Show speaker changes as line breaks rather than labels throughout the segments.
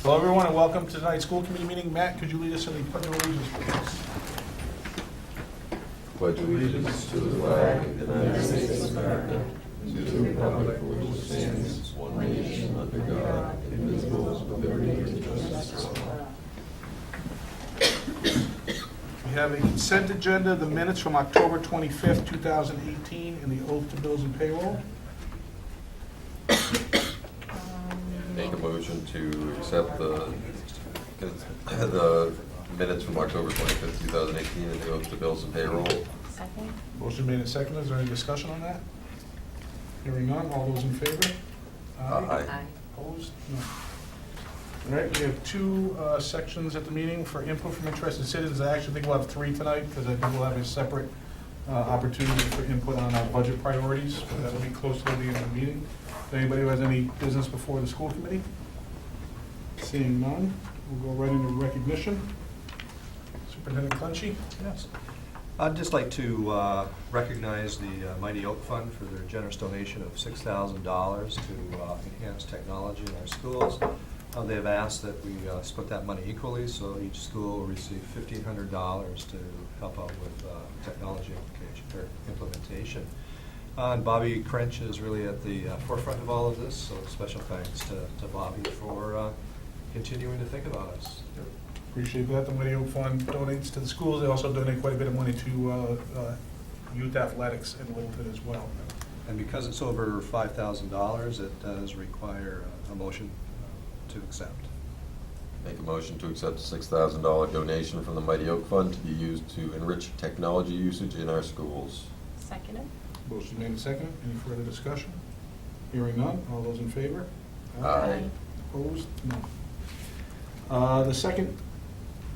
Hello, everyone, and welcome to tonight's school committee meeting. Matt, could you lead us in the pledge of allegiance, please?
Pledge allegiance to the flag of the United States of America, to the republic for which it stands, one nation under God, indivisible, with liberty and justice for all.
We have a consent agenda, the minutes from October 25th, 2018, and the oath to bills and payroll.
Make a motion to accept the minutes from October 25th, 2018, and the oath to bills and payroll.
Second.
Motion made and seconded. Is there any discussion on that? Hearing none. All those in favor?
Aye.
Opposed? No. All right, we have two sections at the meeting for input from interested citizens. I actually think we'll have three tonight because I think we'll have a separate opportunity for input on our budget priorities. That'll be close to the end of the meeting. If anybody who has any business before the school committee? Seeing none, we'll go right into recognition. Superintendent Clenchey?
Yes. I'd just like to recognize the Mighty Oak Fund for their generous donation of $6,000 to enhance technology in our schools. They have asked that we split that money equally, so each school will receive $1,500 to help out with technology implementation. And Bobby Crench is really at the forefront of all of this, so special thanks to Bobby for continuing to think about us.
Appreciate that. The Mighty Oak Fund donates to the schools. They also donate quite a bit of money to youth athletics in Littleton as well.
And because it's over $5,000, it does require a motion to accept.
Make a motion to accept a $6,000 donation from the Mighty Oak Fund to be used to enrich technology usage in our schools.
Second.
Motion made and seconded. Any further discussion? Hearing none. All those in favor?
Aye.
Opposed? No. The second,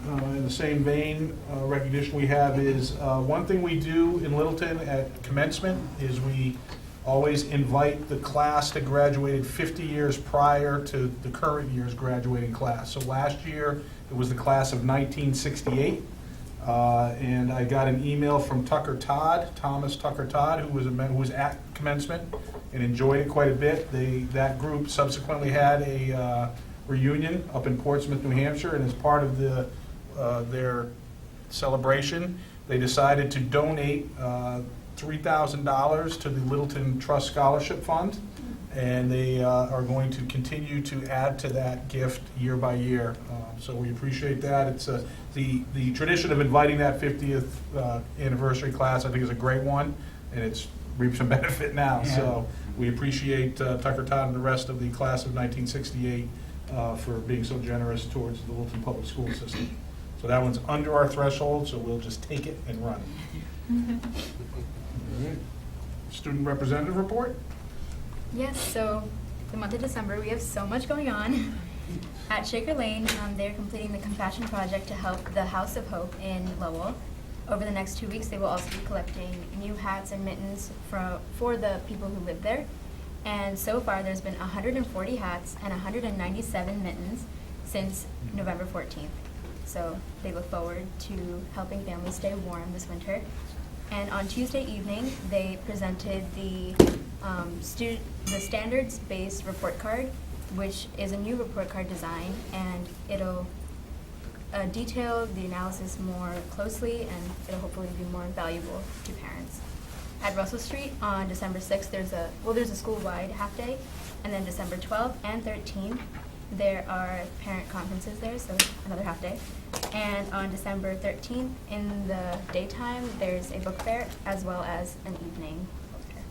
in the same vein, recognition we have is one thing we do in Littleton at commencement is we always invite the class that graduated 50 years prior to the current year's graduating class. So last year, it was the class of 1968. And I got an email from Thomas Tucker Todd, who was at commencement and enjoyed it quite a bit. That group subsequently had a reunion up in Portsmouth, New Hampshire, and as part of their celebration, they decided to donate $3,000 to the Littleton Trust Scholarship Fund, and they are going to continue to add to that gift year by year. So we appreciate that. It's the tradition of inviting that 50th anniversary class, I think, is a great one, and it's reaped some benefit now. Yeah. So we appreciate Tucker Todd and the rest of the class of 1968 for being so generous towards the Littleton Public School System. So that one's under our threshold, so we'll just take it and run it. All right. Student representative report?
Yes, so the month of December, we have so much going on. At Shaker Lane, they're completing the Compassion Project to help the House of Hope in Lowell. Over the next 2 weeks, they will also be collecting new hats and mittens for the people who live there. And so far, there's been 140 hats and 197 mittens since November 14th. So they look forward to helping families stay warm this winter. And on Tuesday evening, they presented the standards-based report card, which is a new report card design, and it'll detail the analysis more closely, and it'll hopefully be more valuable to parents. At Russell Street on December 6th, there's a school-wide half-day, and then December 12th and 13th, there are parent conferences there, so another half-day. And on December 13th, in the daytime, there's a book fair as well as an evening book fair.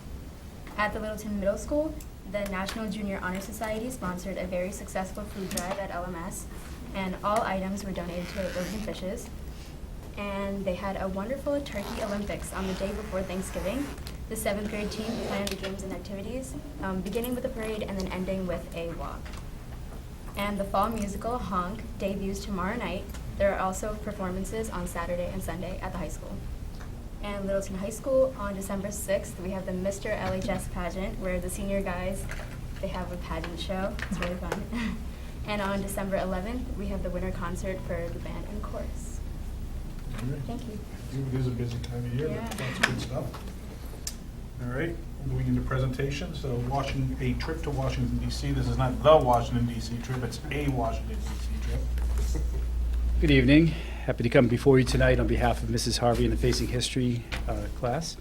At the Littleton Middle School, the National Junior Honor Society sponsored a very successful food drive at LMS, and all items were donated to Birds and Fishes. And they had a wonderful Turkey Olympics on the day before Thanksgiving. The 7th grade team planned the games and activities, beginning with a parade and then ending with a walk. And the fall musical, Honk, debuts tomorrow night. There are also performances on Saturday and Sunday at the high school. And Littleton High School, on December 6th, we have the Mr. LHS pageant, where the senior guys, they have a pageant show. It's really fun. And on December 11th, we have the winter concert for the band and chorus.
All right.
Thank you.
It is a busy time of year.
Yeah.
That's good stuff. All right, moving into presentations. So a trip to Washington DC. This is not the Washington DC trip, it's a Washington DC trip.
Good evening. Happy to come before you tonight on behalf of Mrs. Harvey and the Facing History class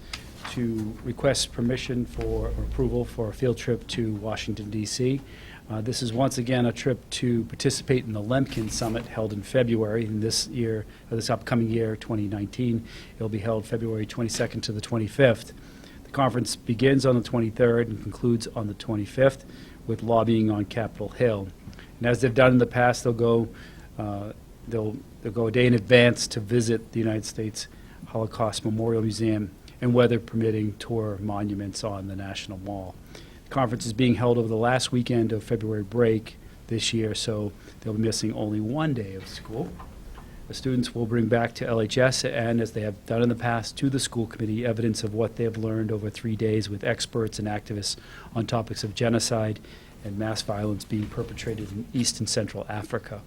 to request permission for or approval for a field trip to Washington, D.C. This is once again a trip to participate in the Lemkin Summit held in February. In this year, or this upcoming year, 2019, it'll be held February 22nd to the 25th. The conference begins on the 23rd and concludes on the 25th with lobbying on Capitol Hill. And as they've done in the past, they'll go a day in advance to visit the United States Holocaust Memorial Museum and, weather permitting, tour monuments on the National Mall. The conference is being held over the last weekend of February break this year, so they'll be missing only one day of school. The students will bring back to LHS and, as they have done in the past, to the school committee evidence of what they have learned over 3 days with experts and activists on topics of genocide and mass violence being perpetrated in East and Central Africa.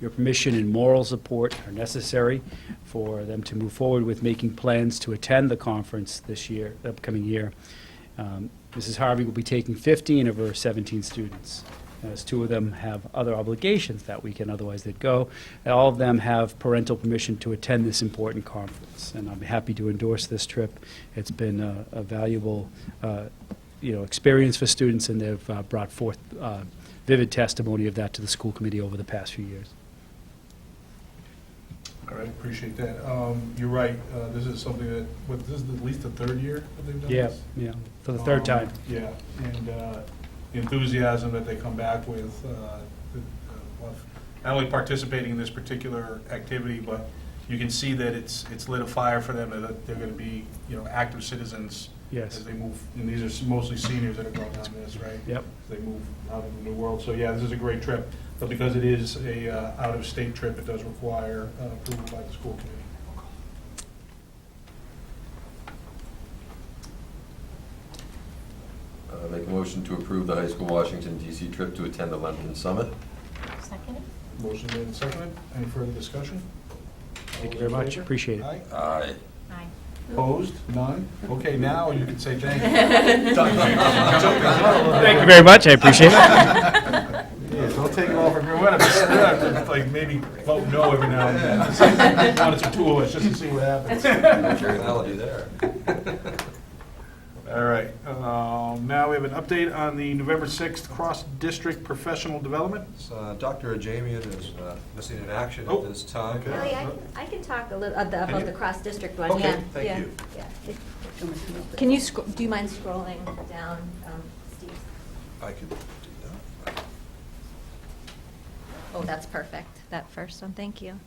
Your permission and moral support are necessary for them to move forward with making plans to attend the conference this year, upcoming year. Mrs. Harvey will be taking 15 of her 17 students, as 2 of them have other obligations that weekend, otherwise they'd go. And all of them have parental permission to attend this important conference, and I'm happy to endorse this trip. It's been a valuable experience for students, and they've brought forth vivid testimony of that to the school committee over the past few years.
All right, appreciate that. You're right, this is something that, this is at least the 3rd year that they've done this?
Yeah, for the 3rd time.
Yeah, and the enthusiasm that they come back with, not only participating in this particular activity, but you can see that it's lit a fire for them, that they're going to be, active citizens
Yes.
as they move. And these are mostly seniors that are going on this, right?
Yep.
As they move out in the new world. So yeah, this is a great trip, but because it is a out-of-state trip, it does require approval by the school committee.
Make a motion to approve the high school Washington DC trip to attend the Lemkin Summit.
Second?
Motion made and seconded. Any further discussion?
Thank you very much. Appreciate it.
Aye.
Aye.
Aye.
Opposed? None? Okay, now you can say thank you.
Thank you very much. I appreciate it.
Yeah, don't take it all for granted. We're gonna have to, like, maybe vote no every now and then. Just like one or two of us, just to see what happens.
Originality there.
All right, now we have an update on the November 6th cross-district professional development.
So, Dr. Ajamian is missing in action
Oh,
at this time.
okay.
Kelly, I can talk a little about
you?
the cross-district one,
Okay,
yeah.
thank
yeah,
you.
yeah. Can you, do you mind scrolling down, Steve?
I could do that.
Oh, that's perfect, that first one, thank you.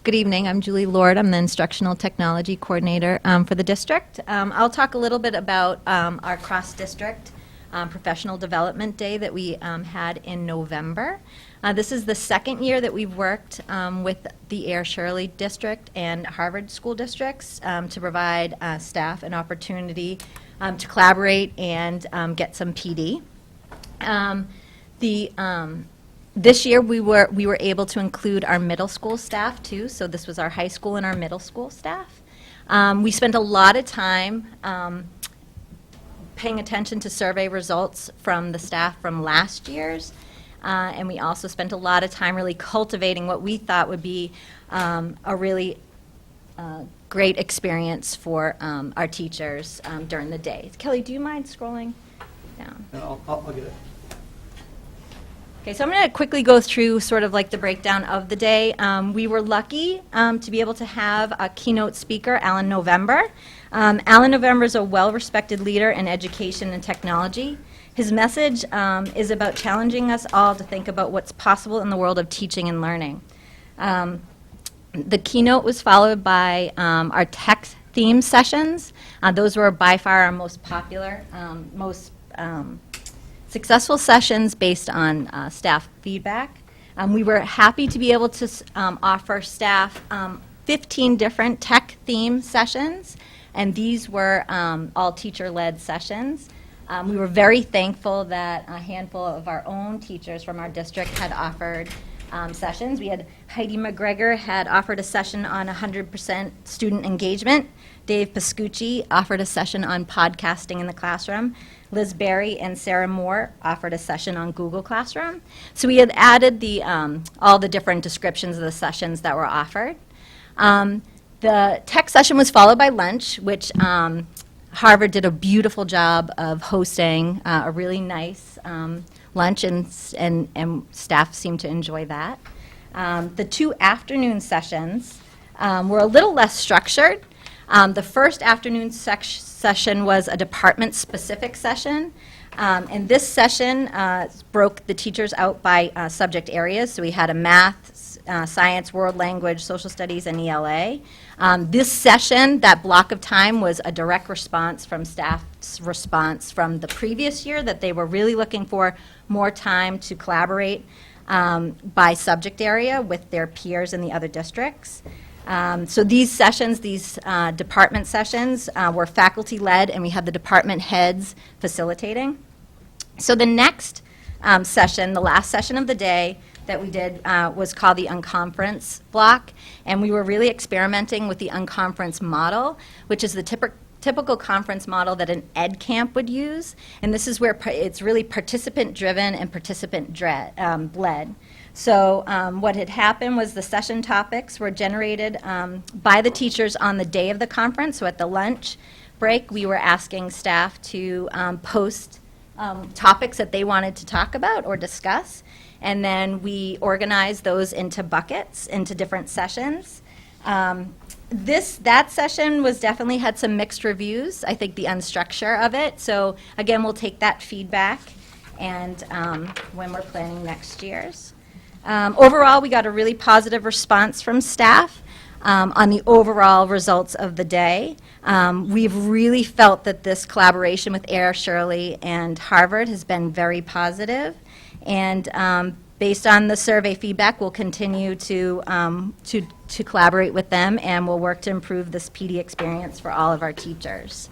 Good evening, I'm Julie Lord, I'm the Instructional Technology Coordinator for the district. I'll talk a little bit about our cross-district Professional Development Day that we had in November. This is the 2nd year that we've worked with the Air Shirley District and Harvard School Districts to provide staff an opportunity to collaborate and get some PD. This year we were able to include our middle school staff too, so this was our high school and our middle school staff. We spent a lot of time paying attention to survey results from the staff from last year's, and we also spent a lot of time really cultivating what we thought would be a really great experience for our teachers during the day. Kelly, do you mind scrolling down?
I'll get it.
Okay, so I'm going to quickly go through sort of like the breakdown of the day. We were lucky to be able to have a keynote speaker, Alan November. Alan November is a well-respected leader in education and technology. His message is about challenging us all to think about what's possible in the world of teaching and learning. The keynote was followed by our tech theme sessions. Those were by far our most popular, most successful sessions based on staff feedback. We were happy to be able to offer staff 15 different tech theme sessions, and these were all teacher-led sessions. We were very thankful that a handful of our own teachers from our district had offered sessions. We had Heidi McGregor had offered a session on 100% student engagement. Dave Pascucci offered a session on podcasting in the classroom. Liz Berry and Sarah Moore offered a session on Google Classroom. So we had added all the different descriptions of the sessions that were offered. The tech session was followed by lunch, which Harvard did a beautiful job of hosting a really nice lunch, and staff seemed to enjoy that. The 2 afternoon sessions were a little less structured. The first afternoon session was a department-specific session, and this session broke the teachers out by subject areas. So we had a math, science, world language, social studies, and ELA. This session, that block of time, was a direct response from staff's response from the previous year that they were really looking for more time to collaborate by subject area with their peers in the other districts. So these sessions, these department sessions, were faculty-led, and we had the department heads facilitating. So the next session, the last session of the day that we did was called the unconference block, and we were really experimenting with the unconference model, which is the typical conference model that an ed camp would use, and this is where it's really participant-driven and participant-led. So what had happened was the session topics were generated by the teachers on the day of the conference. So at the lunch break, we were asking staff to post topics that they wanted to talk about or discuss, and then we organized those into buckets, into different sessions. That session definitely had some mixed reviews. I think the unstructure of it. So again, we'll take that feedback and when we're planning next year's. Overall, we got a really positive response from staff on the overall results of the day. We've really felt that this collaboration with Air, Shirley, and Harvard has been very positive, and based on the survey feedback, we'll continue to collaborate with them, and we'll work to improve this PD experience for all of our teachers.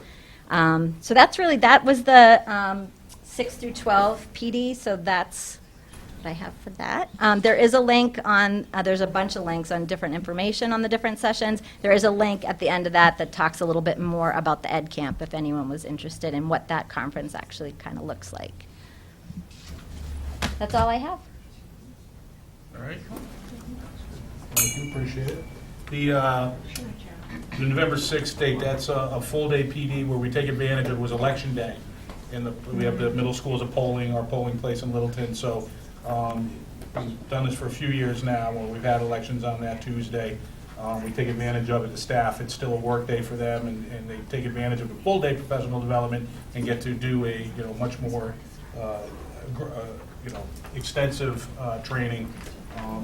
So that was the 6 through 12 PD, so that's what I have for that. There is a link on, there's a bunch of links on different information on the different sessions. There is a link at the end of that talks a little bit more about the Ed Camp if anyone was interested in what that conference actually kind of looks like. That's all I have.
All right. Thank you, appreciate it. The November 6th date, that's a full-day PD where we take advantage of, it was election day. And we have the middle school as a our polling place in Littleton, so we've done this for a few years now, where we've had elections on that Tuesday. We take advantage of it, the staff, it's still a work day for them, and they take advantage of the full-day professional development and get to do a much more extensive training.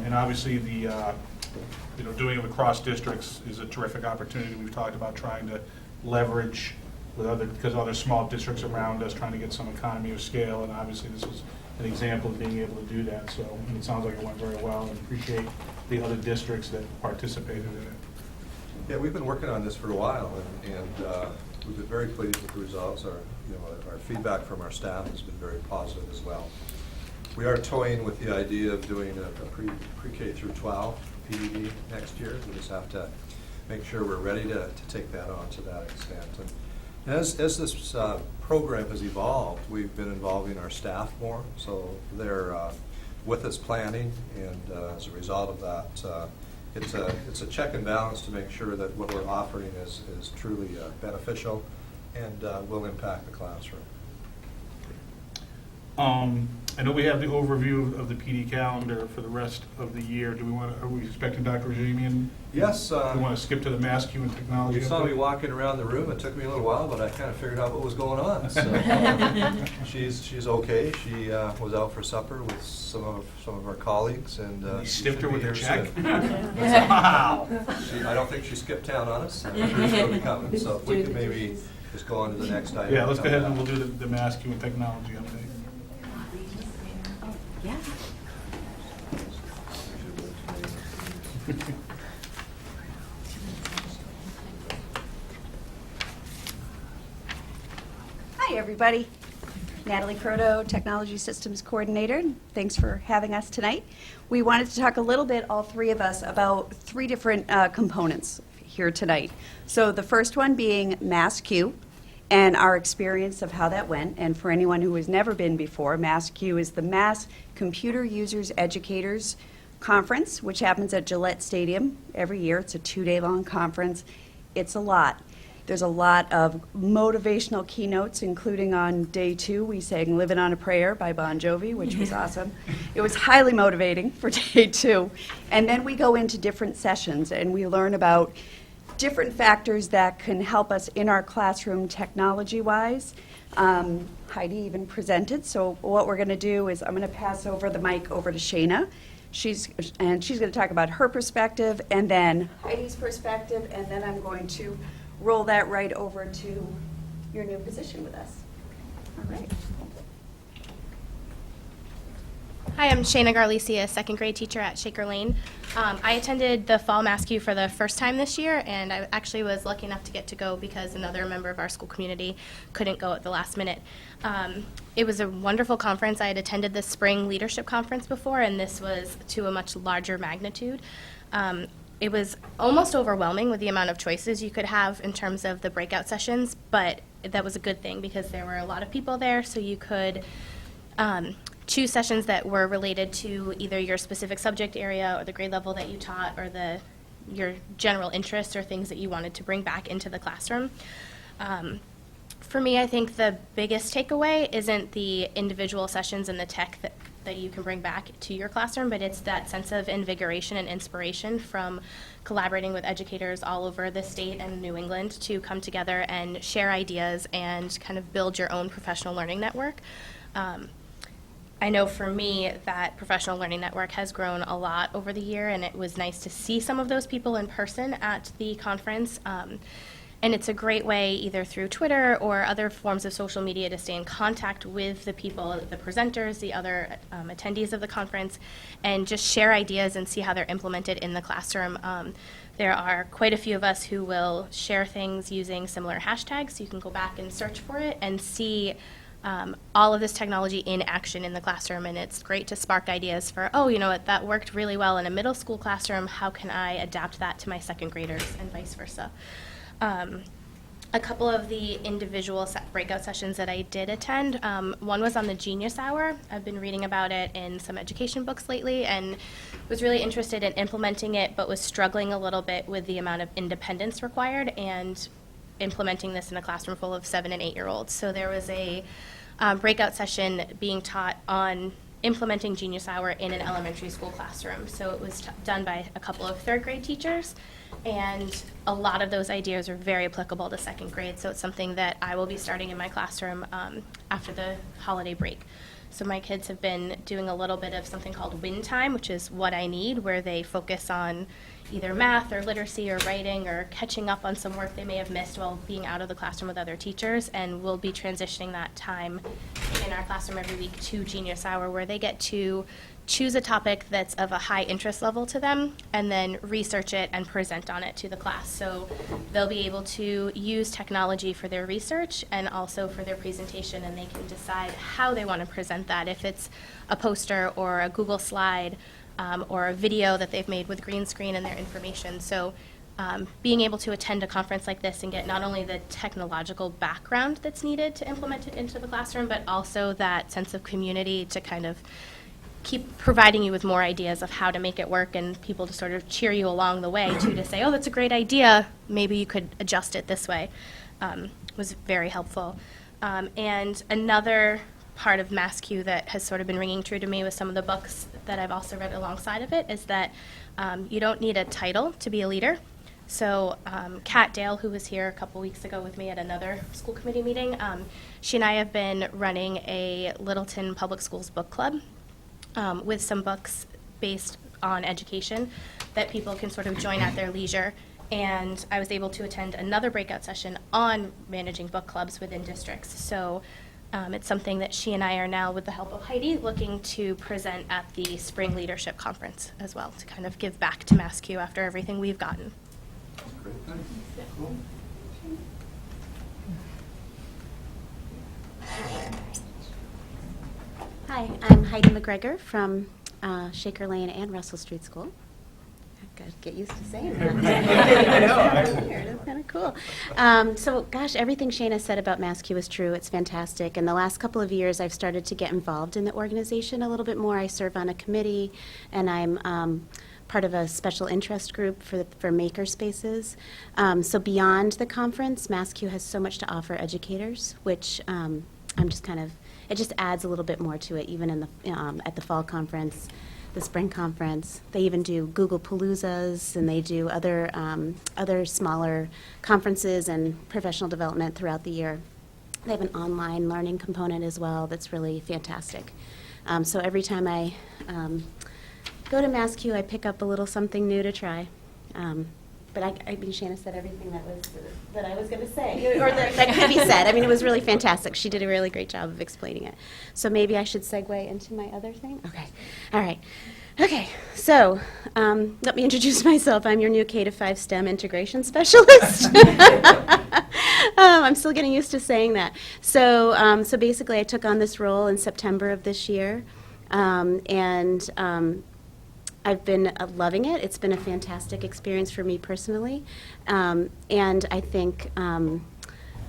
And obviously the doing it across districts is a terrific opportunity. We've talked about trying to leverage because other small districts around us, trying to get some economy of scale, and obviously this is an example of being able to do that. So it sounds like it went very well, and appreciate the other districts that participated in it.
Yeah, we've been working on this for a while, and we've been very pleased with the results. Our feedback from our staff has been very positive as well. We are toying with the idea of doing a pre-K through 12 PDD next year. We just have to make sure we're ready to take that on to that extent. And as this program has evolved, we've been involving our staff more, so they're with us planning, and as a result of that, it's a check and balance to make sure that what we're offering is truly beneficial and will impact the classroom.
I know we have the overview of the PD calendar for the rest of the year. Are we expecting Dr. Ajamian?
Yes.
Do we want to skip to the mass Q and technology?
You saw me walking around the room. It took me a little while, but I kind of figured out what was going on. So she's okay. She was out for supper with some of our colleagues, and
you stiffed her with her check.
Wow! I don't think she skipped town on us. I'm sure she'll be coming. So if we could maybe just go on to the next item.
Yeah, let's go ahead and we'll do the mass Q and technology update.
Yeah.
Hi, everybody. Natalie Croto, Technology Systems Coordinator. Thanks for having us tonight. We wanted to talk a little bit, all three of us, about three different components here tonight. So the first one being MassQ and our experience of how that went. And for anyone who has never been before, MassQ is the Mass Computer Users Educators Conference, which happens at Gillette Stadium every year. It's a 2-day-long conference. It's a lot. There's a lot of motivational keynotes, including on day 2, we sang Living on a Prayer by Bon Jovi, which was awesome. It was highly motivating for day 2. And then we go into different sessions, and we learn about different factors that can help us in our classroom technology-wise. Heidi even presented, so what we're going to do is I'm going to pass over the mic over to Shayna. She's going to talk about her perspective, and then Heidi's perspective, and then I'm going to roll that right over to your new position with us. All right.
Hi, I'm Shayna Garlisi, a second grade teacher at Shaker Lane. I attended the Fall MassQ for the first time this year, and I actually was lucky enough to get to go because another member of our school community couldn't go at the last minute. It was a wonderful conference. I had attended the spring leadership conference before, and this was to a much larger magnitude. It was almost overwhelming with the amount of choices you could have in terms of the breakout sessions, but that was a good thing because there were a lot of people there, so you could choose sessions that were related to either your specific subject area or the grade level that you taught or your general interests or things that you wanted to bring back into the classroom. For me, I think the biggest takeaway isn't the individual sessions and the tech that you can bring back to your classroom, but it's that sense of invigoration and inspiration from collaborating with educators all over the state and New England to come together and share ideas and kind of build your own professional learning network. I know for me that professional learning network has grown a lot over the year, and it was nice to see some of those people in person at the conference. And it's a great way, either through Twitter or other forms of social media, to stay in contact with the people, the presenters, the other attendees of the conference, and just share ideas and see how they're implemented in the classroom. There are quite a few of us who will share things using similar hashtags, so you can go back and search for it and see all of this technology in action in the classroom. And it's great to spark ideas for, oh, you know what, that worked really well in a middle school classroom. How can I adapt that to my second graders and vice versa? A couple of the individual breakout sessions that I did attend, one was on the Genius Hour. I've been reading about it in some education books lately and was really interested in implementing it, but was struggling a little bit with the amount of independence required and implementing this in a classroom full of 7- and 8-year-olds. So there was a breakout session being taught on implementing Genius Hour in an elementary school classroom. So it was done by a couple of 3rd grade teachers, and a lot of those ideas are very applicable to 2nd grade. So it's something that I will be starting in my classroom after the holiday break. So my kids have been doing a little bit of something called Win Time, which is What I Need, where they focus on either math or literacy or writing or catching up on some work they may have missed while being out of the classroom with other teachers. And we'll be transitioning that time in our classroom every week to Genius Hour, where they get to choose a topic that's of a high interest level to them and then research it and present on it to the class. So they'll be able to use technology for their research and also for their presentation, and they can decide how they want to present that, if it's a poster or a Google slide or a video that they've made with green screen and their information. So being able to attend a conference like this and get not only the technological background that's needed to implement it into the classroom, but also that sense of community to kind of keep providing you with more ideas of how to make it work, and people to sort of cheer you along the way too, to say, oh, that's a great idea, maybe you could adjust it this way, was very helpful. And another part of MassQ that has sort of been ringing true to me with some of the books that I've also read alongside of it is that you don't need a title to be a leader. So Kat Dale, who was here a couple weeks ago with me at another school committee meeting, she and I have been running a Littleton Public Schools book club with some books based on education that people can sort of join at their leisure. And I was able to attend another breakout session on managing book clubs within districts. So it's something that she and I are now, with the help of Heidi, looking to present at the Spring Leadership Conference as well, to kind of give back to MassQ after everything we've gotten.
Great, thanks. Cool.
Hi, I'm Heidi McGregor from Shaker Lane and Russell Street School. I've got to get used to saying that.
I know.
It's kind of cool. So, gosh, everything Shana said about MassQ is true. It's fantastic. And the last couple of years, I've started to get involved in the organization a little bit more. I serve on a committee, and I'm part of a special interest group for maker spaces. So beyond the conference, MassQ has so much to offer educators, which I'm just kind of, it just adds a little bit more to it, even in the at the fall conference, the spring conference. They even do Google Paloozas, and they do other smaller conferences and professional development throughout the year. They have an online learning component as well that's really fantastic. So every time I go to MassQ, I pick up a little something new to try. But I mean, Shana said everything that I was going to say, or that could be said. I mean, it was really fantastic. She did a really great job of explaining it. So maybe I should segue into my other thing? Okay. All right. Okay. So let me introduce myself. I'm your new K-5 STEM integration specialist. I'm still getting used to saying that. So basically, I took on this role in September of this year. I've been loving it. It's been a fantastic experience for me personally, and I think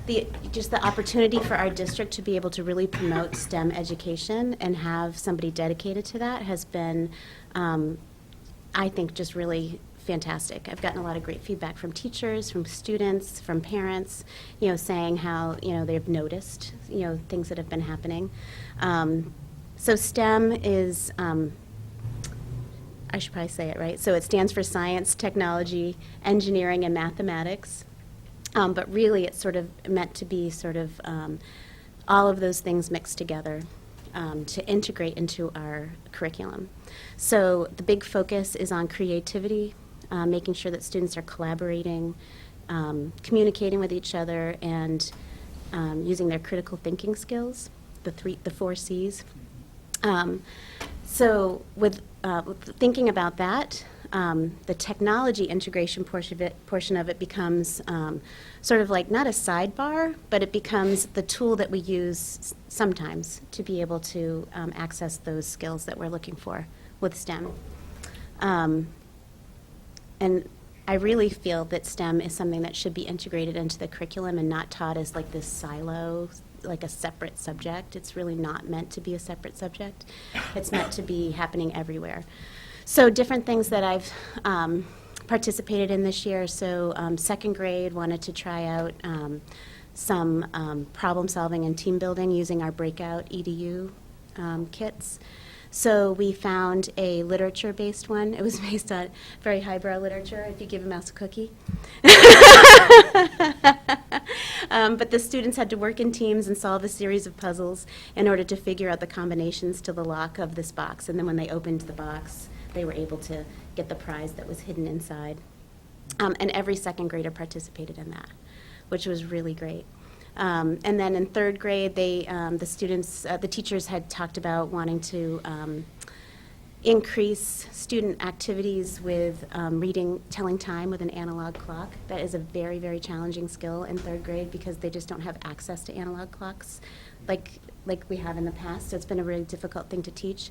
the opportunity for our district to be able to really promote STEM education and have somebody dedicated to that has been, I think, just really fantastic. I've gotten a lot of great feedback from teachers, from students, from parents, saying how they've noticed things that have been happening. So STEM is. I should probably say it right. So it stands for science, technology, engineering, and mathematics. But really, it's sort of meant to be sort of all of those things mixed together to integrate into our curriculum. So the big focus is on creativity, making sure that students are collaborating, communicating with each other, and using their critical thinking skills, the 4 C's. So with thinking about that, the technology integration portion of it becomes sort of like not a sidebar, but it becomes the tool that we use sometimes to be able to access those skills that we're looking for with STEM. And I really feel that STEM is something that should be integrated into the curriculum and not taught as like this silo, like a separate subject. It's really not meant to be a separate subject. It's meant to be happening everywhere. So different things that I've participated in this year. So second grade wanted to try out some problem solving and team building using our breakout EDU kits. So we found a literature-based one. It was based on very highbrow literature, if you give a mouse a cookie. But the students had to work in teams and solve a series of puzzles in order to figure out the combinations to the lock of this box. And then when they opened the box, they were able to get the prize that was hidden inside. And every second grader participated in that, which was really great. And then in third grade, the teachers had talked about wanting to increase student activities with reading, telling time with an analog clock. That is a very, very challenging skill in third grade because they just don't have access to analog clocks like we have in the past. So it's been a really difficult thing to teach.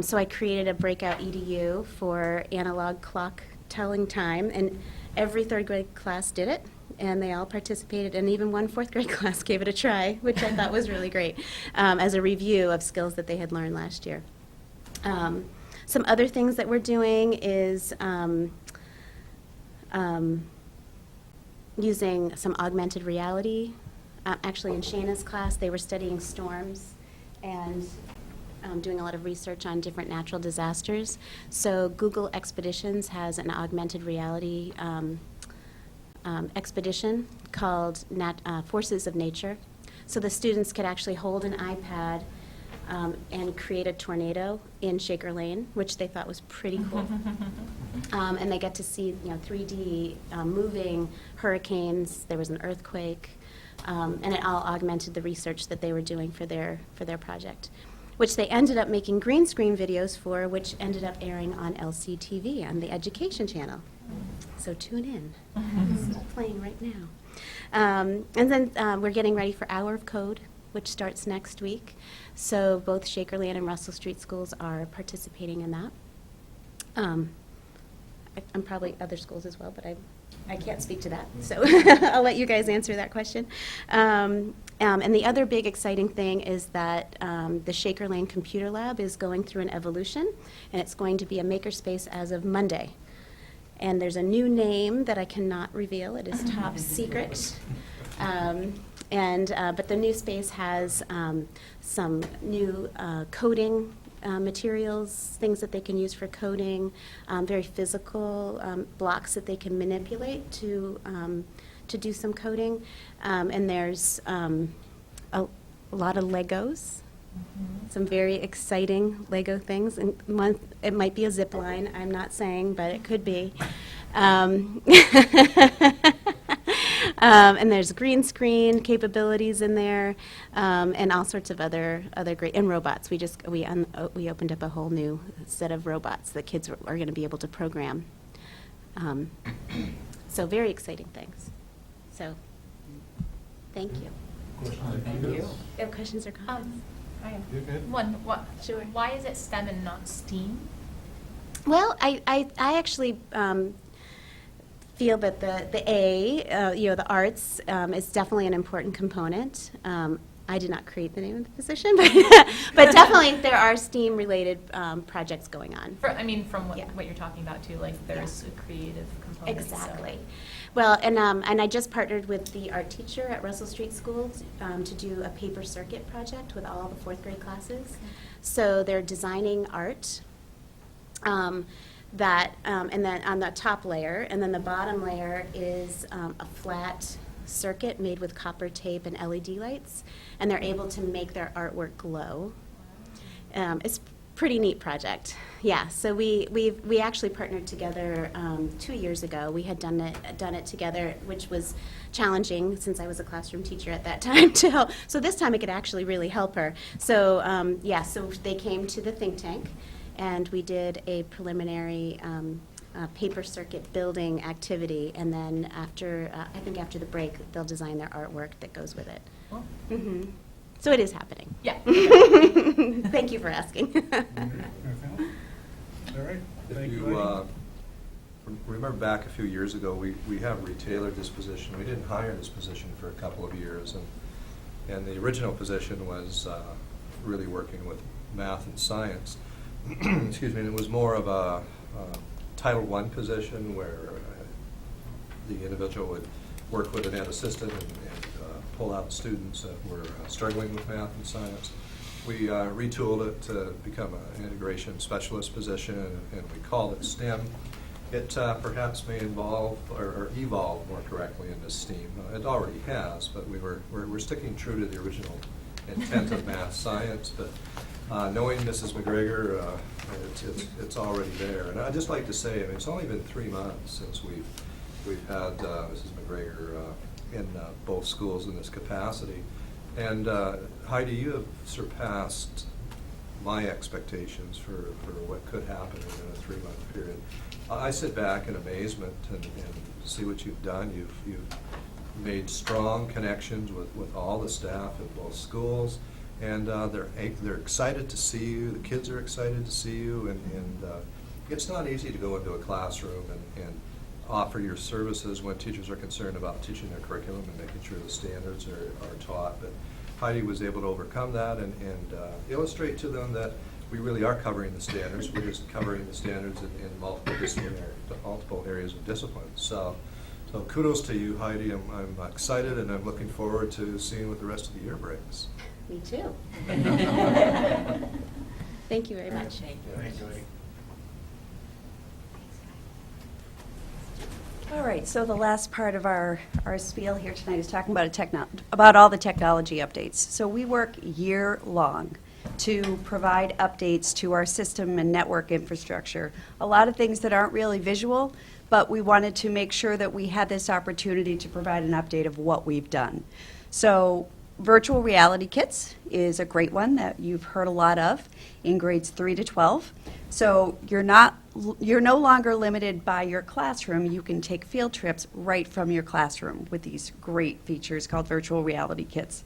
So I created a breakout EDU for analog clock telling time, and every third grade class did it. And they all participated, and even one fourth grade class gave it a try, which I thought was really great, as a review of skills that they had learned last year. Some other things that we're doing is using some augmented reality. Actually, in Shana's class, they were studying storms and doing a lot of research on different natural disasters. So Google Expeditions has an augmented reality expedition called Forces of Nature. So the students could actually hold an iPad and create a tornado in Shaker Lane, which they thought was pretty cool. And they get to see 3D moving hurricanes. There was an earthquake, and it all augmented the research that they were doing for their project, which they ended up making green screen videos for, which ended up airing on LCTV on the Education Channel. So tune in. It's playing right now. And then we're getting ready for Hour of Code, which starts next week. So both Shakerland and Russell Street schools are participating in that. I'm probably other schools as well, but I can't speak to that, so I'll let you guys answer that question. And the other big exciting thing is that the Shakerland Computer Lab is going through an evolution, and it's going to be a makerspace as of Monday. And there's a new name that I cannot reveal. It is top secret. But the new space has some new coding materials, things that they can use for coding, very physical blocks that they can manipulate to do some coding. And there's a lot of Legos, some very exciting Lego things. And it might be a zip line, I'm not saying, but it could be. And there's green screen capabilities in there, and all sorts of other great, and robots. We opened up a whole new set of robots that kids are going to be able to program. So very exciting things. So, thank you.
Thank you.
You have questions or comments?
You're good.
Sure.
Why is it STEM and not STEAM?
Well, I actually feel that the A, the arts, is definitely an important component. I did not create the name of the position, but definitely there are STEAM-related projects going on.
From
Yeah.
what you're talking about too, like there's a creative component.
Exactly. Well, and I just partnered with the art teacher at Russell Street School to do a paper circuit project with all the fourth grade classes. So they're designing art. And then on the top layer, and then the bottom layer is a flat circuit made with copper tape and LED lights, and they're able to make their artwork glow. It's a pretty neat project. Yeah, so we actually partnered together 2 years ago. We had done it together, which was challenging since I was a classroom teacher at that time to help. So this time it could actually really help her. So so they came to the think tank, and we did a preliminary paper circuit building activity, and then after the break, they'll design their artwork that goes with it.
Cool.
Mm-hmm. So it is happening.
Yeah.
Thank you for asking.
All right.
If
Thank
you
Heidi.
remember back a few years ago, we have retailored this position. We didn't hire this position for a couple of years, and the original position was really working with math and science. Excuse me, and it was more of a Title I position where the individual would work with an ed assistant and pull out students that were struggling with math and science. We retooled it to become an integration specialist position, and we called it STEM. It perhaps may involve or evolve more correctly into STEAM. It already has, but we're sticking true to the original intent of math science. But knowing Mrs. McGregor, it's already there. And I'd just like to say, it's only been 3 months since we've had Mrs. McGregor in both schools in this capacity. And Heidi, you have surpassed my expectations for what could happen in a 3-month period. I sit back in amazement and see what you've done. You've made strong connections with all the staff at both schools, and they're excited to see you. The kids are excited to see you, and it's not easy to go into a classroom and offer your services when teachers are concerned about teaching their curriculum and making sure the standards are taught. But Heidi was able to overcome that and illustrate to them that we really are covering the standards. We're just covering the standards in multiple areas of discipline. So kudos to you, Heidi. I'm excited, and I'm looking forward to seeing what the rest of the year brings.
Me too. Thank you very much.
Thank you, Heidi.
All right, so the last part of our spiel here tonight is talking about all the technology updates. So we work year-long to provide updates to our system and network infrastructure. A lot of things that aren't really visual, but we wanted to make sure that we had this opportunity to provide an update of what we've done. So virtual reality kits is a great one that you've heard a lot of in grades 3 to 12. So you're no longer limited by your classroom. You can take field trips right from your classroom with these great features called virtual reality kits.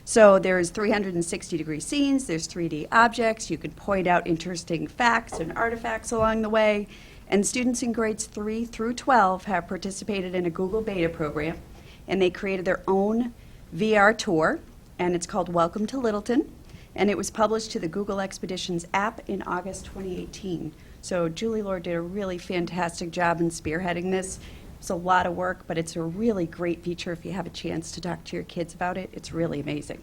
So there's 360-degree scenes, there's 3D objects, you can point out interesting facts and artifacts along the way, and students in grades 3 through 12 have participated in a Google Beta program, and they created their own VR tour, and it's called Welcome to Littleton, and it was published to the Google Expeditions app in August 2018. So Julie Lord did a really fantastic job in spearheading this. It's a lot of work, but it's a really great feature if you have a chance to talk to your kids about it. It's really amazing.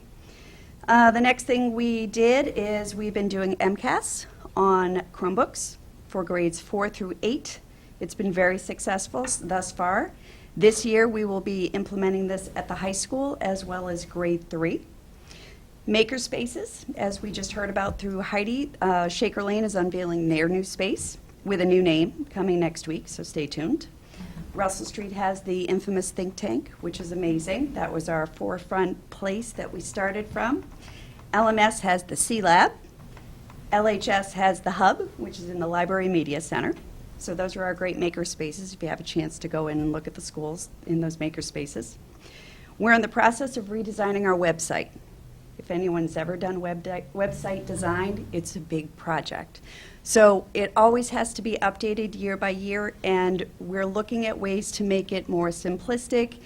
The next thing we did is we've been doing MCAS on Chromebooks for grades 4 through 8. It's been very successful thus far. This year we will be implementing this at the high school as well as grade 3. Makerspaces, as we just heard about through Heidi, Shaker Lane is unveiling their new space with a new name coming next week, so stay tuned. Russell Street has the infamous think tank, which is amazing. That was our forefront place that we started from. LMS has the C-Lab. LHS has the Hub, which is in the Library Media Center. So those are our great maker spaces if you have a chance to go in and look at the schools in those maker spaces. We're in the process of redesigning our website. If anyone's ever done website design, it's a big project. So it always has to be updated year by year, and we're looking at ways to make it more simplistic,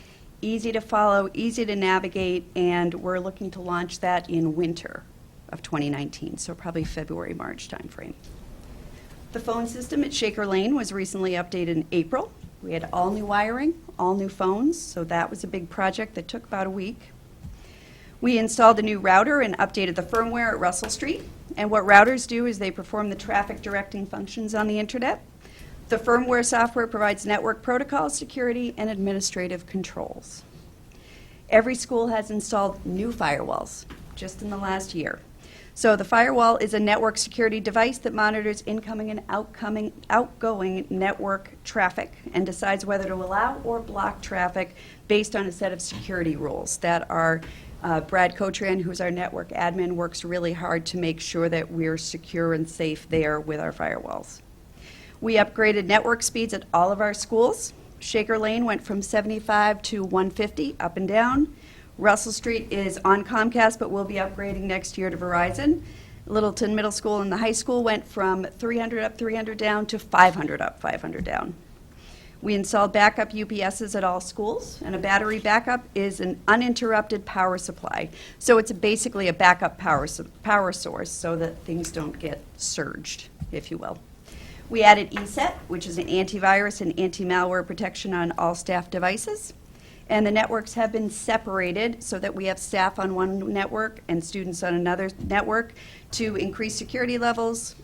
easy to follow, easy to navigate, and we're looking to launch that in winter of 2019, so probably February, March timeframe. The phone system at Shaker Lane was recently updated in April. We had all new wiring, all new phones, so that was a big project that took about a week. We installed a new router and updated the firmware at Russell Street. And what routers do is they perform the traffic directing functions on the internet. The firmware software provides network protocol, security, and administrative controls. Every school has installed new firewalls just in the last year. So the firewall is a network security device that monitors incoming and outgoing network traffic and decides whether to allow or block traffic based on a set of security rules that are Brad Cotran, who's our network admin, works really hard to make sure that we're secure and safe there with our firewalls. We upgraded network speeds at all of our schools. Shaker Lane went from 75 to 150 up and down. Russell Street is on Comcast, but we'll be upgrading next year to Verizon. Littleton Middle School and the high school went from 300 up, 300 down to 500 up, 500 down. We installed backup UPSs at all schools, and a battery backup is an uninterrupted power supply. So it's basically a backup power source so that things don't get surged, if you will. We added ESET, which is an antivirus and anti-malware protection on all staff devices. And the networks have been separated so that we have staff on one network and students on another network to increase security levels.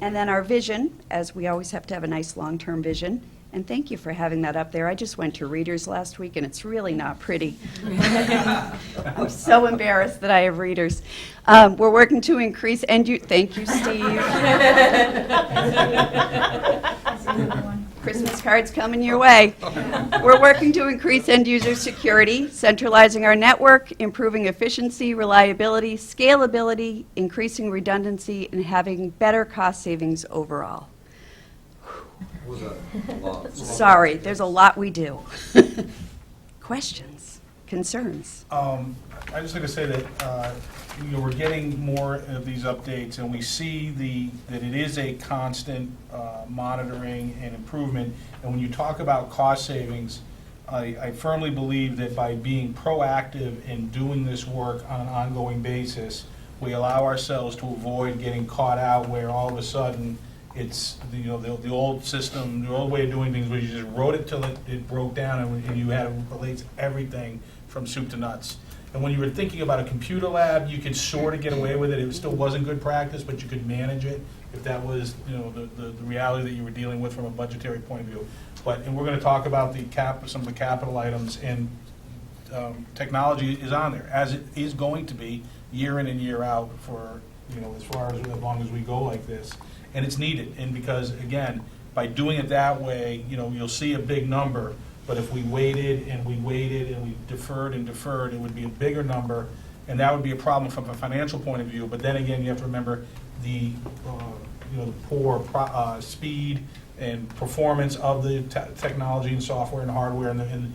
And then our vision, as we always have to have a nice long-term vision, and thank you for having that up there. I just went to Readers last week, and it's really not pretty. I'm so embarrassed that I have Readers. We're working to increase thank you, Steve. Christmas cards coming your way. We're working to increase end-user security, centralizing our network, improving efficiency, reliability, scalability, increasing redundancy, and having better cost savings overall.
Was a lot.
Sorry, there's a lot we do. Questions, concerns?
I just like to say that we're getting more of these updates, and we see that it is a constant monitoring and improvement. And when you talk about cost savings, I firmly believe that by being proactive in doing this work on an ongoing basis, we allow ourselves to avoid getting caught out where all of a sudden it's the old system, the old way of doing things, where you just wrote it till it broke down, and you had to relate everything from soup to nuts. And when you were thinking about a computer lab, you could sort of get away with it. It still wasn't good practice, but you could manage it if that was the reality that you were dealing with from a budgetary point of view. And we're going to talk about some of the capital items, and technology is on there, as it is going to be year in and year out for as long as we go like this. And it's needed, and because, again, by doing it that way, you'll see a big number, but if we waited and we deferred, it would be a bigger number, and that would be a problem from a financial point of view. But then again, you have to remember the poor speed and performance of the technology and software and hardware, and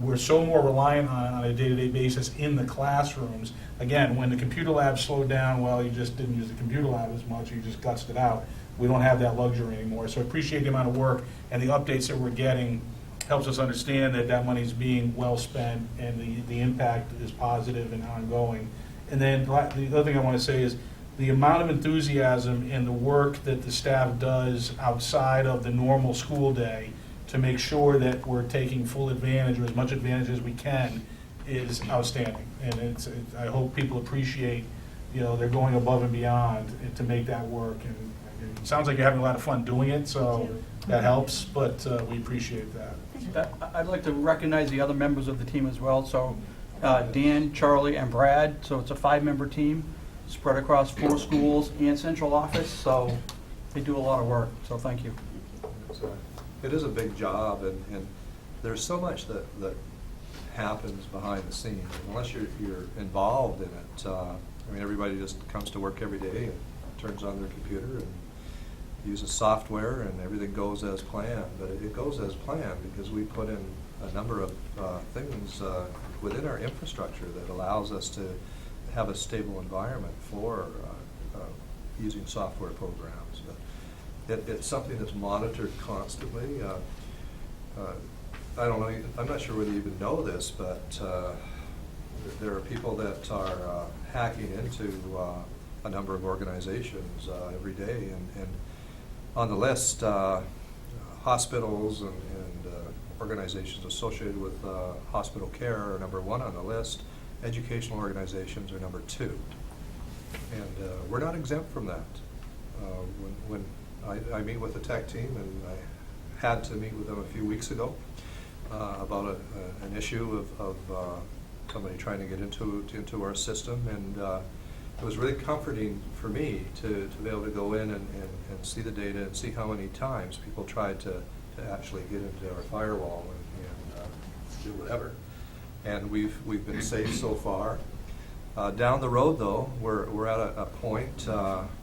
we're so more reliant on a day-to-day basis in the classrooms. Again, when the computer lab slowed down, well, you just didn't use the computer lab as much, you just gutsed it out. We don't have that luxury anymore. So I appreciate the amount of work and the updates that we're getting helps us understand that that money's being well spent and the impact is positive and ongoing. And then the other thing I want to say is the amount of enthusiasm and the work that the staff does outside of the normal school day to make sure that we're taking full advantage or as much advantage as we can is outstanding. And I hope people appreciate, they're going above and beyond to make that work. And it sounds like you're having a lot of fun doing it, so that helps, but we appreciate that.
I'd like to recognize the other members of the team as well. So Dan, Charlie, and Brad. So it's a 5-member team spread across 4 schools and central office. So they do a lot of work. So thank you.
It is a big job, and there's so much that happens behind the scenes. Unless you're involved in it, everybody just comes to work every day and turns on their computer and uses software, and everything goes as planned. But it goes as planned because we put in a number of things within our infrastructure that allows us to have a stable environment for using software programs. But it's something that's monitored constantly. I don't know, I'm not sure whether you even know this, but there are people that are hacking into a number of organizations every day, and on the list, hospitals and organizations associated with hospital care are number 1 on the list. Educational organizations are number 2. And we're not exempt from that. When I meet with the tech team, and I had to meet with them a few weeks ago about an issue of somebody trying to get into our system, and it was really comforting for me to be able to go in and see the data and see how many times people tried to actually get into our firewall and do whatever. And we've been safe so far. Down the road, though, we're at a point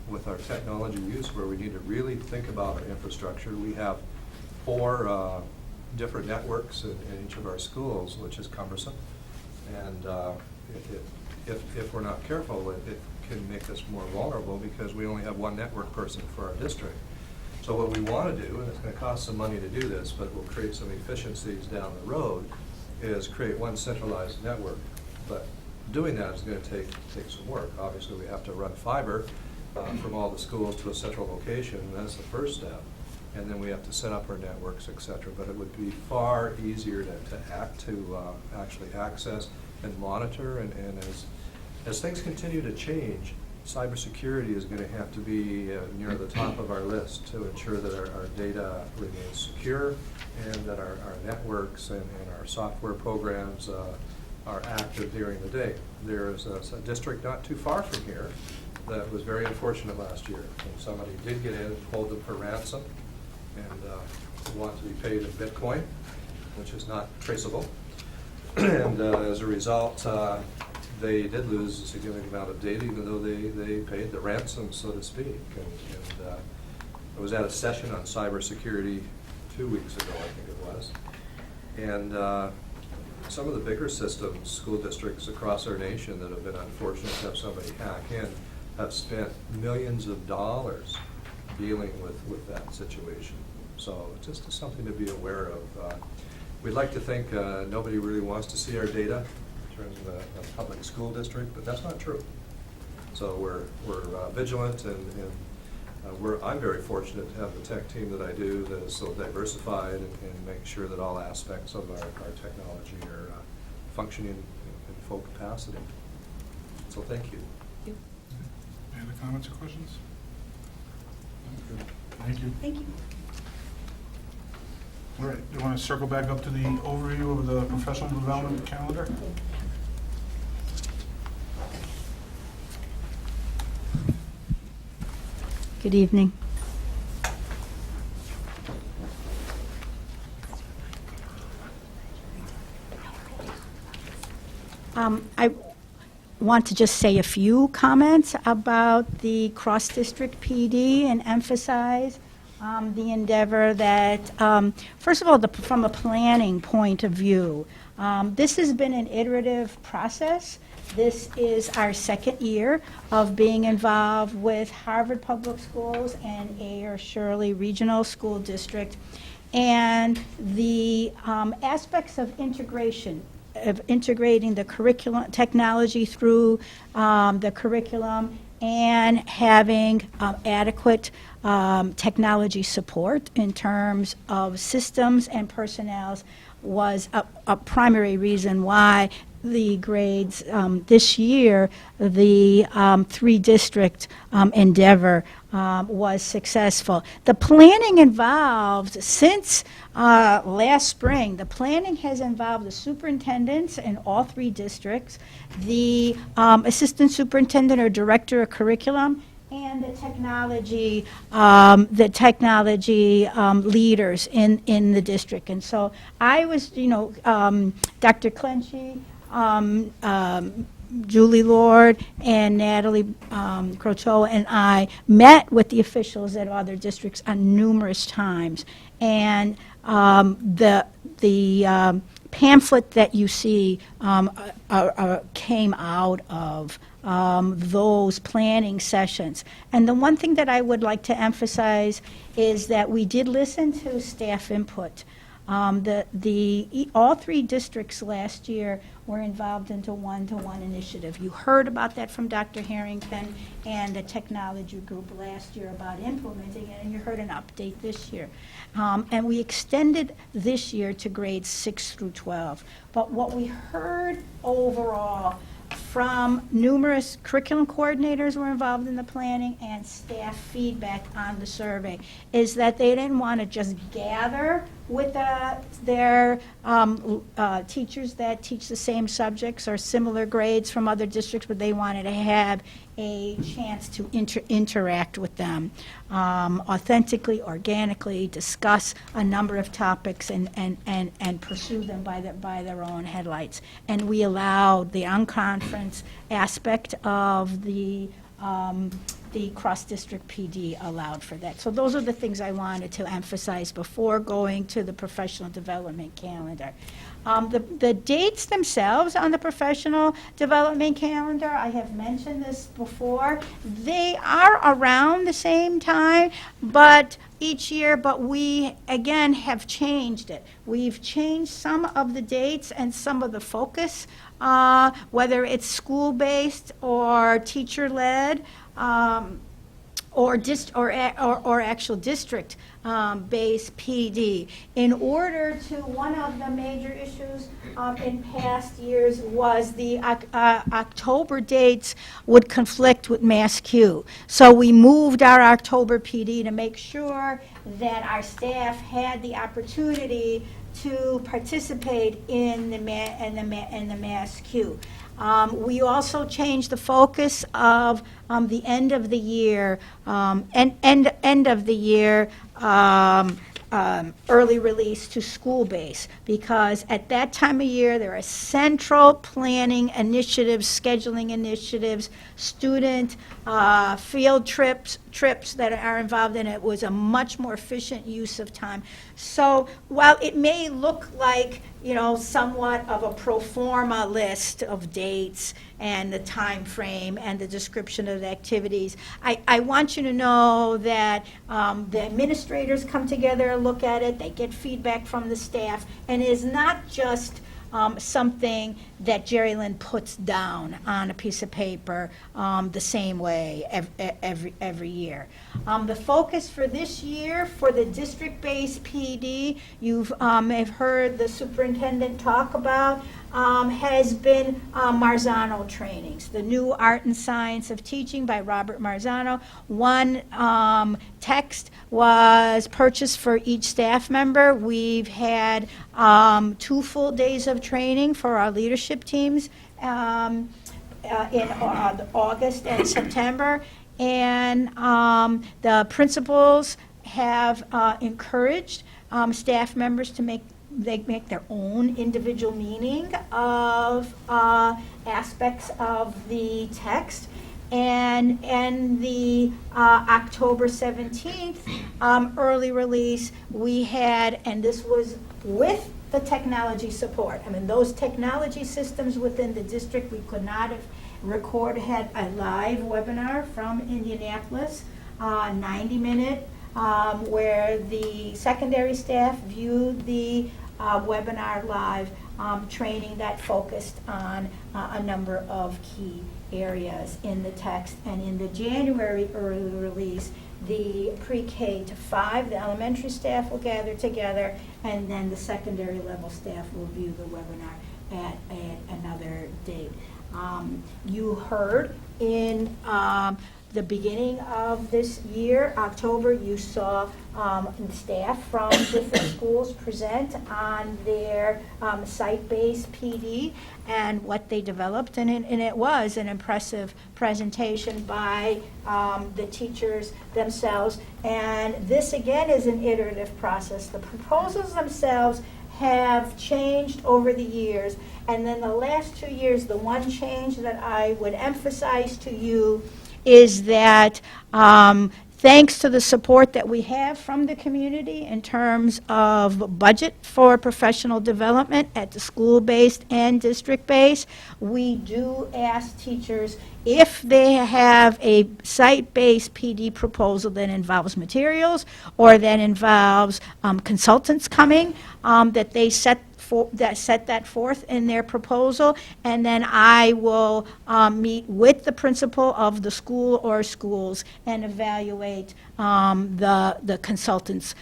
with our technology use where we need to really think about our infrastructure. We have 4 different networks in each of our schools, which is cumbersome. And if we're not careful, it can make us more vulnerable because we only have 1 network person for our district. So what we want to do, and it's going to cost some money to do this, but we'll create some efficiencies down the road, is create 1 centralized network. But doing that is going to take some work. Obviously, we have to run fiber from all the schools to a central location, and that's the first step. And then we have to set up our networks, et cetera. But it would be far easier to actually access and monitor, and as things continue to change, cybersecurity is going to have to be near the top of our list to ensure that our data remains secure and that our networks and our software programs are active during the day. There's a district not too far from here that was very unfortunate last year. And somebody did get in and hold them for ransom and wanted to be paid in Bitcoin, which is not traceable. And as a result, they did lose a significant amount of data, even though they paid the ransom, so to speak. And I was at a session on cybersecurity 2 weeks ago, I think it was. And some of the bigger systems, school districts across our nation that have been unfortunate to have somebody hack in, have spent millions of dollars dealing with that situation. So just something to be aware of. We'd like to think nobody really wants to see our data in terms of a public school district, but that's not true. So we're vigilant, and I'm very fortunate to have the tech team that I do that is so diversified and make sure that all aspects of our technology are functioning in full capacity. So thank you.
Any other comments or questions? Thank you.
Thank you.
All right, you want to circle back up to the overview of the professional development calendar?
Good evening. I want to just say a few comments about the cross-district PD and emphasize the endeavor that, first of all, from a planning point of view,
This has been an iterative process. This is our second year of being involved with Harvard Public Schools and Ayer Shirley Regional School District. And the aspects of integration, of integrating the curriculum, technology through the curriculum, and having adequate technology support in terms of systems and personnel was a primary reason why the grades this year, the three-district endeavor was successful. The planning involved, since last spring, the planning has involved the superintendents in all three districts, the assistant superintendent or director of curriculum, and the technology leaders in the district. And so I was, Dr. Clenchey, Julie Lord, and Natalie Croteau and I met with the officials at other districts on numerous times. And the pamphlet that you see came out of those planning sessions. And the one thing that I would like to emphasize is that we did listen to staff input. All three districts last year were involved into one-to-one initiative. You heard about that from Dr. Harrington and the technology group last year about implementing it, and you heard an update this year. And we extended this year to grades 6 through 12. But what we heard overall from numerous curriculum coordinators who were involved in the planning and staff feedback on the survey is that they didn't want to just gather with their teachers that teach the same subjects or similar grades from other districts, but they wanted to have a chance to interact with them authentically, organically, discuss a number of topics and pursue them by their own headlights. And we allowed the unconference aspect of the cross-district PD allowed for that. So those are the things I wanted to emphasize before going to the professional development calendar. The dates themselves on the professional development calendar, I have mentioned this before, they are around the same time, but each year, but we, again, have changed it. We've changed some of the dates and some of the focus, whether it's school-based or teacher-led, or actual district-based PD. In order to, one of the major issues in past years was the October dates would conflict with MassQ. So we moved our October PD to make sure that our staff had the opportunity to participate in the MassQ. We also changed the focus of the end of the year, early release to school-based, because at that time of year there are central planning initiatives, scheduling initiatives, student field trips that are involved in it. It was a much more efficient use of time. So while it may look like, somewhat of a pro forma list of dates and the time frame and the description of the activities, I want you to know that the administrators come together, look at it, they get feedback from the staff, and it is not just something that Jerry Lynn puts down on a piece of paper the same way every year. The focus for this year for the district-based PD, you've have heard the superintendent talk about, has been Marzano trainings, the new Art and Science of Teaching by Robert Marzano. One text was purchased for each staff member. We've had 2 full days of training for our leadership teams in August and September. And the principals have encouraged staff members to make their own individual meaning of aspects of the text. And the October 17th early release, we had, and this was with the technology support. I mean, those technology systems within the district, we could not have had a live webinar from Indianapolis, 90-minute, where the secondary staff viewed the webinar live, training that focused on a number of key areas in the text. And in the January early release, the pre-K to 5, the elementary staff will gather together, and then the secondary level staff will view the webinar at another date. You heard in the beginning of this year, October, you saw staff from different schools present on their site-based PD and what they developed, and it was an impressive presentation by the teachers themselves. And this, again, is an iterative process. The proposals themselves have changed over the years, and then the last 2 years, the one change that I would emphasize to you is that thanks to the support that we have from the community in terms of budget for professional development at the school-based and district-based, we do ask teachers if they have a site-based PD proposal that involves materials or that involves consultants coming, that they set that forth in their proposal, and then I will meet with the principal of the school or schools and evaluate the consultants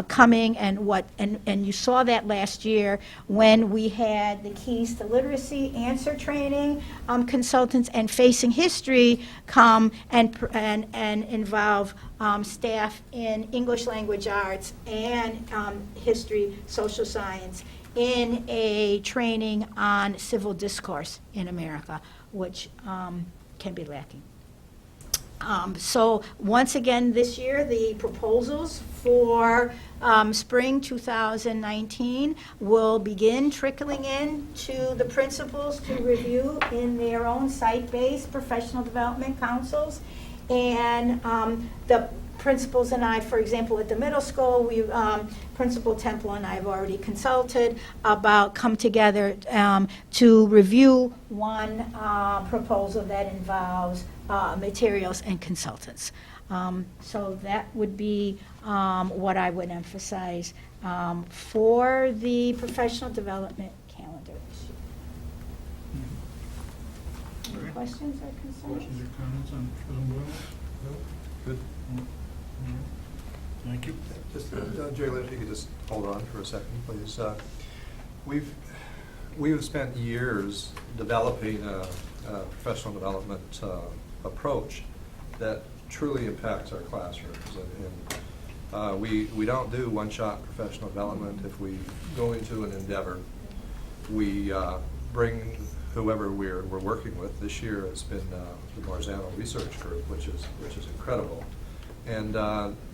coming and you saw that last year when we had the Keys to Literacy answer training consultants and Facing History come and involve staff in English language arts and history, social science, in a training on civil discourse in America, which can be lacking. So once again this year, the proposals for spring 2019 will begin trickling in to the principals to review in their own site-based professional development councils. And the principals and I, for example, at the middle school, Principal Temple and I have already consulted about come together to review one proposal that involves materials and consultants. So that would be what I would emphasize for the professional development calendar this year. Any questions or concerns?
Questions or comments on President Boyle?
Good.
Thank you.
Just, Jaylen, if you could just hold on for a second, please. We've spent years developing a professional development approach that truly impacts our classrooms. And we don't do one-shot professional development. If we go into an endeavor, we bring whoever we're working with. This year it's been the Marzano Research Group, which is incredible. And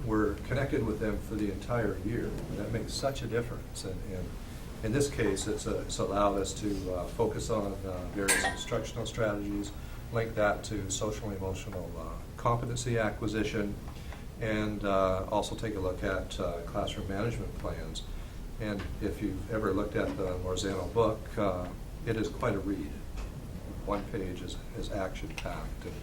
we're connected with them for the entire year. And that makes such a difference. And in this case, it's allowed us to focus on various instructional strategies, link that to social and emotional competency acquisition, and also take a look at classroom management plans. And if you've ever looked at the Marzano book, it is quite a read. One page is action-packed. And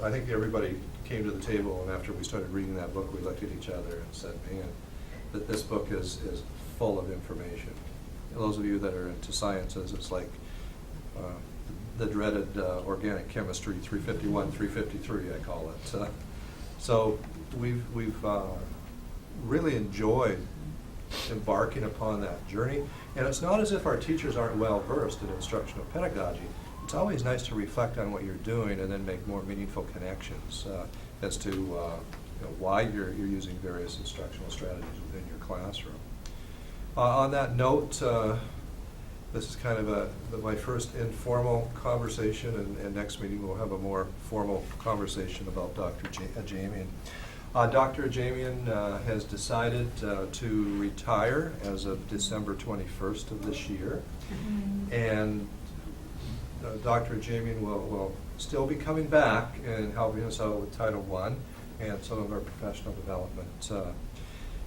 I think everybody came to the table, and after we started reading that book, we looked at each other and said, man, that this book is full of information. And those of you that are into sciences, it's like the dreaded organic chemistry 351, 353, I call it. So we've really enjoyed embarking upon that journey. And it's not as if our teachers aren't well versed in instructional pedagogy. It's always nice to reflect on what you're doing and then make more meaningful connections as to why you're using various instructional strategies within your classroom. On that note, this is kind of my first informal conversation, and next meeting we'll have a more formal conversation about Dr. Ajamian. Dr. Ajamian has decided to retire as of December 21st of this year, and Dr. Ajamian will still be coming back and helping us out with Title I and some of our professional development.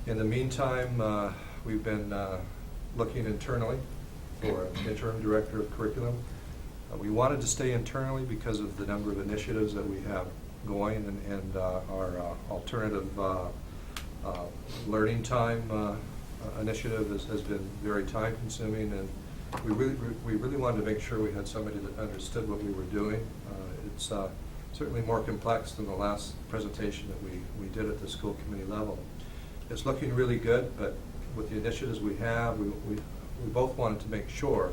In the meantime, we've been looking internally for an interim director of curriculum. We wanted to stay internally because of the number of initiatives that we have going, and our alternative learning time initiative has been very time consuming, and we really wanted to make sure we had somebody that understood what we were doing. It's certainly more complex than the last presentation that we did at the school committee level. It's looking really good, but with the initiatives we have, we both wanted to make sure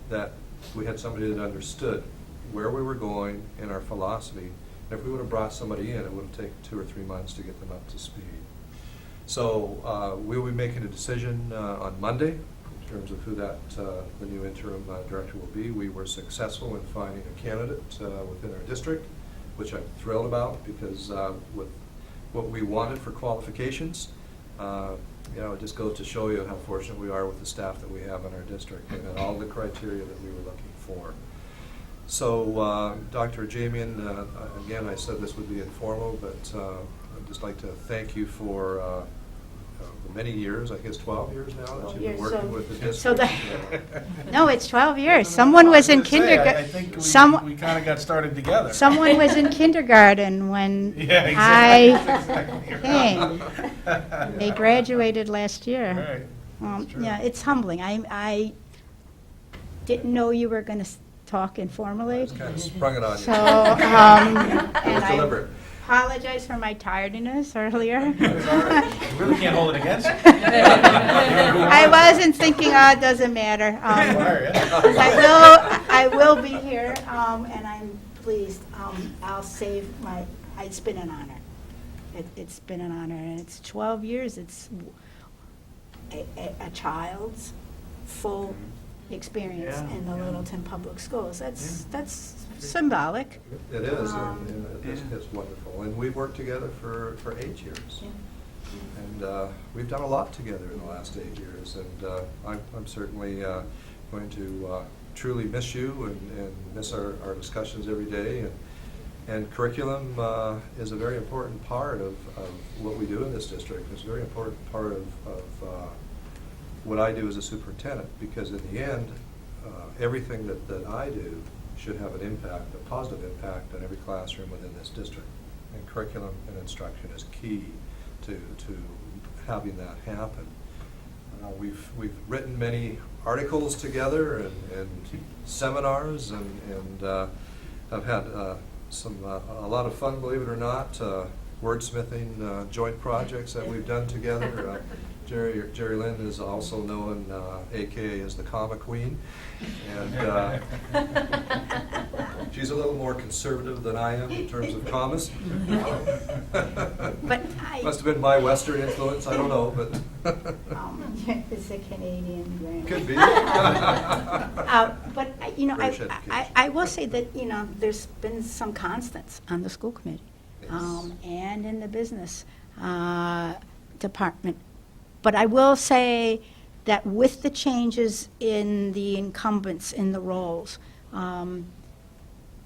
that we had somebody that understood where we were going and our philosophy. And if we would have brought somebody in, it would have taken 2 or 3 months to get them up to speed. So we will be making a decision on Monday in terms of who that the new interim director will be. We were successful in finding a candidate within our district, which I'm thrilled about, because with what we wanted for qualifications, it just goes to show you how fortunate we are with the staff that we have in our district and all the criteria that we were looking for. So, Dr. Jamian, again, I said this would be informal, but I'd just like to thank you for the many years, I guess 12 years now, that you've been working with the district.
So no, it's 12 years. Someone was in
I
kindergarten.
think
Some-
we kind of got started together.
Someone was in kindergarten when
Yeah, exactly.
I came. They graduated last year.
Right. true.
Yeah, it's humbling. I didn't know you were going to talk informally.
Just kind of sprung it on you.
So,
It
and
was
I
deliberate.
apologize for my tardiness earlier.
It's all right. You really can't hold it against you.
I wasn't thinking, it doesn't matter. I will be here, and I'm pleased. I'll save it's been an honor. It's been an honor, and it's 12 years. It's a child's full experience in the Littleton Public Schools. That's symbolic.
It is, and it's wonderful. And we've worked together for 8 years.
Yeah.
And we've done a lot together in the last 8 years. And I'm certainly going to truly miss you and miss our discussions every day. And curriculum is a very important part of what we do in this district. It's a very important part of what I do as a superintendent, because in the end, everything that I do should have an impact, a positive impact on every classroom within this district. And curriculum and instruction is key to having that happen. We've written many articles together and seminars, and I've had a lot of fun, believe it or not, wordsmithing joint projects that we've done together. Jerry Lynn is also known, AKA, as the Comma Queen, and she's a little more conservative than I am in terms of commas.
But
Must have been my Western influence, I don't know, but
it's a Canadian grammar.
could be.
But,
British education.
I will say that, there's been some constants on the school committee
Yes.
and in the business department. But I will say that with the changes in the incumbents in the roles,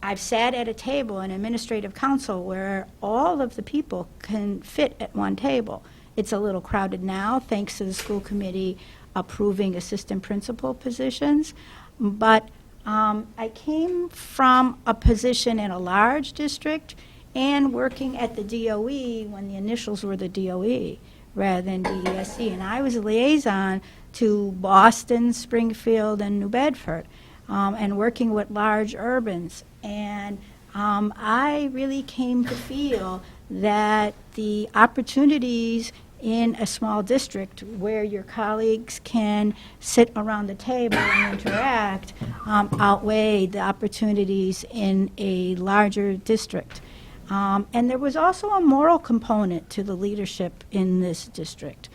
I've sat at a table in administrative council where all of the people can fit at one table. It's a little crowded now, thanks to the school committee approving assistant principal positions. But I came from a position in a large district and working at the DOE when the initials were the DOE rather than DESC. And I was a liaison to Boston, Springfield, and New Bedford, and working with large urbans. And I really came to feel that the opportunities in a small district where your colleagues can sit around the table and interact outweigh the opportunities in a larger district. And there was also a moral component to the leadership in this district.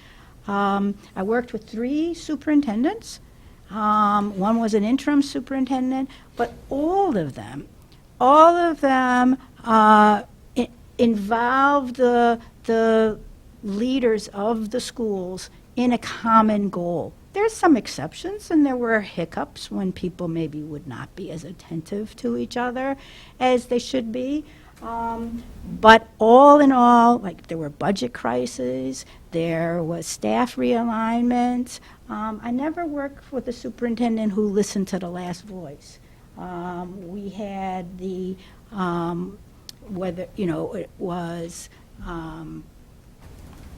I worked with 3 superintendents. One was an interim superintendent, but all of them involved the leaders of the schools in a common goal. There's some exceptions, and there were hiccups when people maybe would not be as attentive to each other as they should be. But all in all, like, there were budget crises, There was staff realignment. I never worked with a superintendent who listened to the last voice. We had the, whether, it was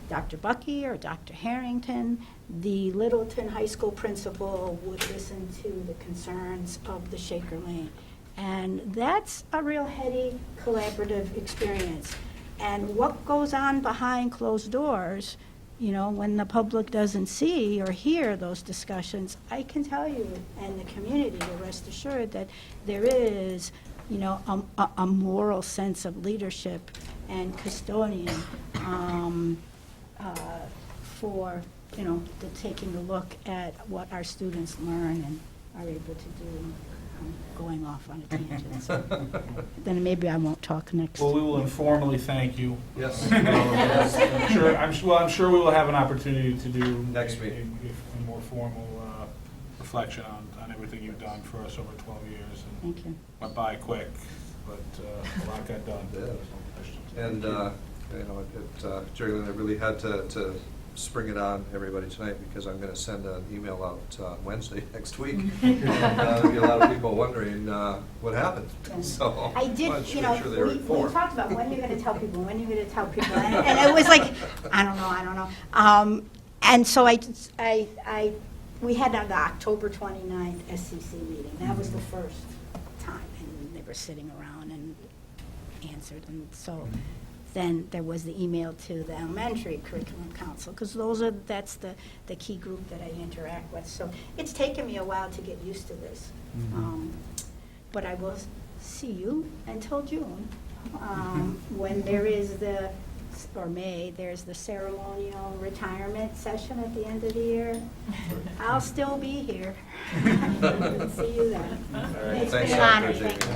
Dr. Bucky or Dr. Harrington, the Littleton High School principal would listen to the concerns of the Shaker Lane. And that's a real heady, collaborative experience. And what goes on behind closed doors, when the public doesn't see or hear those discussions, I can tell you and the community to rest assured that there is, a moral sense of leadership and custodian for, the taking a look at what our students learn and are able to do. I'm going off on a tangent, so then maybe I won't talk next.
Well, we will informally thank you.
Yes.
I'm sure we will have an opportunity to do
Next week.
a more formal reflection on everything you've done for us over 12 years. And
Thank you.
went by quick, but a lot got done.
And, Jerry Lynn, I really had to spring it on everybody tonight because I'm going to send an email out Wednesday next week. And there'll be a lot of people wondering what happened. So
I did,
wanted to make sure they were
we
informed.
talked about when you're going to tell people, and it was like, I don't know. And so we had the October 29th SCC meeting. That was the first time, and they were sitting around and answered, and so then there was the email to the elementary curriculum council, because that's the key group that I interact with. So it's taken me a while to get used to this. But I will see you until June, when there is May, there's the ceremonial retirement session at the end of the year. I'll still be here. See you then.
All right.
It's
Thanks,
been an honor.
Dr.
Thank you.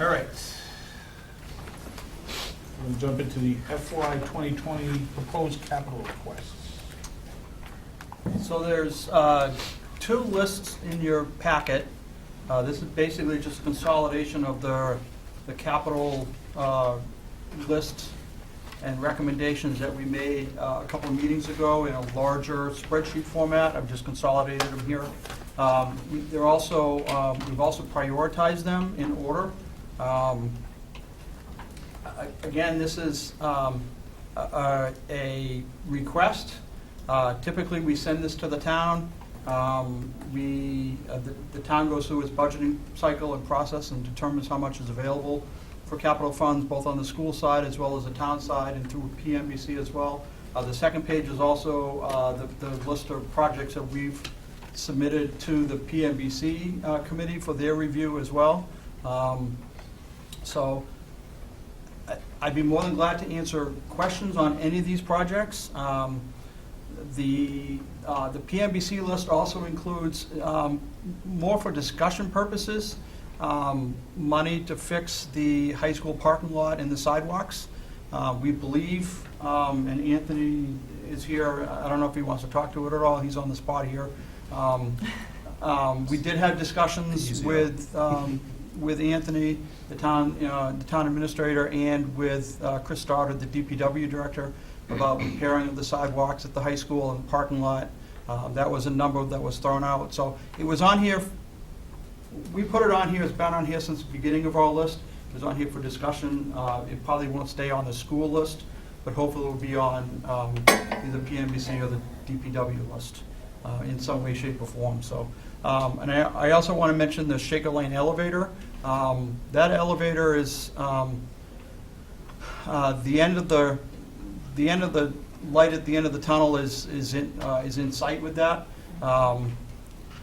All right. We'll jump into the FY 2020 proposed capital requests.
So there's two lists in your packet. This is basically just a consolidation of the capital list and recommendations that we made a couple of meetings ago in a larger spreadsheet format. I've just consolidated them here. We've also prioritized them in order. Again, this is a request. Typically, we send this to the town. The town goes through its budgeting cycle and process and determines how much is available for capital funds, both on the school side as well as the town side, and through PMBC as well. The second page is also the list of projects that we've submitted to the PMBC committee for their review as well. So I'd be more than glad to answer questions on any of these projects. The PMBC list also includes, more for discussion purposes, money to fix the high school parking lot and the sidewalks. We believe, and Anthony is here, I don't know if he wants to talk to it at all, he's on the spot here. We did have discussions with Anthony, the town administrator, and with Chris Stoddard, the DPW director, about repairing of the sidewalks at the high school and parking lot. That was a number that was thrown out. So it was on here. We put it on here. It's been on here since the beginning of our list. It was on here for discussion. It probably won't stay on the school list, but hopefully it will be on either PMBC or the DPW list in some way, shape, or form. So, and I also want to mention the Shaker Lane elevator. That elevator is the end of the light at the end of the tunnel is in sight with that.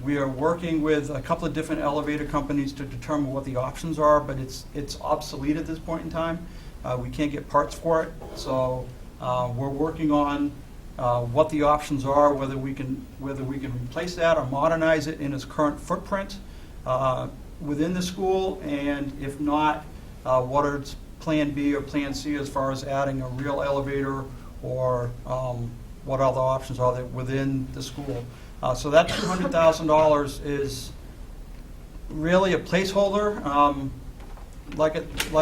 We are working with a couple of different elevator companies to determine what the options are, but it's obsolete at this point in time. We can't get parts for it, so we're working on what the options are, whether we can replace that or modernize it in its current footprint within the school, and if not, what are its Plan B or Plan C as far as adding a real elevator, or what other options are there within the school. So that $200,000 is really a placeholder. like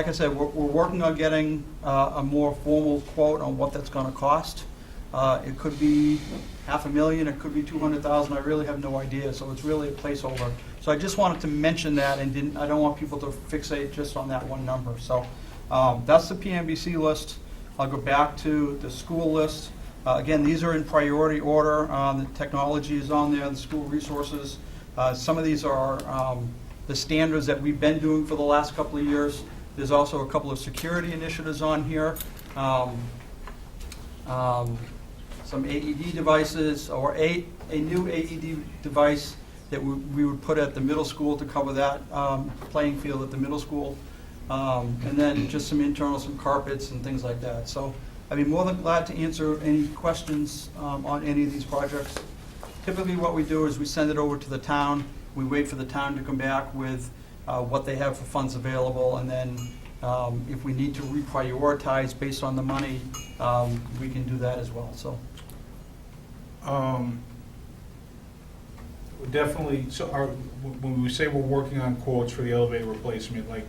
I said, we're working on getting a more formal quote on what that's going to cost. It could be $500,000, it could be $200,000, I really have no idea, so it's really a placeholder. So I just wanted to mention that, and I don't want people to fixate just on that one number. So that's the PMBC list. I'll go back to the school list. Again, these are in priority order. The technology is on there, the school resources. Some of these are the standards that we've been doing for the last couple of years. There's also a couple of security initiatives on here. Some AED devices, or a new AED device that we would put at the middle school to cover that playing field at the middle school. And then just some carpets and things like that. So I'd be more than glad to answer any questions on any of these projects. Typically what we do is we send it over to the town. We wait for the town to come back with what they have for funds available, and then if we need to reprioritize based on the money, we can do that as well. So.
Definitely, so when we say we're working on quotes for the elevator replacement, like,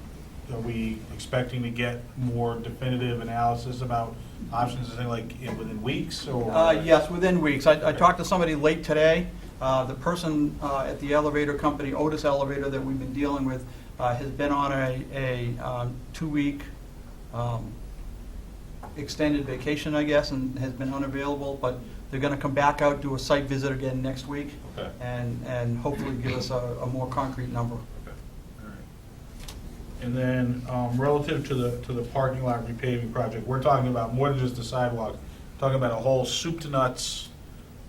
are we expecting to get more definitive analysis about options, within weeks, or?
Yes, within weeks. I talked to somebody late today. The person at the elevator company, Otis Elevator, that we've been dealing with, has been on a 2-week extended vacation, I guess, and has been unavailable, but they're going to come back out, do a site visit again next week,
Okay.
and hopefully give us a more concrete number.
Okay. All right. And then, relative to the parking lot repaving project, we're talking about more than just the sidewalk, talking about a whole soup to nuts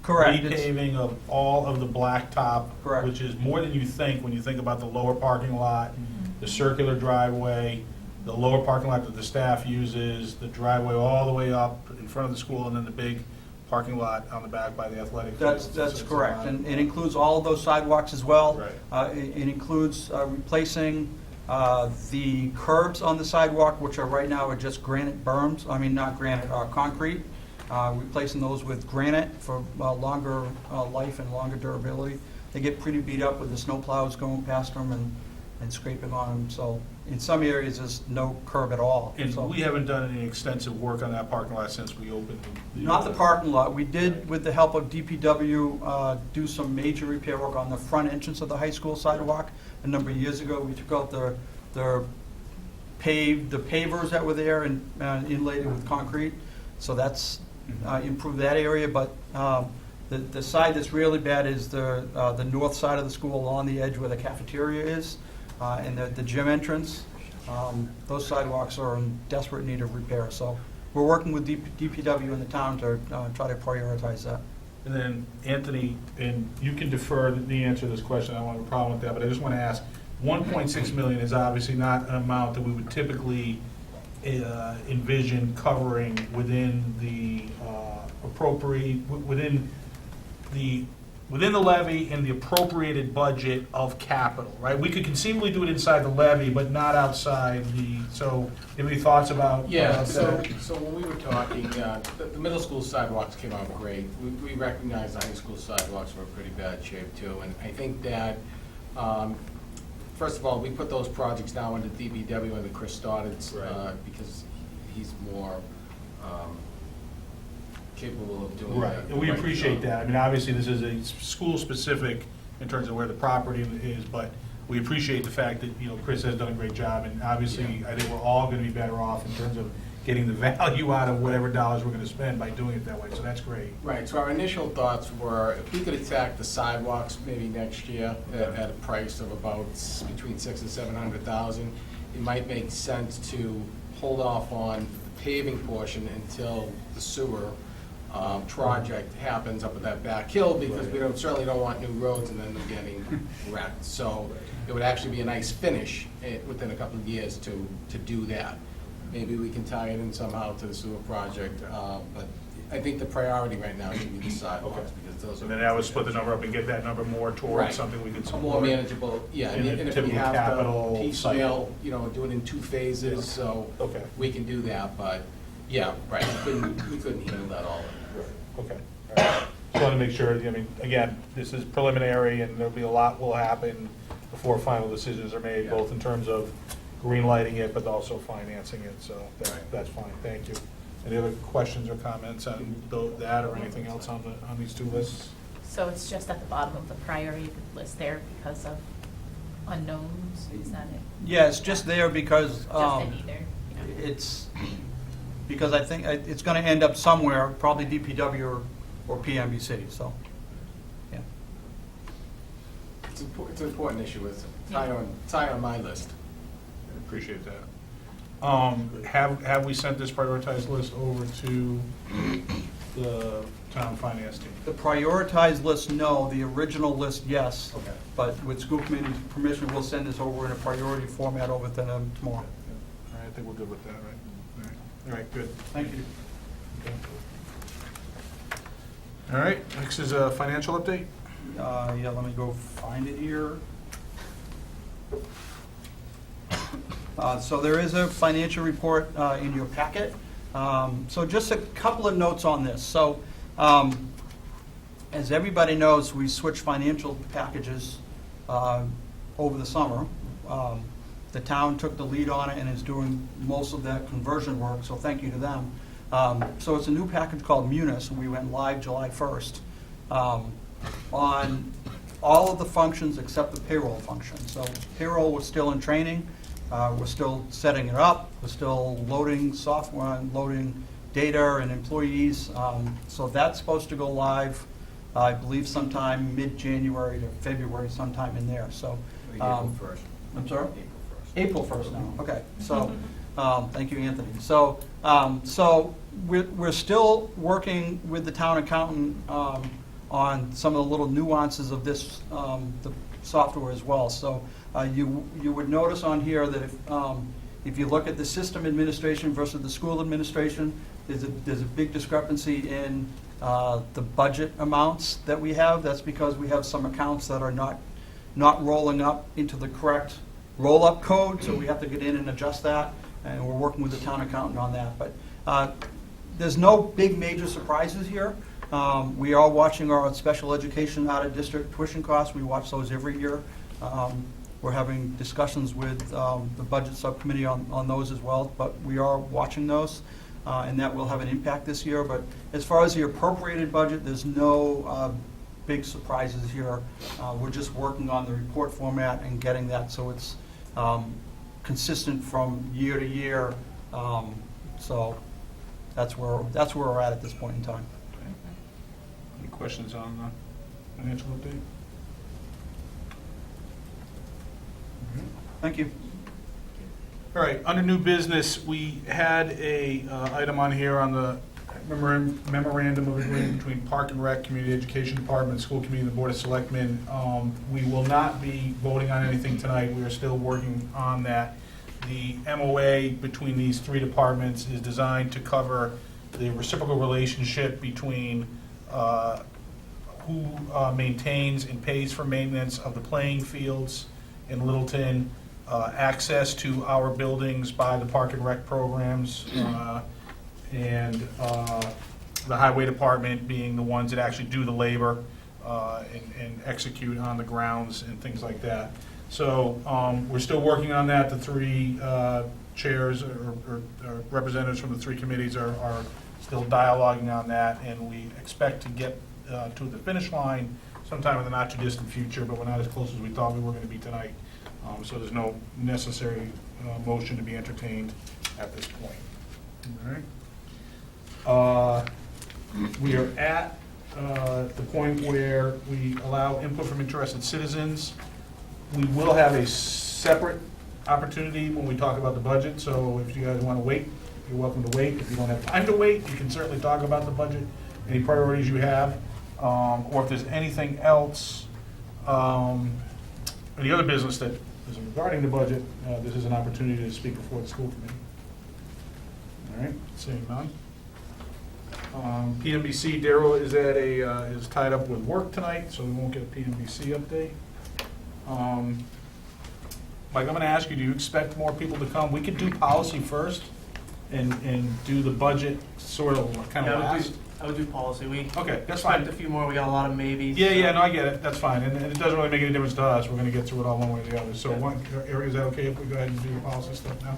Correct.
repaving of all of the blacktop.
Correct.
Which is more than you think when you think about the lower parking lot, the circular driveway, the lower parking lot that the staff uses, the driveway all the way up in front of the school, and then the big parking lot on the back by the athletic fields.
That's correct, and it includes all of those sidewalks as well.
Right.
It includes replacing the curbs on the sidewalk, which are right now are just granite berms, not granite, concrete. Replacing those with granite for longer life and longer durability. They get pretty beat up with the snow plows going past them and scraping on them, so in some areas there's no curb at all.
And
So-
we haven't done any extensive work on that parking lot since we opened.
Not the parking lot. We did, with the help of DPW, do some major repair work on the front entrance of the high school sidewalk. A number of years ago, we took out the pavers that were there and inlaid it with concrete. So that's improved that area, but the side that's really bad is the north side of the school along the edge where the cafeteria is and the gym entrance. Those sidewalks are in desperate need of repair. So we're working with DPW in the town to try to prioritize that.
And then, Anthony, and you can defer the answer to this question, I don't have a problem with that, but I just want to ask, 1.6 million is obviously not an amount that we would typically envision covering within the within the levy and the appropriated budget of capital, right? We could conceivably do it inside the levy, but not outside so, you have any thoughts about?
Yeah,
about
so
that?
when we were talking, the middle school sidewalks came out great. We recognize the high school sidewalks were in pretty bad shape too, and I think that, first of all, we put those projects now into DPW under Chris Stoddard's, because he's more capable of doing
Right,
that.
and we appreciate that. Obviously, this is a school-specific in terms of where the property is, but we appreciate the fact that, Chris has done a great job, and obviously, I think we're all gonna be better off in terms of getting the value out of whatever dollars we're gonna spend by doing it that way, so that's great.
Right, so our initial thoughts were, if we could attack the sidewalks maybe next year at a price of about between $600,000 and $700,000, it might make sense to hold off on the paving portion until the sewer project happens up at that back hill, because we certainly don't want new roads and then them getting wrecked. So it would actually be a nice finish within a couple of years to do that. Maybe we can tie it in somehow to the sewer project, but I think the priority right now should be the sidewalks, because those are.
And then I would split the number up and get that number more towards
Right.
something we could support.
More manageable, yeah,
in
and
a
if we
typical
have
capital
to piecemeal, do it in 2 phases, so
Okay.
we can do that, but, yeah, right, we couldn't handle that all.
Okay. All right. Just wanted to make sure, again, this is preliminary, and there'll be a lot will happen before final decisions are made, both in terms of green lighting it, but also financing it, so that's fine, thank you. Any other questions or comments on that or anything else on these two lists?
So it's just at the bottom of the priority list there because of unknowns, is that it?
Yeah, it's just there because
Just in either, yeah.
it's, because I think it's going to end up somewhere, probably DPW or PMBC, so, yeah.
It's an important issue, it's high on my list.
I appreciate that. Have we sent this prioritized list over to the town finance team?
The prioritized list, no. The original list, yes.
Okay.
But with school committee's permission, we'll send this over in a priority format over to them tomorrow.
All right, I think we're good with that, right? All right, good.
Thank you.
Okay. All right, next is a financial update.
Yeah, let me go find it here. So there is a financial report in your packet. So just a couple of notes on this. So as everybody knows, we switched financial packages over the summer. The town took the lead on it and is doing most of that conversion work, so thank you to them. So it's a new package called Munis, and we went live July 1st on all of the functions except the payroll function. So payroll was still in training. We're still setting it up. We're still loading software and loading data and employees. So that's supposed to go live, I believe, sometime mid-January to February, sometime in there. So
April 1st.
I'm sorry?
April 1st.
April 1st now. Okay. So thank you, Anthony. So so we're still working with the town accountant on some of the little nuances of this the software as well. So you would notice on here that if you look at the system administration versus the school administration, there's a big discrepancy in the budget amounts that we have. That's because we have some accounts that are not rolling up into the correct roll-up code, so we have to get in and adjust that, and we're working with the town accountant on that. But there's no big major surprises here. We are watching our special education out-of-district tuition costs. We watch those every year. We're having discussions with the budget subcommittee on those as well, but we are watching those, and that will have an impact this year. But as far as the appropriated budget, there's no big surprises here. We're just working on the report format and getting that so it's consistent from year to year. So that's where we're at this point in time.
Any questions on the financial update?
Thank you.
All right, under new business, we had a item on here on the memorandum of agreement between Park and Rec, Community Education Department, School Committee, and the Board of Selectmen. We will not be voting on anything tonight. We are still working on that. The MOA between these three departments is designed to cover the reciprocal relationship between who maintains and pays for maintenance of the playing fields in Littleton, access to our buildings by the Park and Rec programs, and the Highway Department being the ones that actually do the labor and execute on the grounds and things like that. So we're still working on that. The three chairs or representatives from the three committees are still dialoguing on that, and we expect to get to the finish line sometime in the not-too-distant future, but we're not as close as we thought we were going to be tonight. So there's no necessary motion to be entertained at this point. All right. We are at the point where we allow input from interested citizens. We will have a separate opportunity when we talk about the budget, so if you guys want to wait, you're welcome to wait. If you don't have time to wait, you can certainly talk about the budget, any priorities you have, or if there's anything else, any other business that is regarding the budget, this is an opportunity to speak before the school committee. All right, seeing none. PMBC, Darrell is tied up with work tonight, so we won't get a PMBC update. Mike, I'm going to ask you, do you expect more people to come? We could do policy first and do the budget sort of kind of last.
I would do policy. We
Okay, that's
expect
fine.
a few more. We got a lot of maybes.
Yeah, no, I get it, that's fine, and it doesn't really make any difference to us, we're gonna get through it all one way or the other. So, Eric, is that okay if we go ahead and do the policy stuff now?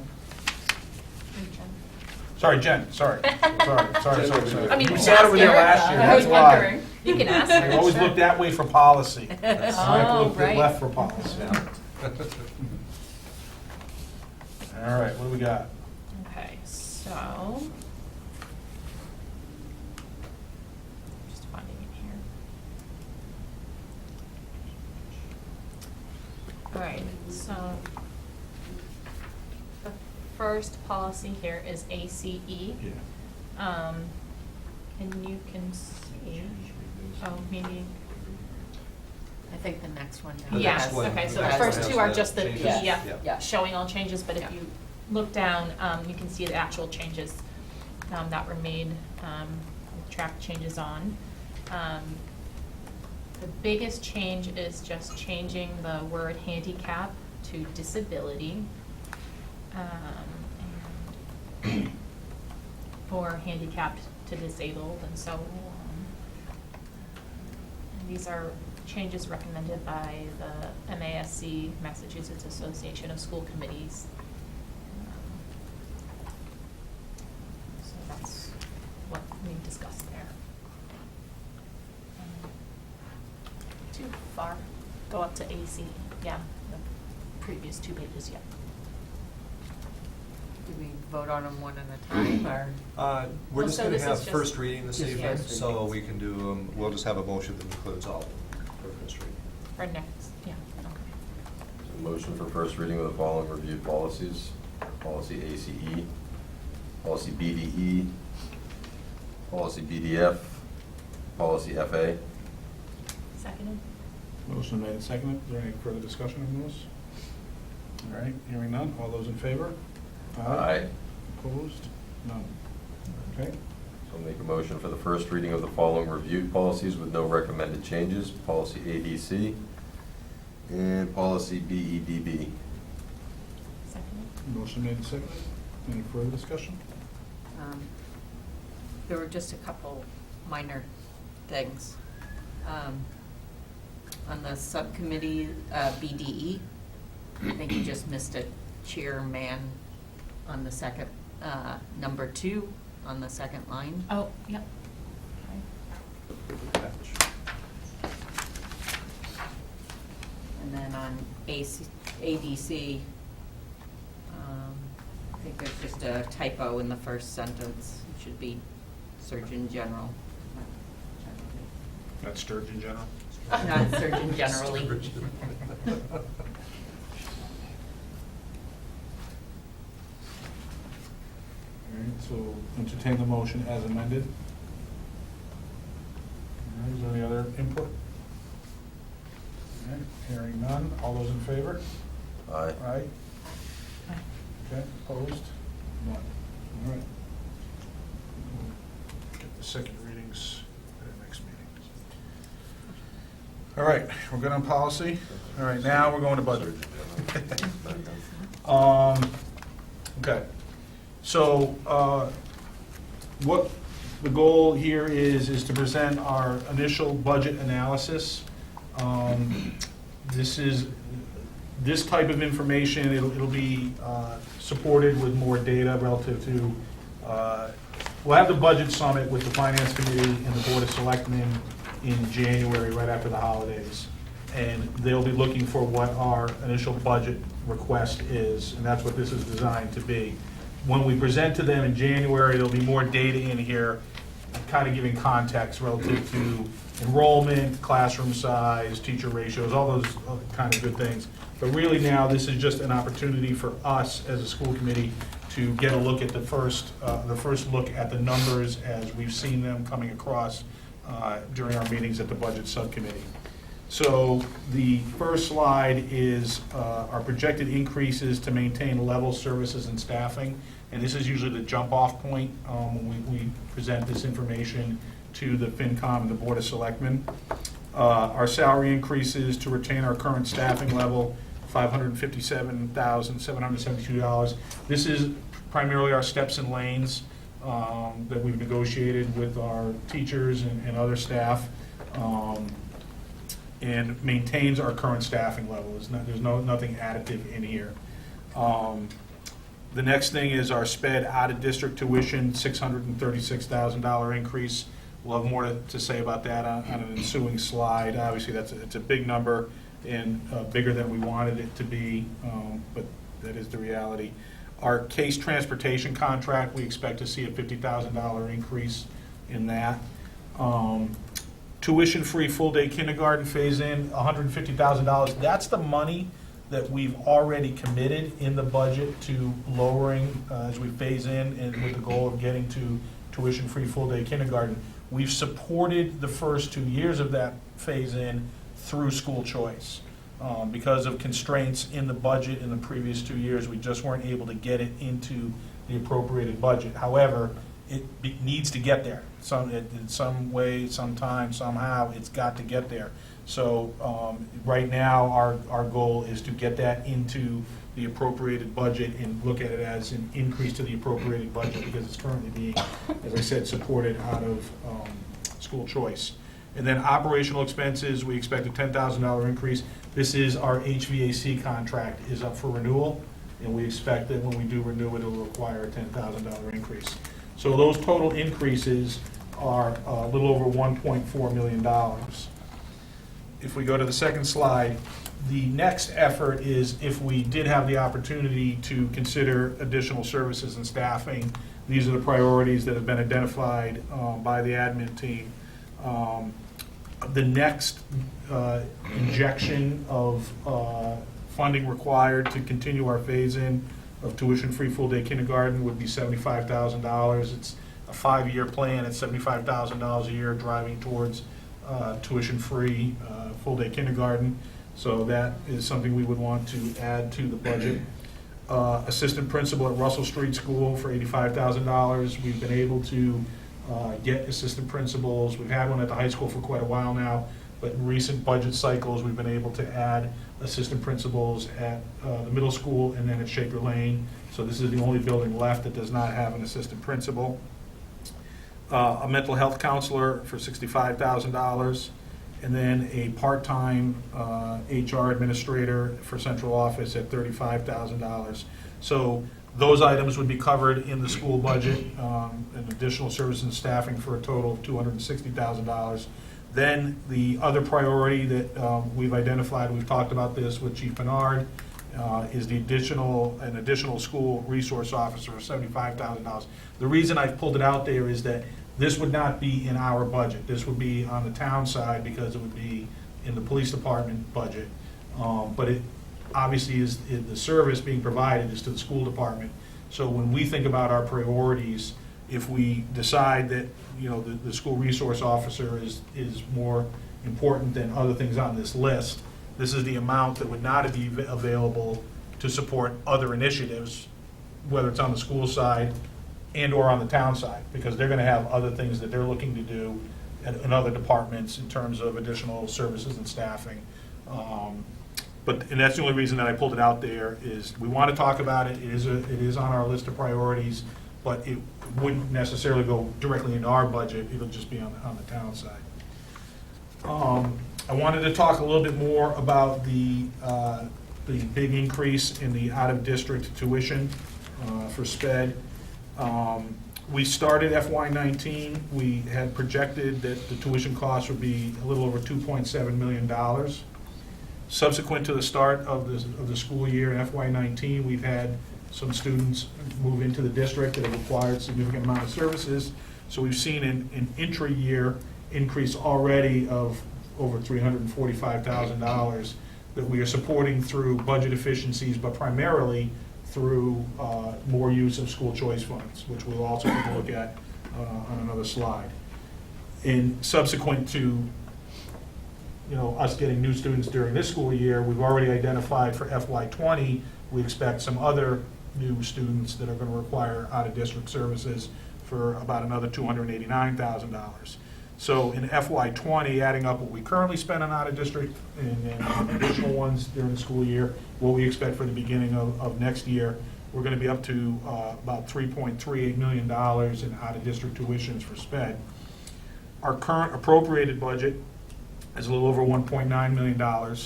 Sorry, Jen, sorry.
I mean,
We
you
sat
can
over there
ask
last year,
Eric. I was
that's why.
wondering. You can ask
I
her.
always
sure.
look that way for policy. I have to
Oh,
look
right.
left for policy. All right, what do we got?
Okay, so. Just finding it here. All right, so. The first policy here is ACE.
Yeah.
And you can see, oh, maybe,
I think the next one.
The
yeah,
next one-
okay, so
the
the
next
first
one
two
has
are
the
just the
changes.
PDF,
Yeah.
showing all changes, but if
Yeah.
you look down, you can see the actual changes that were made, with track changes on. The biggest change is just changing the word handicap to disability. And for handicapped to disabled and so on. And these are changes recommended by the MASC, Massachusetts Association of School Committees. So that's what we discussed there. Too far, go up to AC, yeah, the previous 2 pages, yeah.
Do we vote on them one at a time, or?
We're
Well,
just
so
going to
this
have
is just-
first reading this
Just
evening,
first
so
readings.
we can do, we'll just have a motion that includes all of them for first reading.
Or next, yeah, okay.
So motion for first reading of the following reviewed policies: policy ACE, policy BDE, policy BDF, policy FA.
Seconded?
Motion made and seconded. Is there any further discussion on those? All right, hearing none. All those in favor?
Aye.
Opposed? None. Okay.
So make a motion for the first reading of the following reviewed policies with no recommended changes: policy ADC and policy BEDB.
Seconded?
Motion made and seconded. Any further discussion?
There were just a couple minor things. On the subcommittee, BDE, I think you just missed a chairman on the second, number 2 on the second line.
Oh, yep.
And then on ADC, I think there's just a typo in the first sentence. It should be Surgeon General.
That's Sturgeon General.
Not Surgeon Generally.
All right, so entertain the motion as amended. All right, is there any other input? All right, hearing none. All those in favor?
Aye.
Aye. Okay, opposed? None. All right. We'll get the second readings at the next meeting. All right, we're good on policy? All right, now we're going to budget. Okay, so what the goal here is to present our initial budget analysis. This type of information, it'll be supported with more data relative to, we'll have the budget summit with the Finance Committee and the Board of Selectmen in January, right after the holidays. And they'll be looking for what our initial budget request is, and that's what this is designed to be. When we present to them in January, there'll be more data in here, kind of giving context relative to enrollment, classroom size, teacher ratios, all those kind of good things. But really now, this is just an opportunity for us as a school committee to get a look at the first look at the numbers as we've seen them coming across during our meetings at the budget subcommittee. So the first slide is our projected increases to maintain level services and staffing. And this is usually the jump-off point when we present this information to the FinCom and the Board of Selectmen. Our salary increases to retain our current staffing level, $557,772. This is primarily our steps and lanes. that we've negotiated with our teachers and other staff, and maintains our current staffing level. There's nothing additive in here. The next thing is our sped out-of-district tuition, $636,000 increase. We'll have more to say about that on an ensuing slide. Obviously, it's a big number and bigger than we wanted it to be, but that is the reality. Our case transportation contract, we expect to see a $50,000 increase in that. Tuition-free full-day kindergarten phase-in, $150,000. That's the money that we've already committed in the budget to lowering as we phase in, and with the goal of getting to tuition-free full-day kindergarten. We've supported the first 2 years of that phase-in through school choice. Because of constraints in the budget in the previous 2 years, we just weren't able to get it into the appropriated budget. However, it needs to get there. In some way, sometime, somehow, it's got to get there. So right now, our goal is to get that into the appropriated budget and look at it as an increase to the appropriated budget, because it's currently being, as I said, supported out of school choice. And then operational expenses, we expect a $10,000 increase. This is our HVAC contract is up for renewal, and we expect that when we do renew it, it'll require a $10,000 increase. So those total increases are a little over $1.4 million. If we go to the second slide, the next effort is if we did have the opportunity to consider additional services and staffing, these are the priorities that have been identified by the admin team. The next injection of funding required to continue our phase-in of tuition-free full-day kindergarten would be $75,000. It's a 5-year plan at $75,000 a year, driving towards tuition-free full-day kindergarten. So that is something we would want to add to the budget. Assistant principal at Russell Street School for $85,000. We've been able to get assistant principals. We've had one at the high school for quite a while now, but in recent budget cycles, we've been able to add assistant principals at the middle school and then at Shaker Lane. So this is the only building left that does not have an assistant principal. A mental health counselor for $65,000, and then a part-time HR administrator for central office at $35,000. So those items would be covered in the school budget, and additional service and staffing for a total of $260,000. Then the other priority that we've identified, we've talked about this with Chief Bernard, is an additional school resource officer of $75,000. The reason I've pulled it out there is that this would not be in our budget. This would be on the town side because it would be in the police department budget. But it obviously is the service being provided is to the school department. So when we think about our priorities, if we decide that the school resource officer is more important than other things on this list, this is the amount that would not be available to support other initiatives, whether it's on the school side and or on the town side, because they're going to have other things that they're looking to do in other departments in terms of additional services and staffing. And that's the only reason that I pulled it out there is we want to talk about it. It is on our list of priorities, but it wouldn't necessarily go directly into our budget. It'll just be on the town side. I wanted to talk a little bit more about the big increase in the out-of-district tuition for SPED. We started FY19. We had projected that the tuition cost would be a little over $2.7 million. Subsequent to the start of the school year in FY19, we've had some students move into the district that have required significant amount of services. So we've seen an intra-year increase already of over $345,000 that we are supporting through budget efficiencies, but primarily through more use of school choice funds, which we'll also take a look at on another slide. And subsequent to us getting new students during this school year, we've already identified for FY20, we expect some other new students that are going to require out-of-district services for about another $289,000. So in FY20, adding up what we currently spend on out-of-district and additional ones during the school year, what we expect for the beginning of next year, we're going to be up to about $3.38 million in out-of-district tuitions for SPED. Our current appropriated budget is a little over $1.9 million.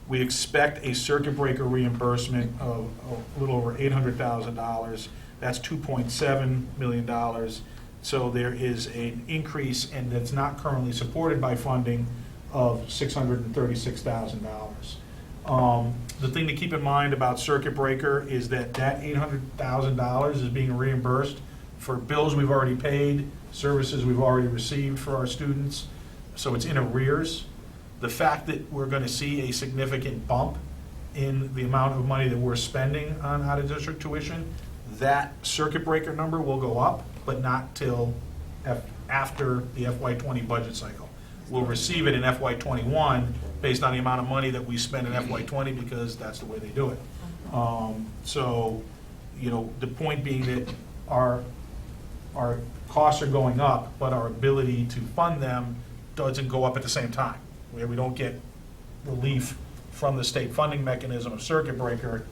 We expect a circuit breaker reimbursement of a little over $800,000. That's $2.7 million. So there is an increase, and that's not currently supported by funding, of $636,000. The thing to keep in mind about circuit breaker is that $800,000 is being reimbursed for bills we've already paid, services we've already received for our students, so it's in arrears. The fact that we're going to see a significant bump in the amount of money that we're spending on out-of-district tuition, that circuit breaker number will go up, but not till after the FY20 budget cycle. We'll receive it in FY21 based on the amount of money that we spend in FY20 because that's the way they do it. So, you know, the point being that our costs are going up, but our ability to fund them doesn't go up at the same time. Where we don't get relief from the state funding mechanism of circuit breaker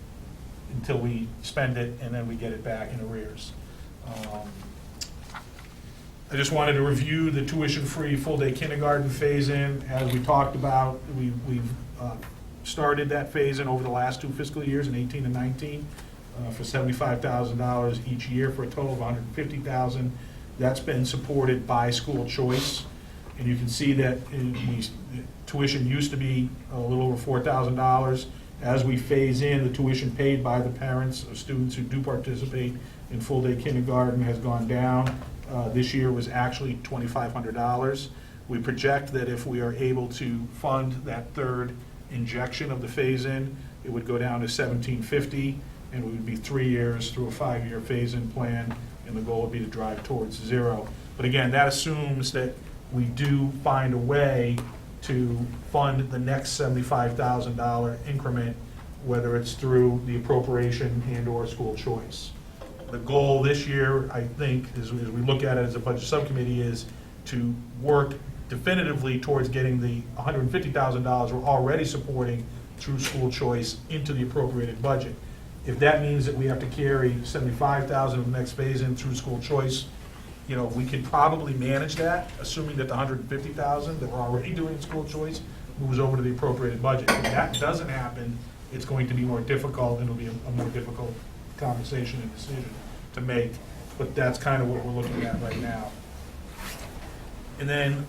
until we spend it and then we get it back in arrears. I just wanted to review the tuition-free full-day kindergarten phase-in. As we talked about, we've started that phase-in over the last 2 fiscal years, in 18 and 19, for $75,000 each year for a total of $150,000. That's been supported by school choice. And you can see that tuition used to be a little over $4,000. As we phase in, the tuition paid by the parents of students who do participate in full-day kindergarten has gone down. This year was actually $2,500. We project that if we are able to fund that third injection of the phase-in, it would go down to $1,750, and it would be 3 years through a 5-year phase-in plan, and the goal would be to drive towards zero. But again, that assumes that we do find a way to fund the next $75,000 increment, whether it's through the appropriation and/or school choice. The goal this year, I think, as we look at it as a budget subcommittee, is to work definitively towards getting the $150,000 we're already supporting through school choice into the appropriated budget. If that means that we have to carry $75,000 of the next phase in through school choice, you know, we could probably manage that, assuming that the $150,000 that we're already doing in school choice moves over to the appropriated budget. If that doesn't happen, it's going to be more difficult, and it'll be a more difficult conversation and decision to make, but that's kind of what we're looking at right now. And then,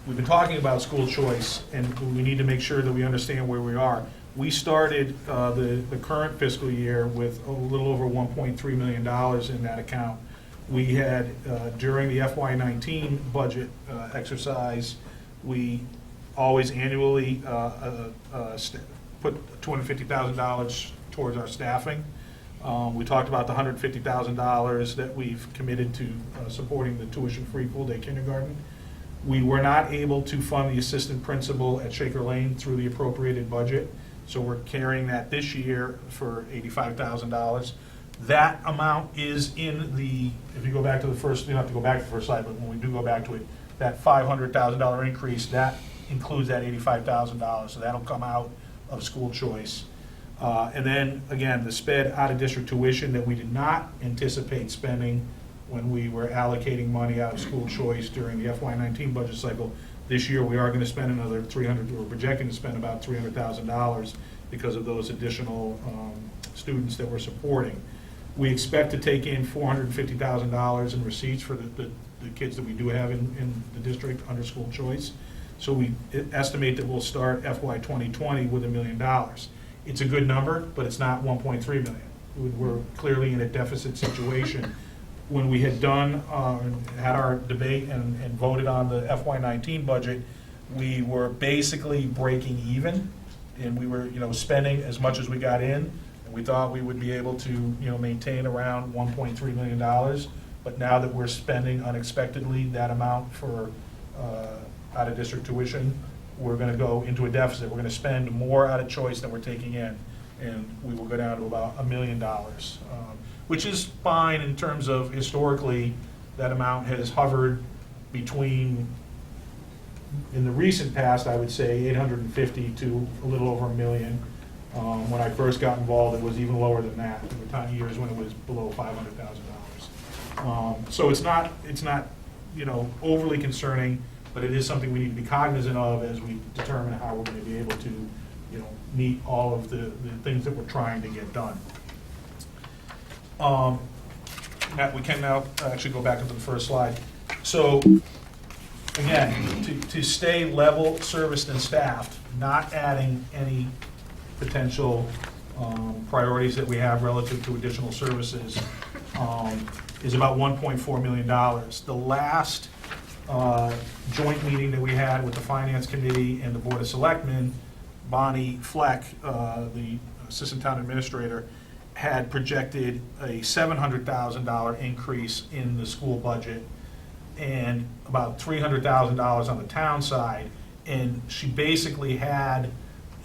we've been talking about school choice, and we need to make sure that we understand where we are. We started the current fiscal year with a little over $1.3 million in that account. We had, during the FY19 budget exercise, we always annually put $250,000 towards our staffing. We talked about the $150,000 that we've committed to supporting the tuition-free full-day kindergarten. We were not able to fund the assistant principal at Shaker Lane through the appropriated budget, so we're carrying that this year for $85,000. That amount is in the, if you go back to the first, you don't have to go back to the first slide, but when we do go back to it, that $500,000 increase, that includes that $85,000, so that'll come out of school choice. And then, again, the SPED out-of-district tuition that we did not anticipate spending when we were allocating money out of school choice during the FY19 budget cycle. This year, we are going to spend another we're projecting to spend about $300,000 because of those additional students that we're supporting. We expect to take in $450,000 in receipts for the kids that we do have in the district under school choice. So we estimate that we'll start FY 2020 with $1 million. It's a good number, but it's not 1.3 million. We're clearly in a deficit situation. When we had done, had our debate and voted on the FY19 budget, we were basically breaking even, and we were, spending as much as we got in, and we thought we would be able to, maintain around $1.3 million. But now that we're spending unexpectedly that amount for out-of-district tuition, we're going to go into a deficit. We're going to spend more out of choice than we're taking in, and we will go down to about $1 million, which is fine in terms of historically that amount has hovered between, in the recent past, I would say 850 to a little over $1 million. When I first got involved, it was even lower than that. There were years when it was below $500,000. So it's not, overly concerning, but it is something we need to be cognizant of as we determine how we're going to be able to, meet all of the things that we're trying to get done. Matt, we can now actually go back into the first slide. So, again, to stay level, serviced, and staffed, not adding any potential priorities that we have relative to additional services, is about $1.4 million. The last joint meeting that we had with the Finance Committee and the Board of Selectmen, Bonnie Fleck, the Assistant Town Administrator, had projected a $700,000 increase in the school budget and about $300,000 on the town side. And she basically had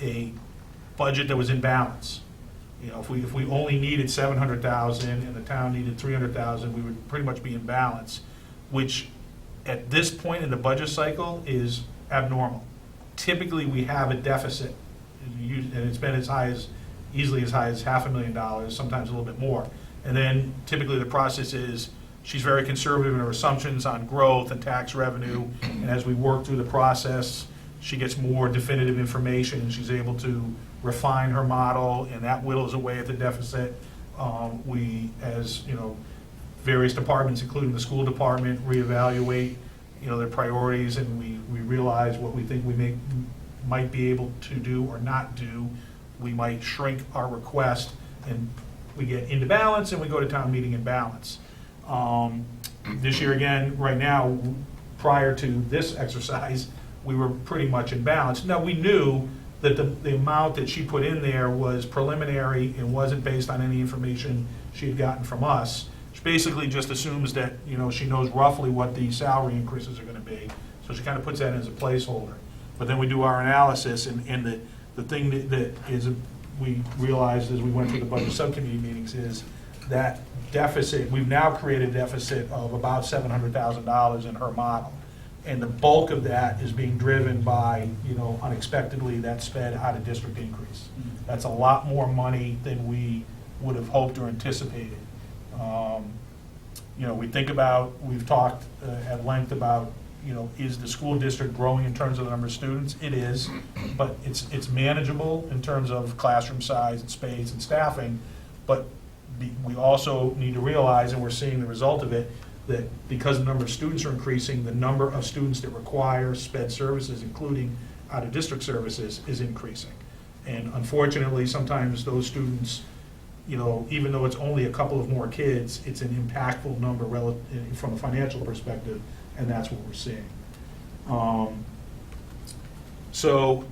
a budget that was in balance. If we only needed $700,000 and the town needed $300,000, we would pretty much be in balance, which at this point in the budget cycle is abnormal. Typically, we have a deficit, and it's been easily as high as $500,000, sometimes a little bit more. And then typically the process is she's very conservative in her assumptions on growth and tax revenue, and as we work through the process, she gets more definitive information and she's able to refine her model, and that whittles away at the deficit. We, as various departments, including the school department, reevaluate their priorities, and we realize what we think we might be able to do or not do. We might shrink our request, and we get into balance, and we go to town meeting in balance. This year, again, right now, prior to this exercise, we were pretty much in balance. Now, we knew that the amount that she put in there was preliminary and wasn't based on any information she had gotten from us. She basically just assumes that, she knows roughly what the salary increases are gonna be, so she kind of puts that in as a placeholder. But then we do our analysis, and the thing that is, we realized as we went through the budget subcommittee meetings is that deficit, we've now created a deficit of about $700,000 in her model. And the bulk of that is being driven by, unexpectedly, that sped out-of-district increase. That's a lot more money than we would have hoped or anticipated. We've talked at length about, is the school district growing in terms of the number of students? It is, but it's manageable in terms of classroom size and space and staffing. But we also need to realize, and we're seeing the result of it, that because the number of students are increasing, the number of students that require sped services, including out-of-district services, is increasing. And unfortunately, sometimes those students, even though it's only a couple of more kids, it's an impactful number from a financial perspective, and that's what we're seeing. So,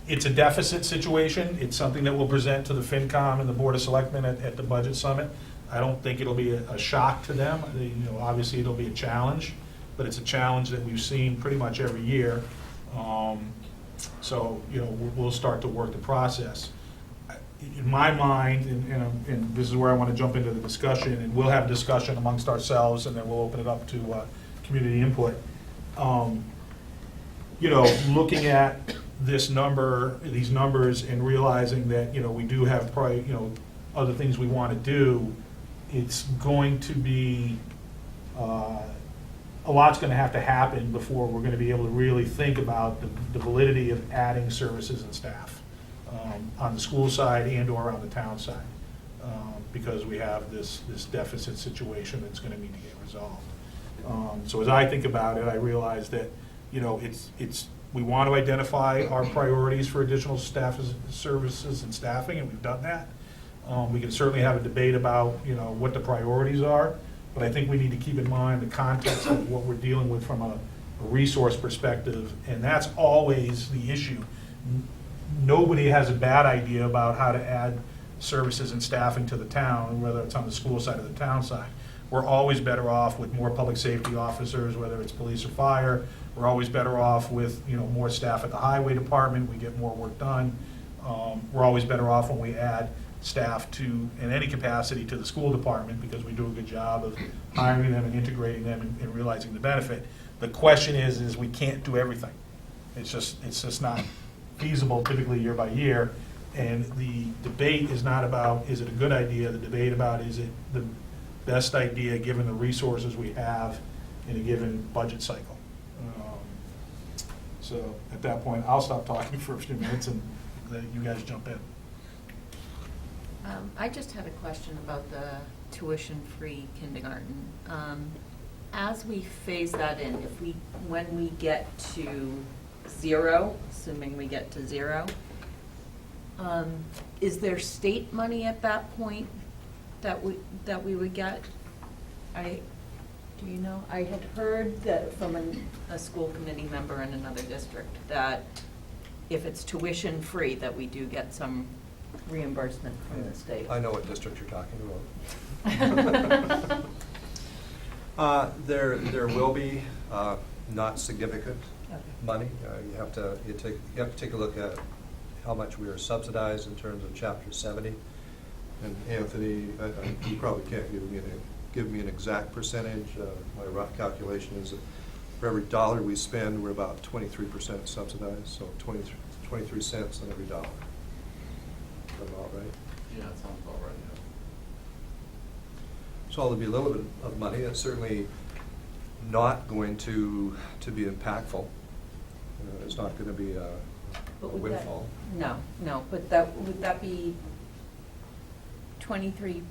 it's a deficit situation. It's something that we'll present to the FinCom and the Board of Selectmen at the Budget Summit. I don't think it'll be a shock to them. Obviously it'll be a challenge, but it's a challenge that we've seen pretty much every year. So, we'll start to work the process. In my mind, and this is where I want to jump into the discussion, and we'll have a discussion amongst ourselves, and then we'll open it up to community input. Looking at these numbers, and realizing that we do have probably other things we want to do, it's going to be a lot's going to have to happen before we're going to be able to really think about the validity of adding services and staff on the school side and or on the town side, because we have this deficit situation that's going to need to get resolved. So as I think about it, I realize that we want to identify our priorities for additional staff services and staffing, and we've done that. We can certainly have a debate about what the priorities are, but I think we need to keep in mind the context of what we're dealing with from a resource perspective, and that's always the issue. Nobody has a bad idea about how to add services and staffing to the town, whether it's on the school side or the town side. We're always better off with more public safety officers, whether it's police or fire. We're always better off with more staff at the highway department. We get more work done. We're always better off when we add staff in any capacity to the school department, because we do a good job of hiring them and integrating them and realizing the benefit. The question is we can't do everything. It's just not feasible typically year by year. And the debate is not about, is it a good idea? The debate about, is it the best idea given the resources we have in a given budget cycle? So at that point, I'll stop talking for a few minutes and let you guys jump in.
I just had a question about the tuition-free kindergarten. As we phase that in, when we get to zero, assuming we get to zero, is there state money at that point that we would get? Do you know? I had heard that from a school committee member in another district that if it's tuition-free, that we do get some reimbursement from the state.
I know what district you're talking about. There will be not significant money. You have to take a look at how much we are subsidized in terms of Chapter 70. And Anthony, you probably can't give me an exact percentage. My rough calculation is that for every dollar we spend, we're about 23% subsidized, so 23 cents on every dollar. Is that about right?
Yeah, that sounds about right, yeah.
So there'll be a little bit of money. It's certainly not going to be impactful. It's not going to be a
But would that-
windfall.
No, but would that be 23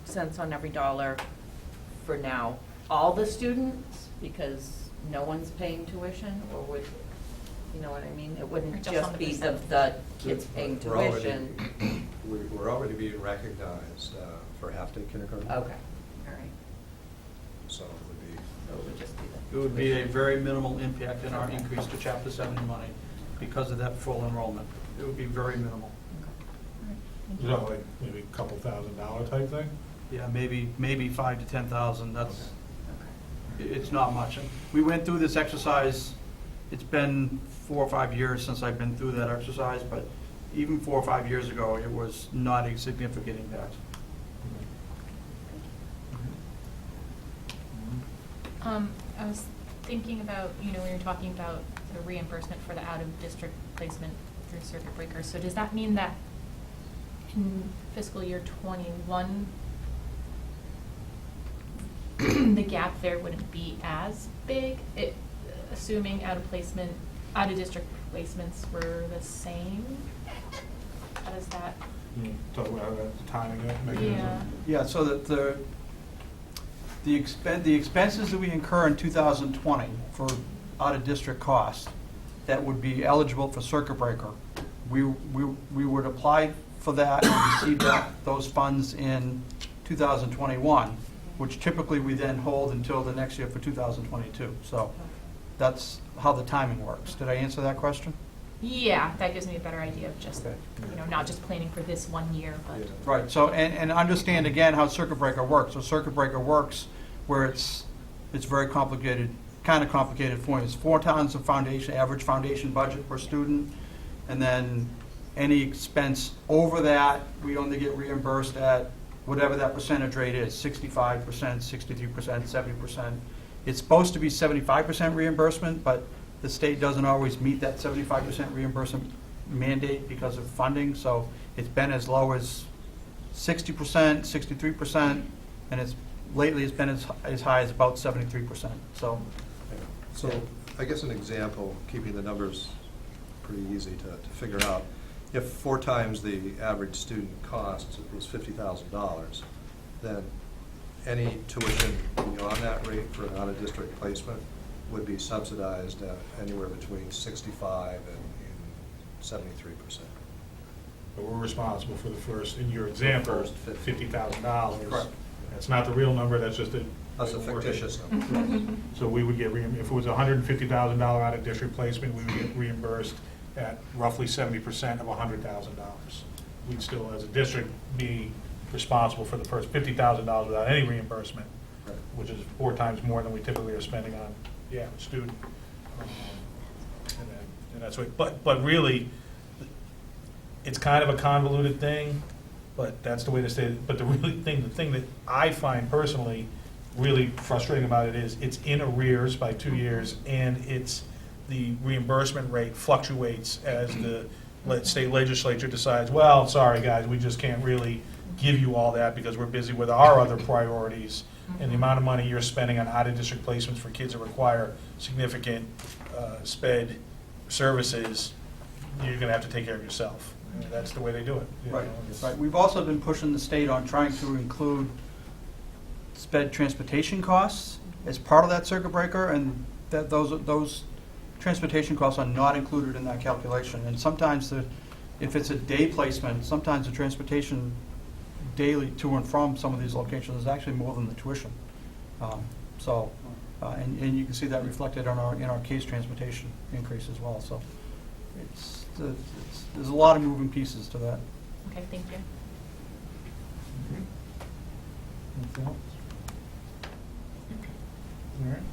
cents on every dollar for now, all the students, because no one's paying tuition, or would, you know what I mean? It
Or
wouldn't
just on
just
the
be
percent?
the kids paying
We're already-
tuition.
We're already being recognized for half-day kindergarten.
Okay, all right,
So it would be,
so it would just be the.
It would be a very minimal impact in our increase to Chapter 70 money because of that full enrollment. It would be very minimal.
Is that like maybe a couple $1,000 type thing?
Yeah, maybe 5 to 10,000. That's,
Okay.
it's not much. And we went through this exercise. It's been 4 or 5 years since I've been through that exercise, but even 4 or 5 years ago, it was not a significant impact.
I was thinking about, when you're talking about the reimbursement for the out-of-district placement through circuit breakers. So does that mean that in fiscal year '21, the gap there wouldn't be as big, assuming out-of-district placements were the same? How does that?
Talk about the timing mechanism.
Yeah.
Yeah, so that the expenses that we incur in 2020 for out-of-district costs that would be eligible for circuit breaker, we would apply for that and receive those funds in 2021, which typically we then hold until the next year for 2022. So that's how the timing works. Did I answer that question?
Yeah, that gives me a better idea of just,
Okay.
not just planning for this one year, but.
yeah.
Right, so, and understand again how circuit breaker works. So circuit breaker works where it's very complicated, kind of complicated for you. It's 4 times the foundation, average foundation budget per student, and then any expense over that, we only get reimbursed at whatever that percentage rate is, 65%, 63%, 70%. It's supposed to be 75% reimbursement, but the state doesn't always meet that 75% reimbursement mandate because of funding, so it's been as low as 60%, 63%, and lately it's been as high as about 73%. So,
So I guess an example, keeping the numbers pretty easy to figure out, if 4 times the average student cost was $50,000, then any tuition beyond that rate for an out-of-district placement would be subsidized at anywhere between 65 and 73%.
But we're responsible for the first, in your example,
First
$50,000.
Correct.
That's not the real number, that's just a.
That's a fictitious number.
Right. So we would get, if it was a $150,000 out-of-district placement, we would get reimbursed at roughly 70% of $100,000. We'd still, as a district, be responsible for the first $50,000 without any reimbursement,
Right.
which is 4 times more than we typically are spending on the average student. And that's what, but really, it's kind of a convoluted thing, but that's the way to say it. But the thing that I find personally really frustrating about it is it's in arrears by 2 years, and the reimbursement rate fluctuates as the state legislature decides, well, sorry, guys, we just can't really give you all that because we're busy with our other priorities, and the amount of money you're spending on out-of-district placements for kids that require significant sped services, you're going to have to take care of yourself. That's the way they do it. You
Right,
know, it's-
right. We've also been pushing the state on trying to include sped transportation costs as part of that circuit breaker, and that those transportation costs are not included in that calculation. And sometimes if it's a day placement, sometimes the transportation daily to and from some of these locations is actually more than the tuition. And you can see that reflected in our case transportation increase as well. So there's a lot of moving pieces to that.
Okay, thank you.
Anything else? All right.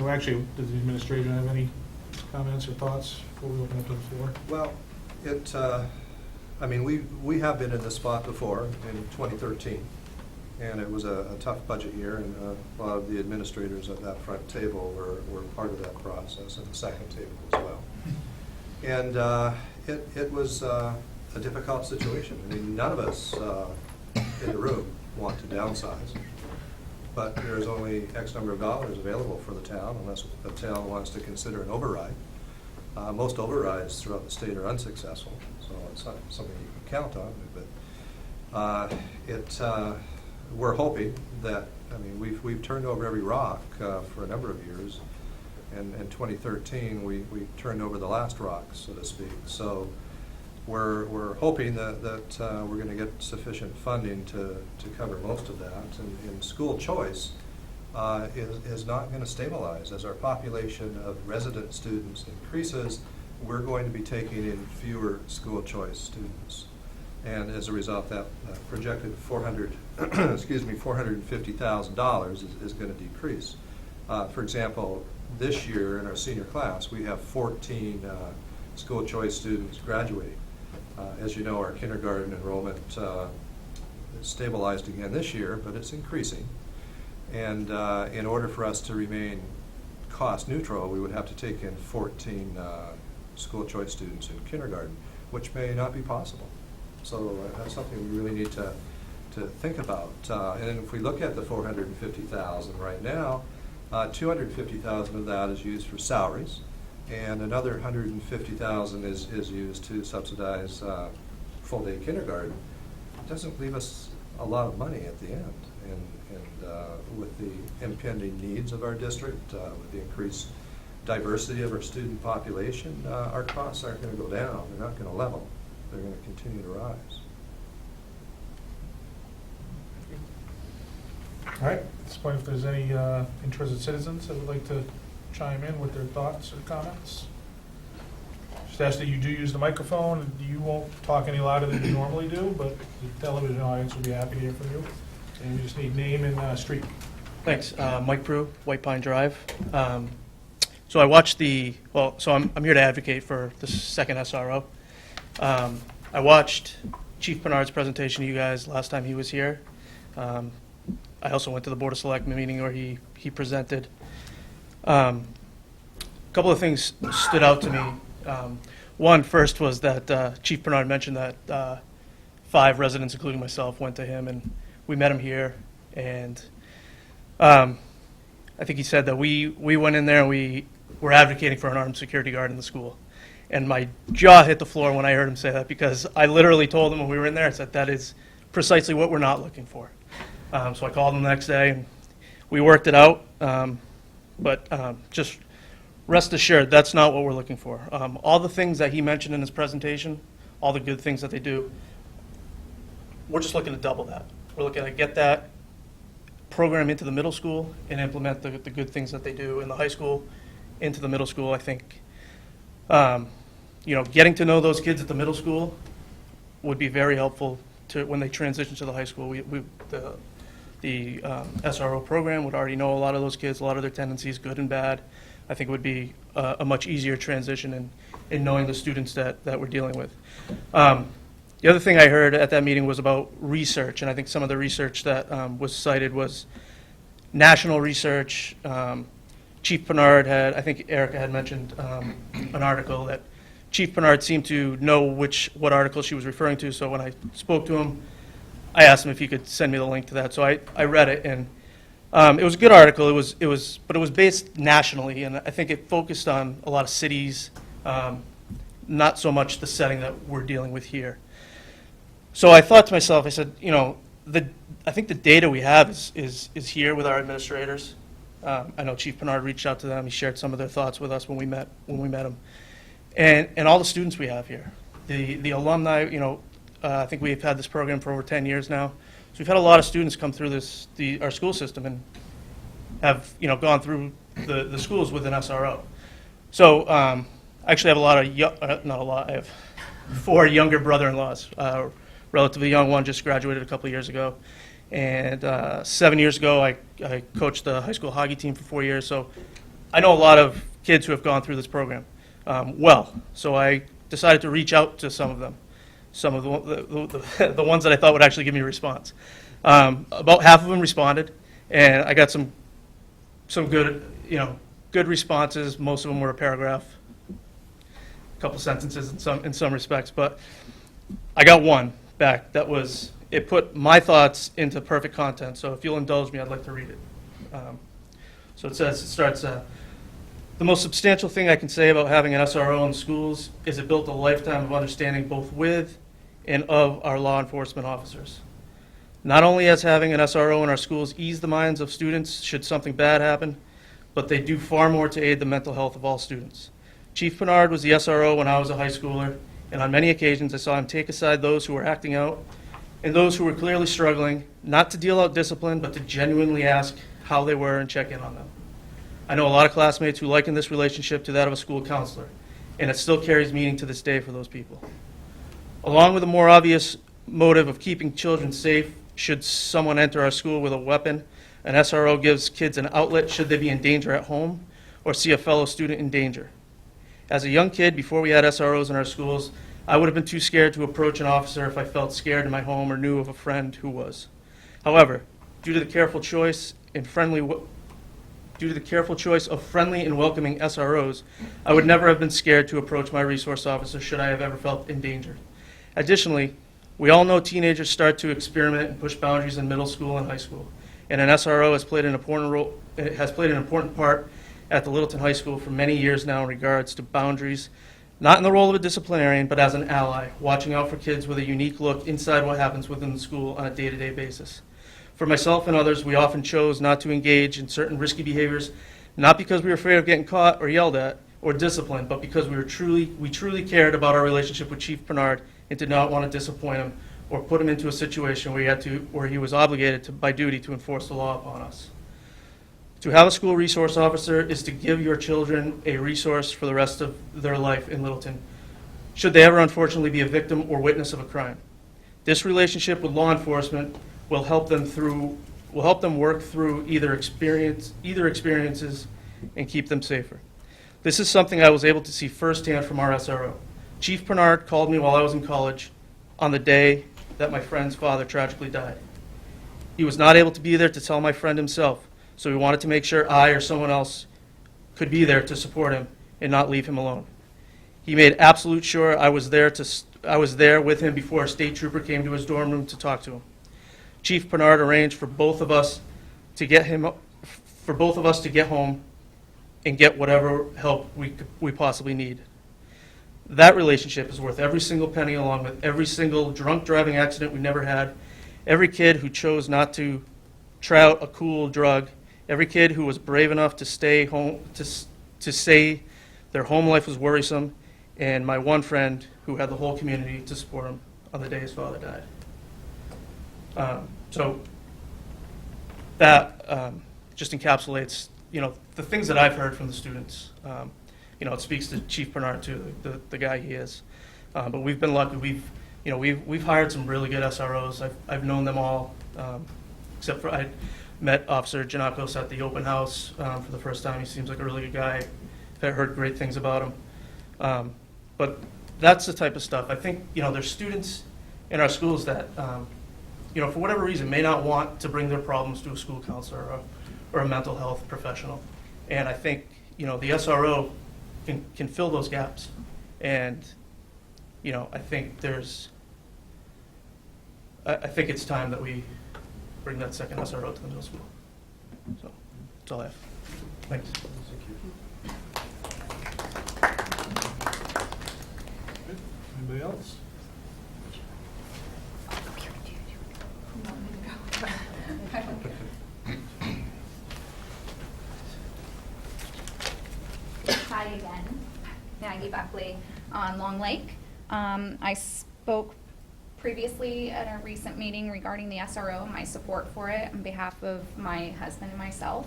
Actually, does the administration have any comments or thoughts before we open up to the floor?
Well, I mean, we have been in this spot before in 2013, and it was a tough budget year, and a lot of the administrators at that front table were part of that process, and the second table as well. And it was a difficult situation. I mean, none of us in the room want to downsize, but there's only X number of dollars available for the town unless the town wants to consider an override. Most overrides throughout the state are unsuccessful, so it's not something you can count on. But we're hoping that, I mean, we've turned over every rock for a number of years, and in 2013 we turned over the last rock, so to speak. So we're hoping that we're going to get sufficient funding to cover most of that, and school choice is not going to stabilize. As our population of resident students increases, we're going to be taking in fewer school choice students. And as a result, that projected $450,000 is going to decrease. For example, this year in our senior class, we have 14 school choice students graduating. As you know, our kindergarten enrollment stabilized again this year, but it's increasing. And in order for us to remain cost neutral, we would have to take in 14 school choice students in kindergarten, which may not be possible. So that's something we really need to think about. And then if we look at the $450,000 right now, $250,000 of that is used for salaries, and another $150,000 is used to subsidize full-day kindergarten. It doesn't leave us a lot of money at the end. And with the impending needs of our district, with the increased diversity of our student population, our costs aren't going to go down. They're not going to level. They're going to continue to rise.
All right, at this point, if there's any interested citizens that would like to chime in with their thoughts or comments. Just ask that you do use the microphone. You won't talk any louder than you normally do, but the television audience will be happy to hear from you. And we just need name and street.
Thanks. Mike Prue, White Pine Drive. So I watched I'm here to advocate for the second SRO. I watched Chief Bernard's presentation to you guys last time he was here. I also went to the Board of Selectmen meeting where he presented. A couple of things stood out to me. One, first, was that Chief Bernard mentioned that 5 residents, including myself, went to him, and we met him here. And I think he said that we went in there and we were advocating for an armed security guard in the school. And my jaw hit the floor when I heard him say that, because I literally told him when we were in there, I said, that is precisely what we're not looking for. So I called him the next day, and we worked it out. But just rest assured, that's not what we're looking for. All the things that he mentioned in his presentation, all the good things that they do, we're just looking to double that. We're looking to get that program into the middle school and implement the good things that they do in the high school into the middle school. I think, getting to know those kids at the middle school would be very helpful to when they transition to the high school. The SRO program would already know a lot of those kids, a lot of their tendencies, good and bad. I think it would be a much easier transition in knowing the students that we're dealing with. The other thing I heard at that meeting was about research, and I think some of the research that was cited was national research. Chief Bernard I think Erica had mentioned an article that Chief Bernard seemed to know what article she was referring to, so when I spoke to him, I asked him if he could send me the link to that. So I read it, and it was a good article. But it was based nationally, and I think it focused on a lot of cities, not so much the setting that we're dealing with here. So I thought to myself, I said, I think the data we have is here with our administrators. I know Chief Bernard reached out to them. He shared some of their thoughts with us when we met him, and all the students we have here, the alumni. I think we've had this program for over 10 years now. So we've had a lot of students come through our school system and have gone through the schools with an SRO. So I actually have I have 4 younger brother-in-laws. Relatively young one just graduated a couple of years ago, and 7 years ago I coached the high school hockey team for 4 years. So I know a lot of kids who have gone through this program well. So I decided to reach out to some of them. Some of the ones that I thought would actually give me a response. About half of them responded, and I got some good responses. Most of them were a paragraph, a couple sentences in some respects, but I got one back it put my thoughts into perfect content. So if you'll indulge me, I'd like to read it. So it starts. The most substantial thing I can say about having an SRO in schools is it built a lifetime of understanding both with and of our law enforcement officers. Not only has having an SRO in our schools eased the minds of students should something bad happen, but they do far more to aid the mental health of all students. Chief Bernard was the SRO when I was a high schooler, and on many occasions I saw him take aside those who were acting out and those who were clearly struggling, not to deal out discipline, but to genuinely ask how they were and check in on them. I know a lot of classmates who liken this relationship to that of a school counselor, and it still carries meaning to this day for those people. Along with a more obvious motive of keeping children safe, should someone enter our school with a weapon, an SRO gives kids an outlet should they be in danger at home or see a fellow student in danger. As a young kid, before we had SROs in our schools, I would have been too scared to approach an officer if I felt scared in my home or knew of a friend who was. However, due to the careful choice of friendly and welcoming SROs, I would never have been scared to approach my resource officer should I have ever felt endangered. Additionally, we all know teenagers start to experiment and push boundaries in middle school and high school, and an SRO has played an important part at the Littleton High School for many years now in regards to boundaries, not in the role of a disciplinarian, but as an ally, watching out for kids with a unique look inside what happens within the school on a day-to-day basis. For myself and others, we often chose not to engage in certain risky behaviors, not because we were afraid of getting caught or yelled at or disciplined, but because we truly cared about our relationship with Chief Bernard and did not want to disappoint him or put him into a situation where he was obligated by duty to enforce the law upon us. To have a school resource officer is to give your children a resource for the rest of their life in Littleton, should they ever unfortunately be a victim or witness of a crime. This relationship with law enforcement will help them work through either experiences and keep them safer. This is something I was able to see firsthand from our SRO. Chief Bernard called me while I was in college on the day that my friend's father tragically died. He was not able to be there to tell my friend himself, so we wanted to make sure I or someone else could be there to support him and not leave him alone. He made absolute sure I was there with him before a state trooper came to his dorm room to talk to him. Chief Bernard arranged for both of us to get home and get whatever help we possibly need. That relationship is worth every single penny, along with every single drunk driving accident we never had, every kid who chose not to try out a cool drug, every kid who was brave enough to stay home, to say their home life was worrisome, and my one friend who had the whole community to support him on the day his father died. So that just encapsulates, the things that I've heard from the students. It speaks to Chief Bernard too, the guy he is. But we've been lucky. We've hired some really good SROs. I've known them all, except for I met Officer Janakos at the open house for the first time. He seems like a really good guy. I've heard great things about him. But that's the type of stuff. I think, there's students in our schools that, for whatever reason, may not want to bring their problems to a school counselor or a mental health professional. And I think, the SRO can fill those gaps And, you know, I think I think it's time that we bring that second SRO to the middle school. So, that's all I have. Thanks.
Anybody else?
Hi again, Maggie Buckley on Long Lake. I spoke previously at a recent meeting regarding the SRO, my support for it on behalf of my husband and myself.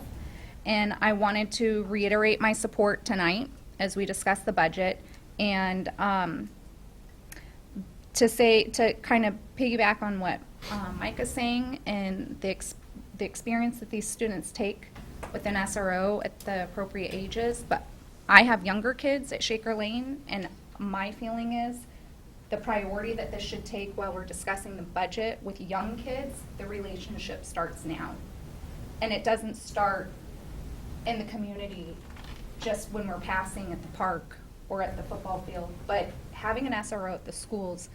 And I wanted to reiterate my support tonight as we discuss the budget, and to kind of piggyback on what Mike is saying and the experience that these students take with an SRO at the appropriate ages. But I have younger kids at Shaker Lane, and my feeling is the priority that this should take while we're discussing the budget with young kids, the relationship starts now. And it doesn't start in the community just when we're passing at the park or at the football field, but having an SRO at the schools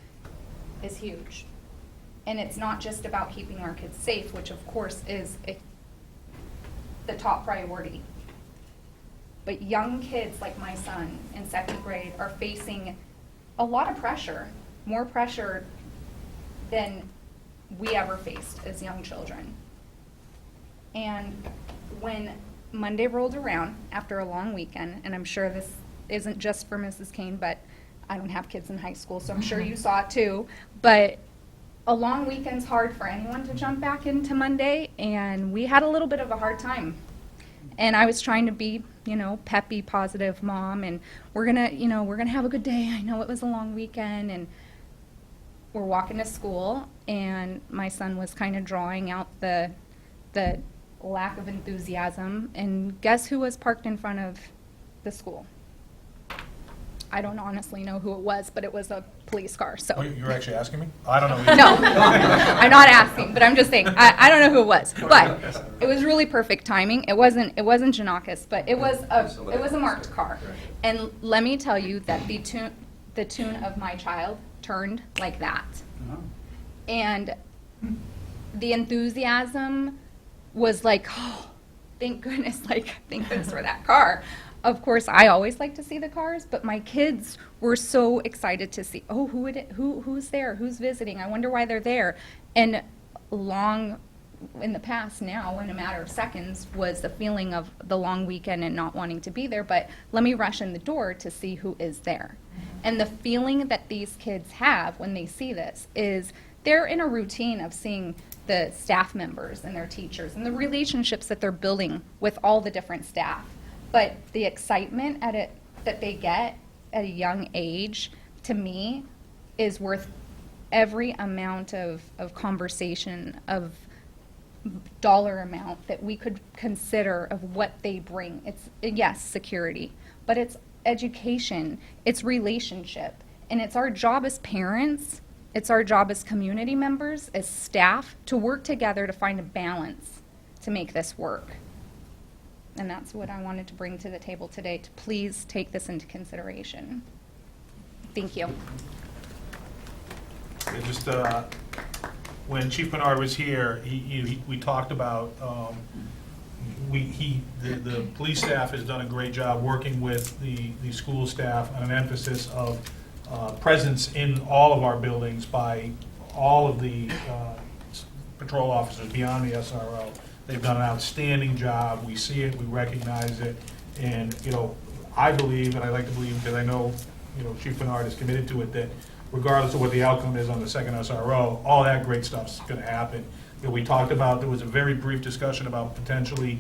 is huge. And it's not just about keeping our kids safe, which of course is the top priority. But young kids like my son in 2nd grade are facing a lot of pressure, more pressure than we ever faced as young children. And when Monday rolled around after a long weekend, and I'm sure this isn't just for Mrs. Kane, but I don't have kids in high school, so I'm sure you saw it too, but a long weekend's hard for anyone to jump back into Monday, and we had a little bit of a hard time. And I was trying to be, you know, peppy, positive mom, and we're gonna have a good day. I know it was a long weekend, and we're walking to school, and my son was kind of drawing out the lack of enthusiasm, and guess who was parked in front of the school? I don't honestly know who it was, but it was a police car, so.
Oh, you're actually asking me? I don't know. either.
No, I'm not asking, but I'm just saying, I don't know who it was, but it was really perfect timing. It wasn't Janakis, but it was a marked car. And let me tell you that the tune of my child turned like that. And the enthusiasm was like, oh, thank goodness for that car. Of course, I always like to see the cars, but my kids were so excited to see, oh, who's there? Who's visiting? I wonder why they're there. And long in the past now, in a matter of seconds, was the feeling of the long weekend and not wanting to be there, but let me rush in the door to see who is there. And the feeling that these kids have when they see this is they're in a routine of seeing the staff members and their teachers and the relationships that they're building with all the different staff. But the excitement that they get at a young age, to me, is worth every amount of conversation, of dollar amount that we could consider of what they bring. It's, yes, security, but it's education, it's relationship, and it's our job as parents, it's our job as community members, as staff, to work together to find a balance to make this work. And that's what I wanted to bring to the table today, to please take this into consideration. Thank you.
Yeah, just when Chief Bernard was here, we talked about the police staff has done a great job working with the school staff on an emphasis of presence in all of our buildings by all of the patrol officers beyond the SRO. They've done an outstanding job. We see it, we recognize it, and, you know, I believe, and I like to believe, because I know, you know, Chief Bernard is committed to it, that regardless of what the outcome is on the second SRO, all that great stuff's going to happen. You know, we talked about, there was a very brief discussion about potentially,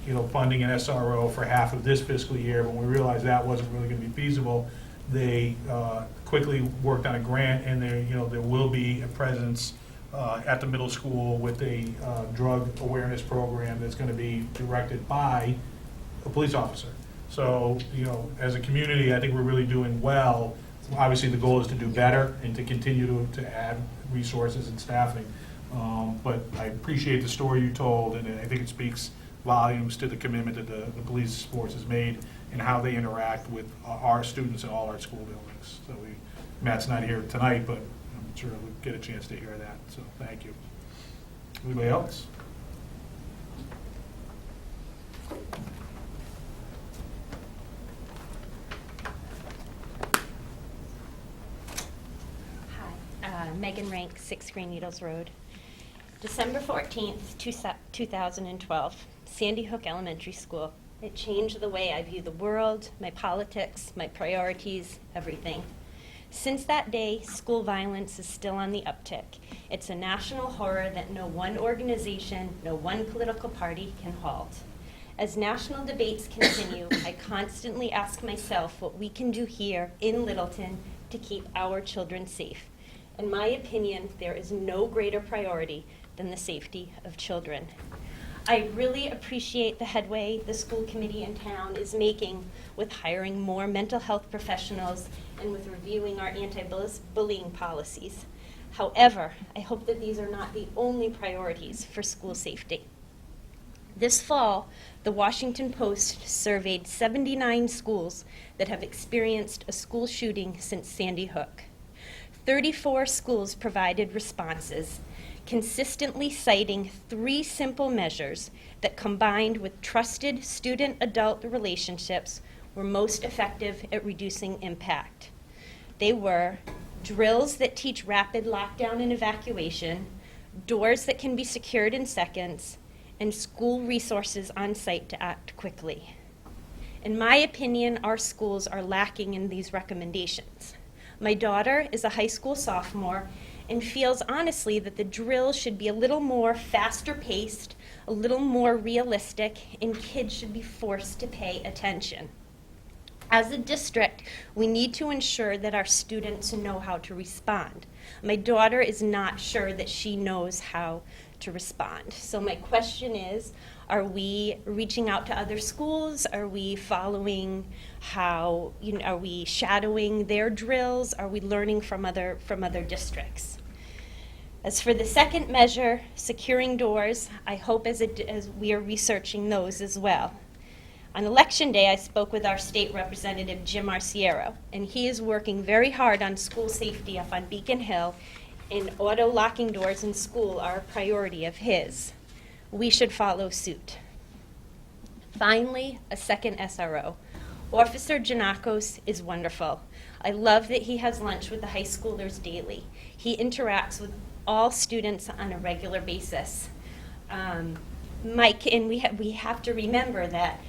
you know, funding an SRO for half of this fiscal year. When we realized that wasn't really going to be feasible, they quickly worked on a grant, and there, you know, there will be a presence at the middle school with a drug awareness program that's going to be directed by a police officer. So, you know, as a community, I think we're really doing well. Obviously, the goal is to do better and to continue to add resources and staffing. But I appreciate the story you told, and I think it speaks volumes to the commitment that the police force has made and how they interact with our students in all our school buildings. So Matt's not here tonight, but I'm sure we'll get a chance to hear that, so thank you. Anybody else?
Hi, Megan Rank, 6 Green Needles Road. December 14th, 2012, Sandy Hook Elementary School. It changed the way I view the world, my politics, my priorities, everything. Since that day, school violence is still on the uptick. It's a national horror that no one organization, no one political party can halt. As national debates continue, I constantly ask myself what we can do here in Littleton to keep our children safe. In my opinion, there is no greater priority than the safety of children. I really appreciate the headway the school committee in town is making with hiring more mental health professionals and with reviewing our anti-bullying policies. However, I hope that these are not the only priorities for school safety. This fall, the Washington Post surveyed 79 schools that have experienced a school shooting since Sandy Hook. 34 schools provided responses, consistently citing 3 simple measures that, combined with trusted student-adult relationships, were most effective at reducing impact. They were drills that teach rapid lockdown and evacuation, doors that can be secured in seconds, and school resources on site to act quickly. In my opinion, our schools are lacking in these recommendations. My daughter is a high school sophomore and feels honestly that the drills should be a little more faster paced, a little more realistic, and kids should be forced to pay attention. As a district, we need to ensure that our students know how to respond. My daughter is not sure that she knows how to respond. So my question is, are we reaching out to other schools? Are we following how, are we shadowing their drills? Are we learning from other districts? As for the second measure, securing doors, I hope as we are researching those as well. On Election Day, I spoke with our state representative, Jim Arciero, and he is working very hard on school safety up on Beacon Hill, and auto-locking doors in school are a priority of his. We should follow suit. Finally, a second SRO. Officer Janakos is wonderful. I love that he has lunch with the high schoolers daily. He interacts with all students on a regular basis. Mike, and we have to remember that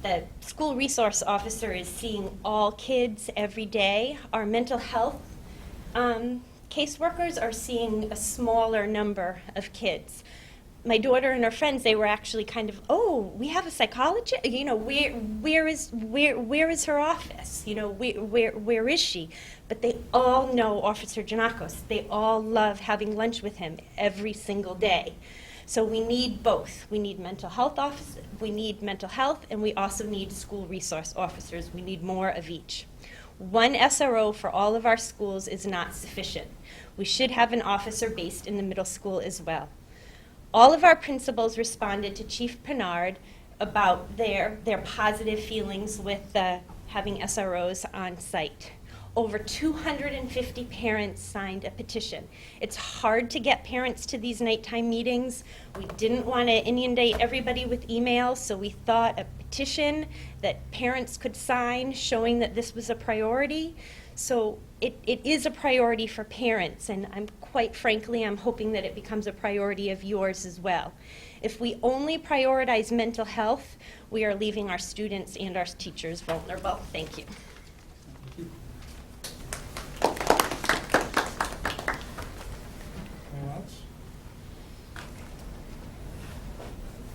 the school resource officer is seeing all kids every day. Our mental health caseworkers are seeing a smaller number of kids. My daughter and her friends, they were actually kind of, oh, we have a psychologist. Where is her office? Where is she? But they all know Officer Janakos. They all love having lunch with him every single day. So we need both. We need mental health and we also need school resource officers. We need more of each. One SRO for all of our schools is not sufficient. We should have an officer based in the middle school as well. All of our principals responded to Chief Pinard about their positive feelings with having SROs on site. Over 250 parents signed a petition. It's hard to get parents to these nighttime meetings. We didn't want to inundate everybody with emails, so we thought a petition that parents could sign showing that this was a priority. So it is a priority for parents, and quite frankly, I'm hoping that it becomes a priority of yours as well. If we only prioritize mental health, we are leaving our students and our teachers vulnerable. Thank you.
Anyone else?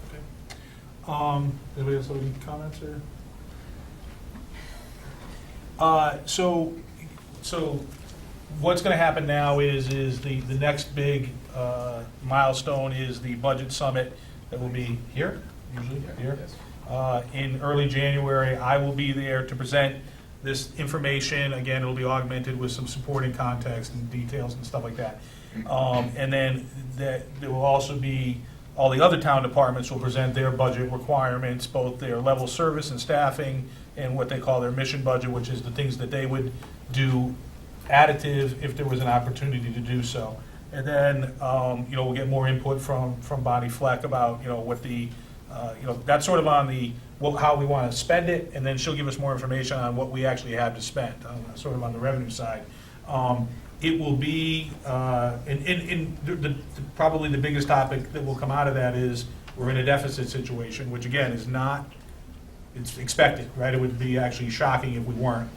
Okay. Anybody else have any comments or? So what's going to happen now is the next big milestone is the budget summit that will be here, usually here.
Yes.
In early January, I will be there to present this information. Again, it'll be augmented with some supporting context and details and stuff like that. And then there will also be all the other town departments will present their budget requirements, both their level of service and staffing, and what they call their mission budget, which is the things that they would do additive if there was an opportunity to do so. And then, we'll get more input from Bonnie Fleck about, what the, that's sort of on the, how we want to spend it, and then she'll give us more information on what we actually have to spend, sort of on the revenue side. It will be, probably the biggest topic that will come out of that is we're in a deficit situation, which again is not, it's expected, right? It would be actually shocking if we weren't.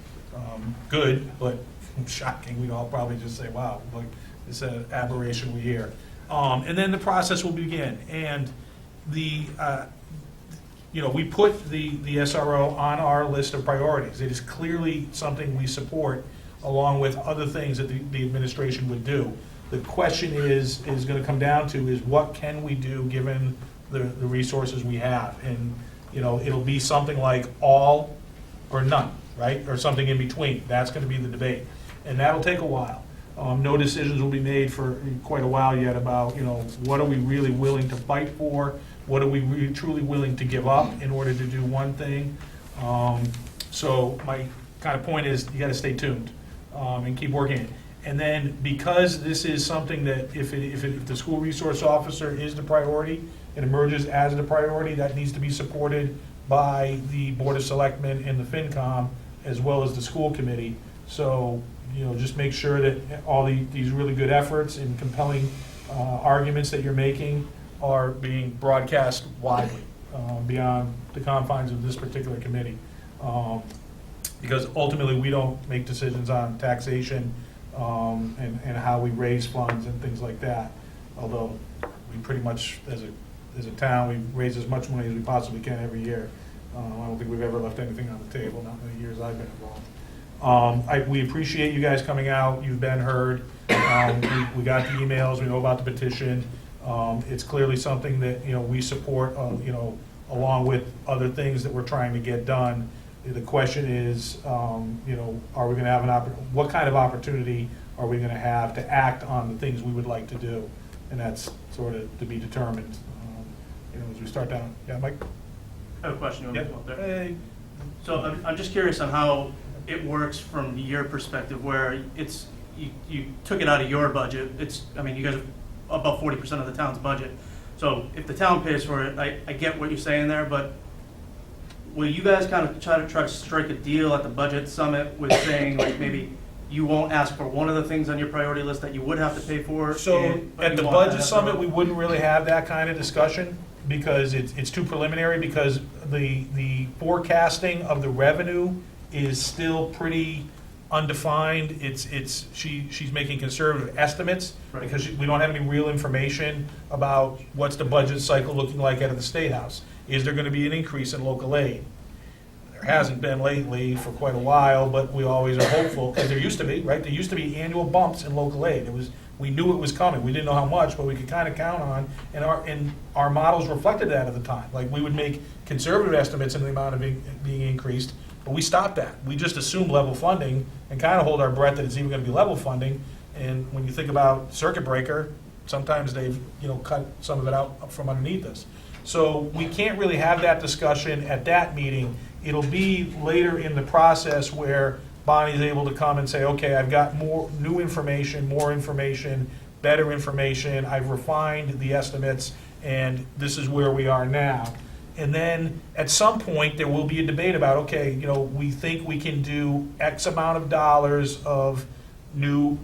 Good, but shocking. We'd all probably just say, wow, like, it's an aberration we hear. And then the process will begin. And we put the SRO on our list of priorities. It is clearly something we support, along with other things that the administration would do. The question is going to come down to is what can we do given the resources we have? And, it'll be something like all or none, right? Or something in between. That's going to be the debate. And that'll take a while. No decisions will be made for quite a while yet about, what are we really willing to fight for? What are we really, truly willing to give up in order to do one thing? So my kind of point is you got to stay tuned and keep working it. And then because this is something that if the school resource officer is the priority, it emerges as the priority, that needs to be supported by the Board of Selectmen and the FinCom, as well as the school committee. So, just make sure that all these really good efforts and compelling arguments that you're making are being broadcast widely beyond the confines of this particular committee. Because ultimately, we don't make decisions on taxation and how we raise funds and things like that. Although we pretty much, as a town, we raise as much money as we possibly can every year. I don't think we've ever left anything on the table, not in the years I've been involved. We appreciate you guys coming out. You've been heard. We got the emails. We know about the petition. It's clearly something that we support. Along with other things that we're trying to get done. The question is, are we going to have what kind of opportunity are we going to have to act on the things we would like to do? And that's sort of to be determined. As we start down. Yeah, Mike.
I have a question. You want me to come up there?
Hey.
So I'm just curious on how it works from your perspective, where it's you took it out of your budget. You guys are about 40% of the town's budget. So if the town pays for it, I get what you're saying there, but will you guys kind of try to strike a deal at the budget summit with saying like maybe you won't ask for one of the things on your priority list that you would have to pay for?
So at the budget summit, we wouldn't really have that kind of discussion because it's too preliminary, because the forecasting of the revenue is still pretty undefined. She's making conservative estimates because we don't have any real information about what's the budget cycle looking like out of the State House. Is there going to be an increase in local aid? There hasn't been lately for quite a while, but we always are hopeful, because there used to be, right? There used to be annual bumps in local aid. We knew it was coming. We didn't know how much, but we could kind of count on, and our models reflected that at the time. Like, we would make conservative estimates in the amount of being increased, but we stopped that. We just assumed level funding and kind of hold our breath that it's even going to be level funding. And when you think about circuit breaker, sometimes they've cut some of it out from underneath us. So we can't really have that discussion at that meeting. It'll be later in the process where Bonnie's able to come and say, okay, I've got more new information, more information, better information. I've refined the estimates, and this is where we are now. And then at some point, there will be a debate about, okay, we think we can do X amount of dollars of new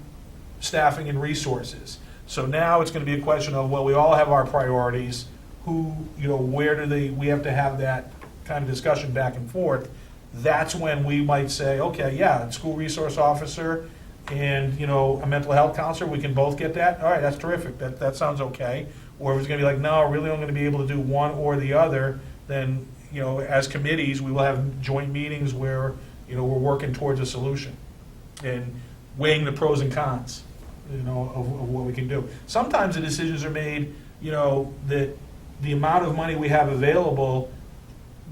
staffing and resources. So now it's going to be a question of, well, we all have our priorities. Where do we have to have that kind of discussion back and forth. That's when we might say, okay, yeah, school resource officer and, a mental health counselor, we can both get that. All right, that's terrific. That sounds okay. Or if it's going to be like, no, we're really only going to be able to do one or the other, then, as committees, we will have joint meetings where, we're working towards a solution and weighing the pros and cons, of what we can do. Sometimes the decisions are made, that the amount of money we have available,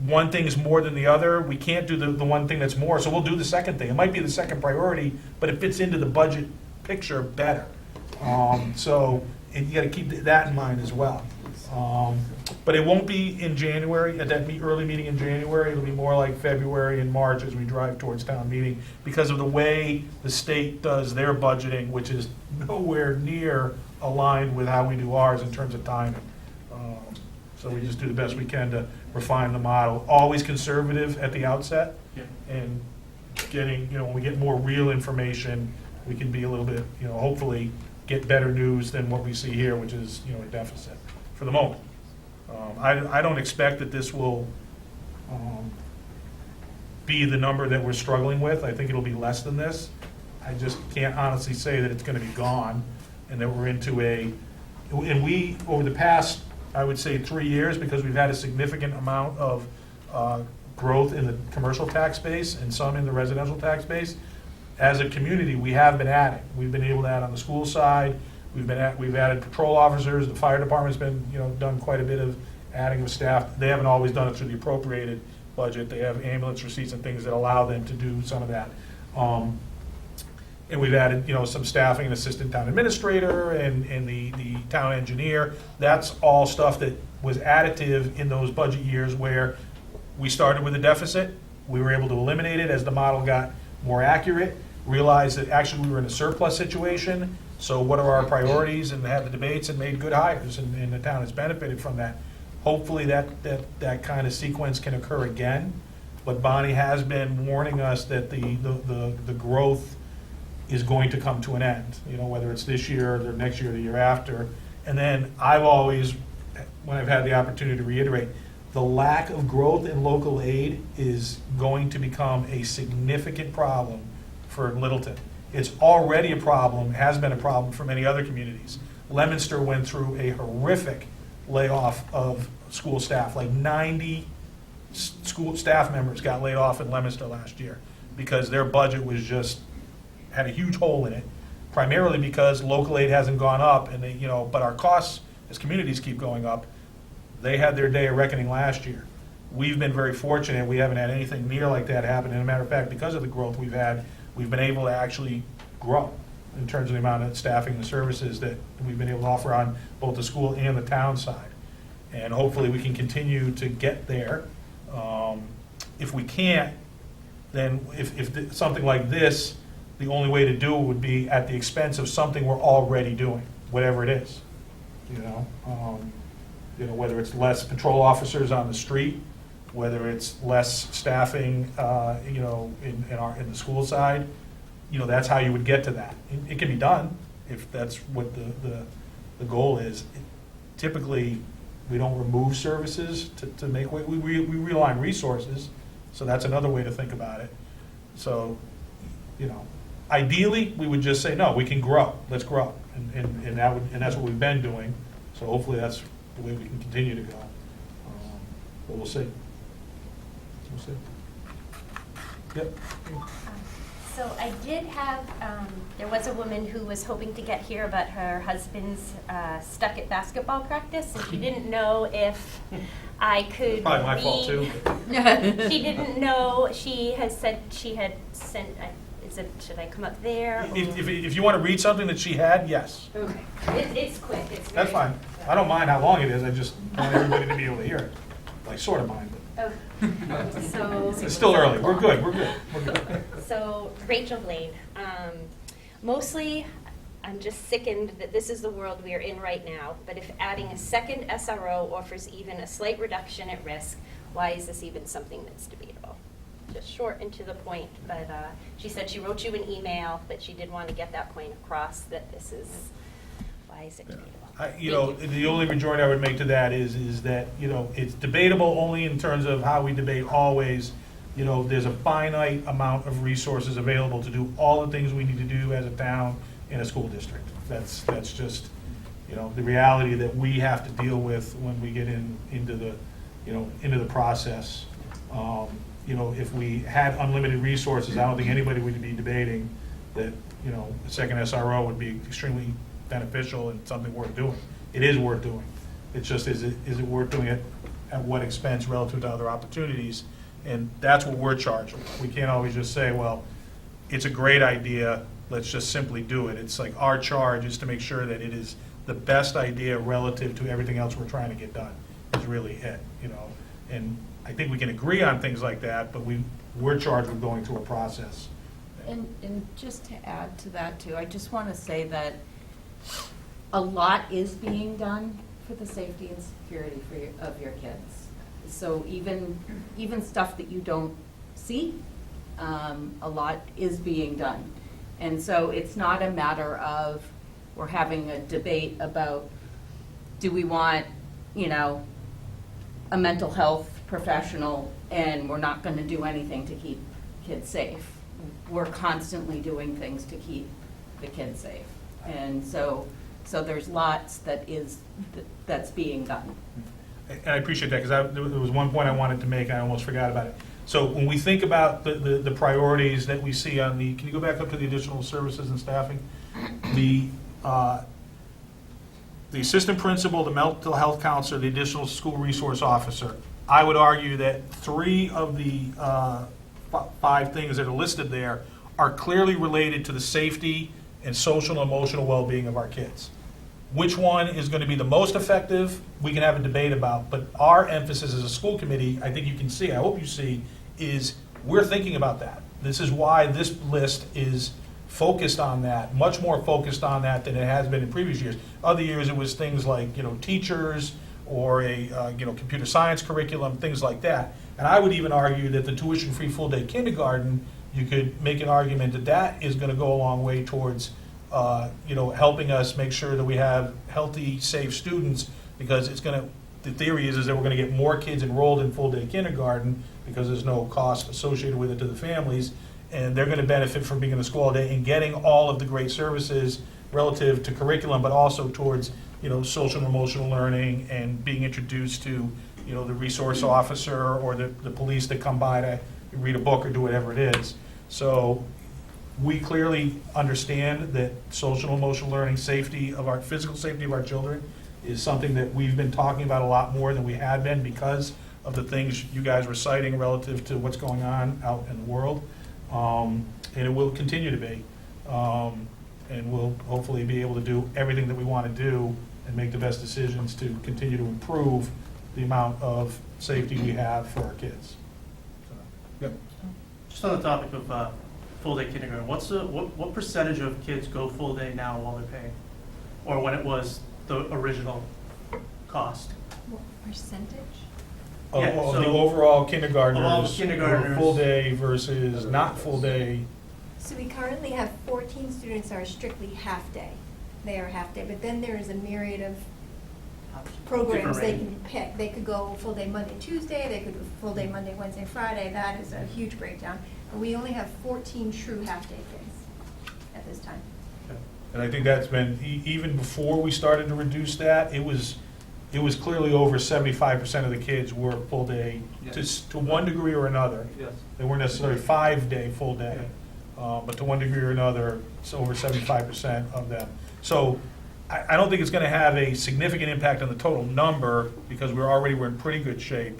one thing's more than the other. We can't do the one thing that's more, so we'll do the second thing. It might be the second priority, but it fits into the budget picture better. So you got to keep that in mind as well. But it won't be in January, at that early meeting in January. It'll be more like February and March as we drive towards town meeting because of the way the state does their budgeting, which is nowhere near aligned with how we do ours in terms of timing. So we just do the best we can to refine the model. Always conservative at the outset.
Yeah.
And getting, when we get more real information, we can be a little bit, hopefully get better news than what we see here, which is, a deficit for the moment. I don't expect that this will be the number that we're struggling with. I think it'll be less than this. I just can't honestly say that it's going to be gone and that we're into and we, over the past, I would say 3 years, because we've had a significant amount of growth in the commercial tax base and some in the residential tax base, as a community, we have been adding. We've been able to add on the school side. We've added patrol officers. The fire department's been, done quite a bit of adding of staff. They haven't always done it through the appropriated budget. They have ambulance receipts and things that allow them to do some of that. And we've added, some staffing, an assistant town administrator and the town engineer. That's all stuff that was additive in those budget years where we started with a deficit. We were able to eliminate it as the model got more accurate, realized that actually we were in a surplus situation. So what are our priorities, and had the debates and made good hires, and the town has benefited from that. Hopefully that kind of sequence can occur again. But Bonnie has been warning us that the growth is going to come to an end, whether it's this year or next year or the year after. And then I've always, when I've had the opportunity to reiterate, the lack of growth in local aid is going to become a significant problem for Littleton. It's already a problem, has been a problem for many other communities. Leominster went through a horrific layoff of school staff, like 90 school staff members got laid off in Leominster last year because their budget was just, had a huge hole in it, primarily because local aid hasn't gone up, and but our costs as communities keep going up. They had their day of reckoning last year. We've been very fortunate. We haven't had anything near like that happen. And as a matter of fact, because of the growth we've had, we've been able to actually grow in terms of the amount of staffing and services that we've been able to offer on both the school and the town side. And hopefully we can continue to get there. If we can't, then if something like this, the only way to do it would be at the expense of something we're already doing, whatever it is. Whether it's less patrol officers on the street, whether it's less staffing, in the school side, that's how you would get to that. It can be done if that's what the goal is. Typically, we don't remove services to make way. We realign resources, so that's another way to think about it. So, ideally, we would just say, no, we can grow. Let's grow, and that's what we've been doing. So hopefully that's the way we can continue to go. But we'll see. We'll see. Yep.
So I did have, there was a woman who was hoping to get here, but her husband's stuck at basketball practice, and she didn't know if I could
Probably my fault too.
She didn't know, she had said she had sent, should I come up there? Or?
If you want to read something that she had, yes.
Okay. It's quick. It's
That's fine. I don't mind how long it is. I just want everybody to be able to hear it. I sort of mind, but
So
it's still early. We're good. We're good.
So Rachel Blaine, mostly I'm just sickened that this is the world we are in right now, but if adding a second SRO offers even a slight reduction at risk, why is this even something that's debatable? Just short and to the point, but she said she wrote you an email, but she did want to get that point across that this is, why is it debatable?
The only rejoinder I would make to that is that, it's debatable only in terms of how we debate always. There's a finite amount of resources available to do all the things we need to do as a town in a school district. That's just, the reality that we have to deal with when we get into the process. If we had unlimited resources, I don't think anybody would be debating that, a second SRO would be extremely beneficial and something worth doing. It is worth doing. It's just, is it worth doing it at what expense relative to other opportunities? And that's what we're charged with. We can't always just say, well, it's a great idea, let's just simply do it. It's like our charge is to make sure that it is the best idea relative to everything else we're trying to get done is really it, you know. And I think we can agree on things like that, but we're charged with going through a process.
And just to add to that too, I just want to say that a lot is being done for the safety and security of your kids. So even stuff that you don't see, a lot is being done. And so it's not a matter of we're having a debate about, do we want, you know, a mental health professional and we're not going to do anything to keep kids safe. We're constantly doing things to keep the kids safe. And so there's lots that's being done.
And I appreciate that, because there was one point I wanted to make, I almost forgot about it. So when we think about the priorities that we see on the, can you go back up to the additional services and staffing? The assistant principal, the mental health counselor, the additional school resource officer, I would argue that 3 of the 5 things that are listed there are clearly related to the safety and social and emotional well-being of our kids. Which one is going to be the most effective, we can have a debate about, but our emphasis as a school committee, I think you can see, I hope you see, is we're thinking about that. This is why this list is focused on that, much more focused on that than it has been in previous years. Other years it was things like, you know, teachers or a computer science curriculum, things like that. And I would even argue that the tuition-free full-day kindergarten, you could make an argument that that is going to go a long way towards helping us make sure that we have healthy, safe students, because it's going to, the theory is that we're going to get more kids enrolled in full-day kindergarten because there's no cost associated with it to the families, and they're going to benefit from being in the school all day and getting all of the great services relative to curriculum, but also towards, social and emotional learning and being introduced to, the resource officer or the police that come by to read a book or do whatever it is. So we clearly understand that social and emotional learning, physical safety of our children is something that we've been talking about a lot more than we had been because of the things you guys were citing relative to what's going on out in the world. And it will continue to be. And we'll hopefully be able to do everything that we want to do and make the best decisions to continue to improve the amount of safety we have for our kids. So, yep.
Just on the topic of full-day kindergarten, what percentage of kids go full-day now while they're paying? Or when it was the original cost?
What percentage?
Of
Yeah,
the
so
overall
of all the
kindergartners,
kindergartners.
full day versus not full day.
So we currently have 14 students that are strictly half-day. They are half-day, but then there is a myriad of programs they
Different
can pick. They could go full-day Monday, Tuesday, they could do full-day Monday, Wednesday, Friday. That is a huge breakdown. But we only have 14 true half-day kids at this time.
And I think that's been, even before we started to reduce that, it was clearly over 75% of the kids were full day to one degree or another.
Yes.
They weren't necessarily 5-day full day, but to one degree or another, it's over 75% of them. So I don't think it's going to have a significant impact on the total number because we're in pretty good shape.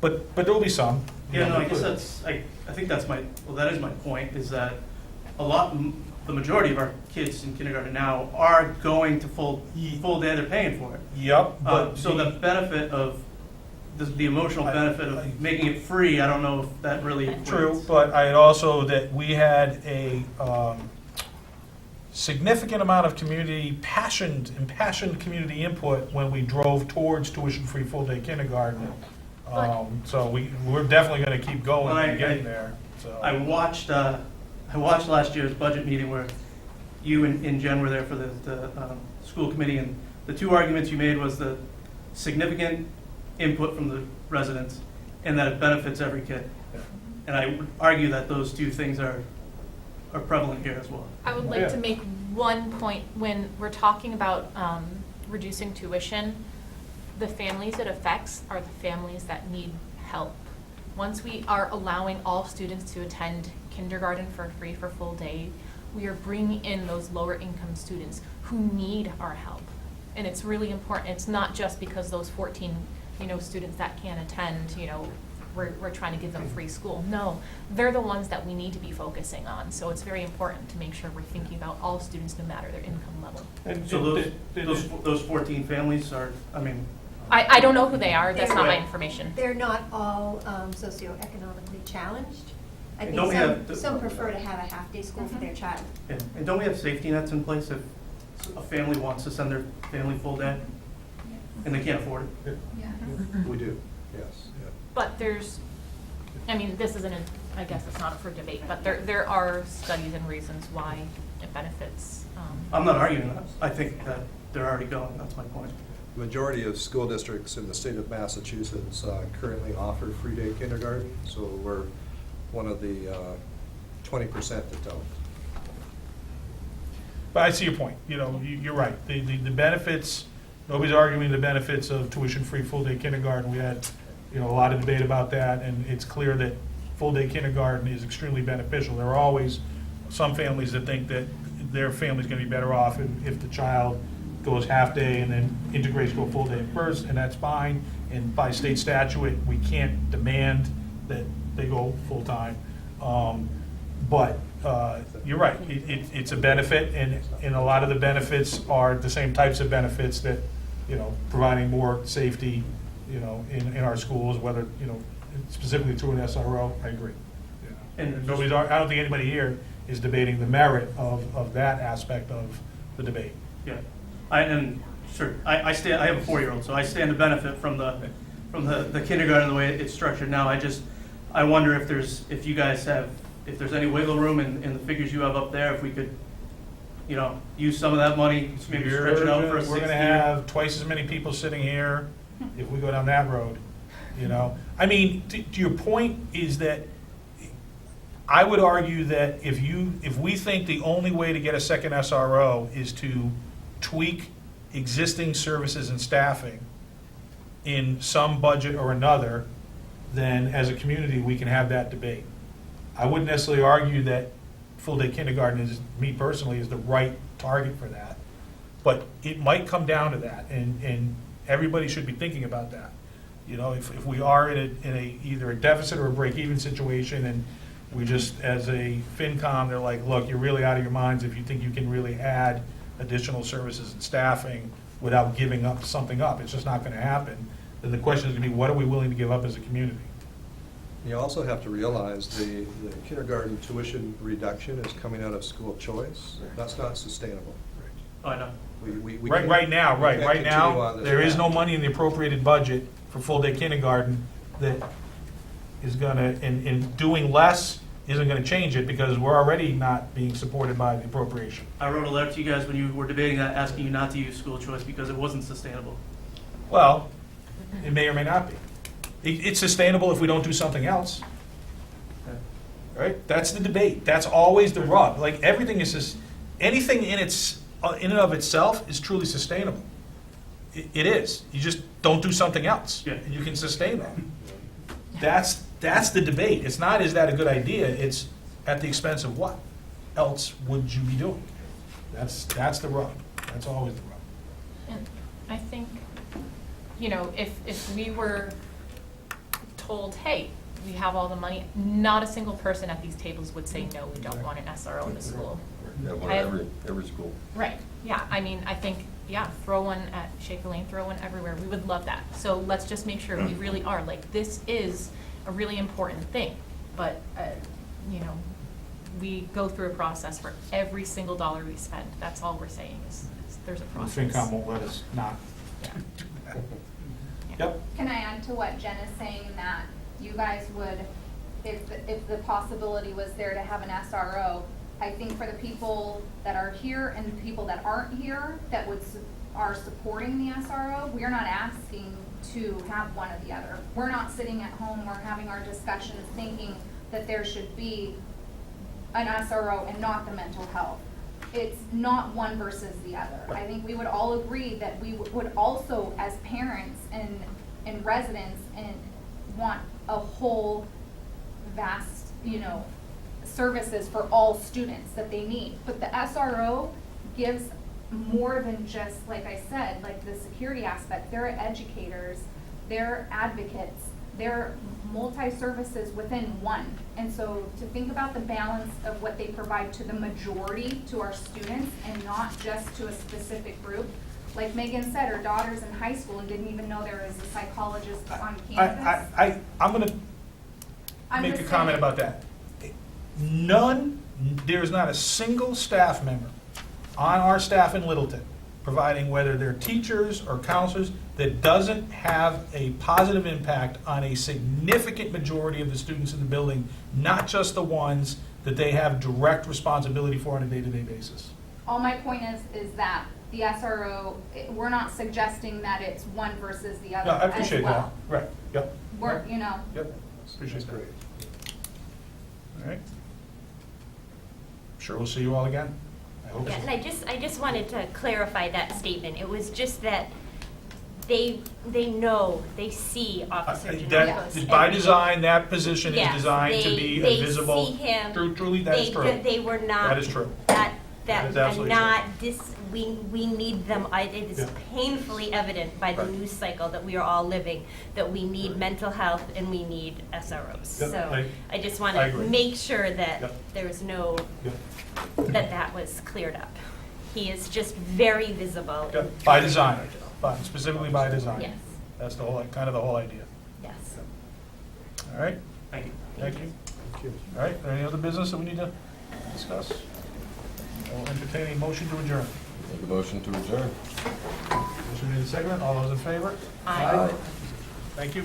But there will be some.
Yeah, no, I guess I think that is my point, is that the majority of our kids in kindergarten now are going to full day, they're paying for it.
Yep. But
so the benefit of, the emotional benefit of making it free, I don't know if that really equates.
True, but I had also that we had a significant amount of impassioned community input when we drove towards tuition-free full-day kindergarten. So we're definitely going to keep going and getting there. So.
I watched last year's budget meeting where you and Jen were there for the school committee, and the two arguments you made was the significant input from the residents and that it benefits every kid. And I would argue that those two things are prevalent here as well.
I would like to make one point. When we're talking about reducing tuition, the families it affects are the families that need help. Once we are allowing all students to attend kindergarten for free for full day, we are bringing in those lower income students who need our help. And it's really important. It's not just because those 14 students that can't attend we're trying to give them free school. No, they're the ones that we need to be focusing on. So it's very important to make sure we're thinking about all students, no matter their income level.
And
So those 14 families are, I mean,
I don't know who they are. That's not my information.
They're not all socioeconomically challenged. I
And
think
don't we have
some prefer to have a half-day school for their child.
and don't we have safety nets in place if a family wants to send their family full day and they can't afford it?
We do, yes.
But there's, I mean, this isn't, I guess it's not up for debate, but there are studies and reasons why it benefits.
I'm not arguing that. I think that they're already going. That's my point.
The majority of school districts in the state of Massachusetts currently offer free day kindergarten, so we're one of the 20% that don't.
But I see your point. You know, you're right. The benefits, nobody's arguing the benefits of tuition-free full-day kindergarten. We had, you know, a lot of debate about that, and it's clear that full-day kindergarten is extremely beneficial. There are always some families that think that their family's going to be better off if the child goes half-day and then integrates to a full-day first, and that's fine. And by state statute, we can't demand that they go full-time. But you're right, it's a benefit, and a lot of the benefits are the same types of benefits that, you know, providing more safety, you know, in our schools, whether, you know, specifically through an SRO, I agree.
And
Nobody's, I don't think anybody here is debating the merit of that aspect of the debate.
Yeah, I have a 4-year-old, so I stand to benefit from the kindergarten the way it's structured now. I wonder if there's any wiggle room in the figures you have up there, if we could, you know, use some of that money, maybe stretch it out for a 6th year.
We're gonna have twice as many people sitting here if we go down that road, you know? I mean, to your point is that I would argue that if we think the only way to get a second SRO is to tweak existing services and staffing in some budget or another, then as a community, we can have that debate. I wouldn't necessarily argue that full-day kindergarten is, me personally, is the right target for that. But it might come down to that, and everybody should be thinking about that. You know, if we are in either a deficit or a break-even situation, and we just, as a FinCom, they're like, look, you're really out of your minds if you think you can really add additional services and staffing without giving up something up. It's just not going to happen. Then the question is going to be, what are we willing to give up as a community?
You also have to realize the kindergarten tuition reduction is coming out of school choice. That's not sustainable.
Oh, I know.
Right now,
continue
there is no money in the appropriated budget for full-day kindergarten that is gonna, and doing less isn't gonna change it, because we're already not being supported by the appropriation.
I wrote a letter to you guys when you were debating that, asking you not to use school choice because it wasn't sustainable.
Well, it may or may not be. It's sustainable if we don't do something else. Right? That's the debate. That's always the rub. Like, everything is just, anything in and of itself is truly sustainable. It is. You just don't do something else.
Yeah.
And you can sustain that. That's the debate. It's not, is that a good idea? It's at the expense of what else would you be doing? That's the rub. That's always the rub.
And I think, you know, if we were told, hey, we have all the money, not a single person at these tables would say, no, we don't want an SRO in the school.
Yeah, one at every school.
Right, yeah, I mean, I think, yeah, throw one at Shaker Lane, throw one everywhere, we would love that. So let's just make sure we really are, like, this is a really important thing, but, you know, we go through a process for every single dollar we spend. That's all we're saying is there's a process.
FinCom won't let us not.
Yeah.
Yep.
Can I add to what Jen is saying, that you guys would, if the possibility was there to have an SRO, I think for the people that are here and the people that aren't here that are supporting the SRO, we're not asking to have one or the other. We're not sitting at home or having our discussions thinking that there should be an SRO and not the mental health. It's not one versus the other. I think we would all agree that we would also, as parents and residents, and want a whole vast, you know, services for all students that they need. But the SRO gives more than just, like I said, like the security aspect. They're educators, they're advocates, they're multi-services within one. And so to think about the balance of what they provide to the majority, to our students, and not just to a specific group. Like Megan said, her daughter's in high school and didn't even know there was a psychologist on campus.
I'm gonna
I'm
make a
just
comment
saying.
about that. There's not a single staff member on our staff in Littleton, providing whether they're teachers or counselors, that doesn't have a positive impact on a significant majority of the students in the building, not just the ones that they have direct responsibility for on a day-to-day basis.
All my point is that the SRO, we're not suggesting that it's one versus the other
No, I
as
appreciate that.
well.
Right, yep.
We're, you know.
Yep, appreciate that. All right. Sure we'll see you all again. I hope
Yeah,
so.
and I just wanted to clarify that statement. It was just that they know, they see Officer
That
Giannakos
is by
every day.
design, that position is
Yes,
designed to
they-
be
they
a visible.
see him.
Truly, that is true.
They were not.
That is true.
That
That is
I'm
absolutely
not, we need them, it is
Yeah.
painfully evident by the
Right.
news cycle that we are all living, that we need mental health and we need SROs.
Yep,
So I just want
I
to
agree.
make sure that
Yep.
there's no,
Yep.
that was cleared up. He is just very visible.
Yep, by design, specifically by design.
Yes,
That's the whole, kind of the whole idea.
yes.
All right?
Thank you.
Thank you. All right, any other business that we need to discuss? I'll entertain a motion to adjourn.
Make a motion to adjourn.
Motion made and seconded, all those in favor?
Aye.
Thank you.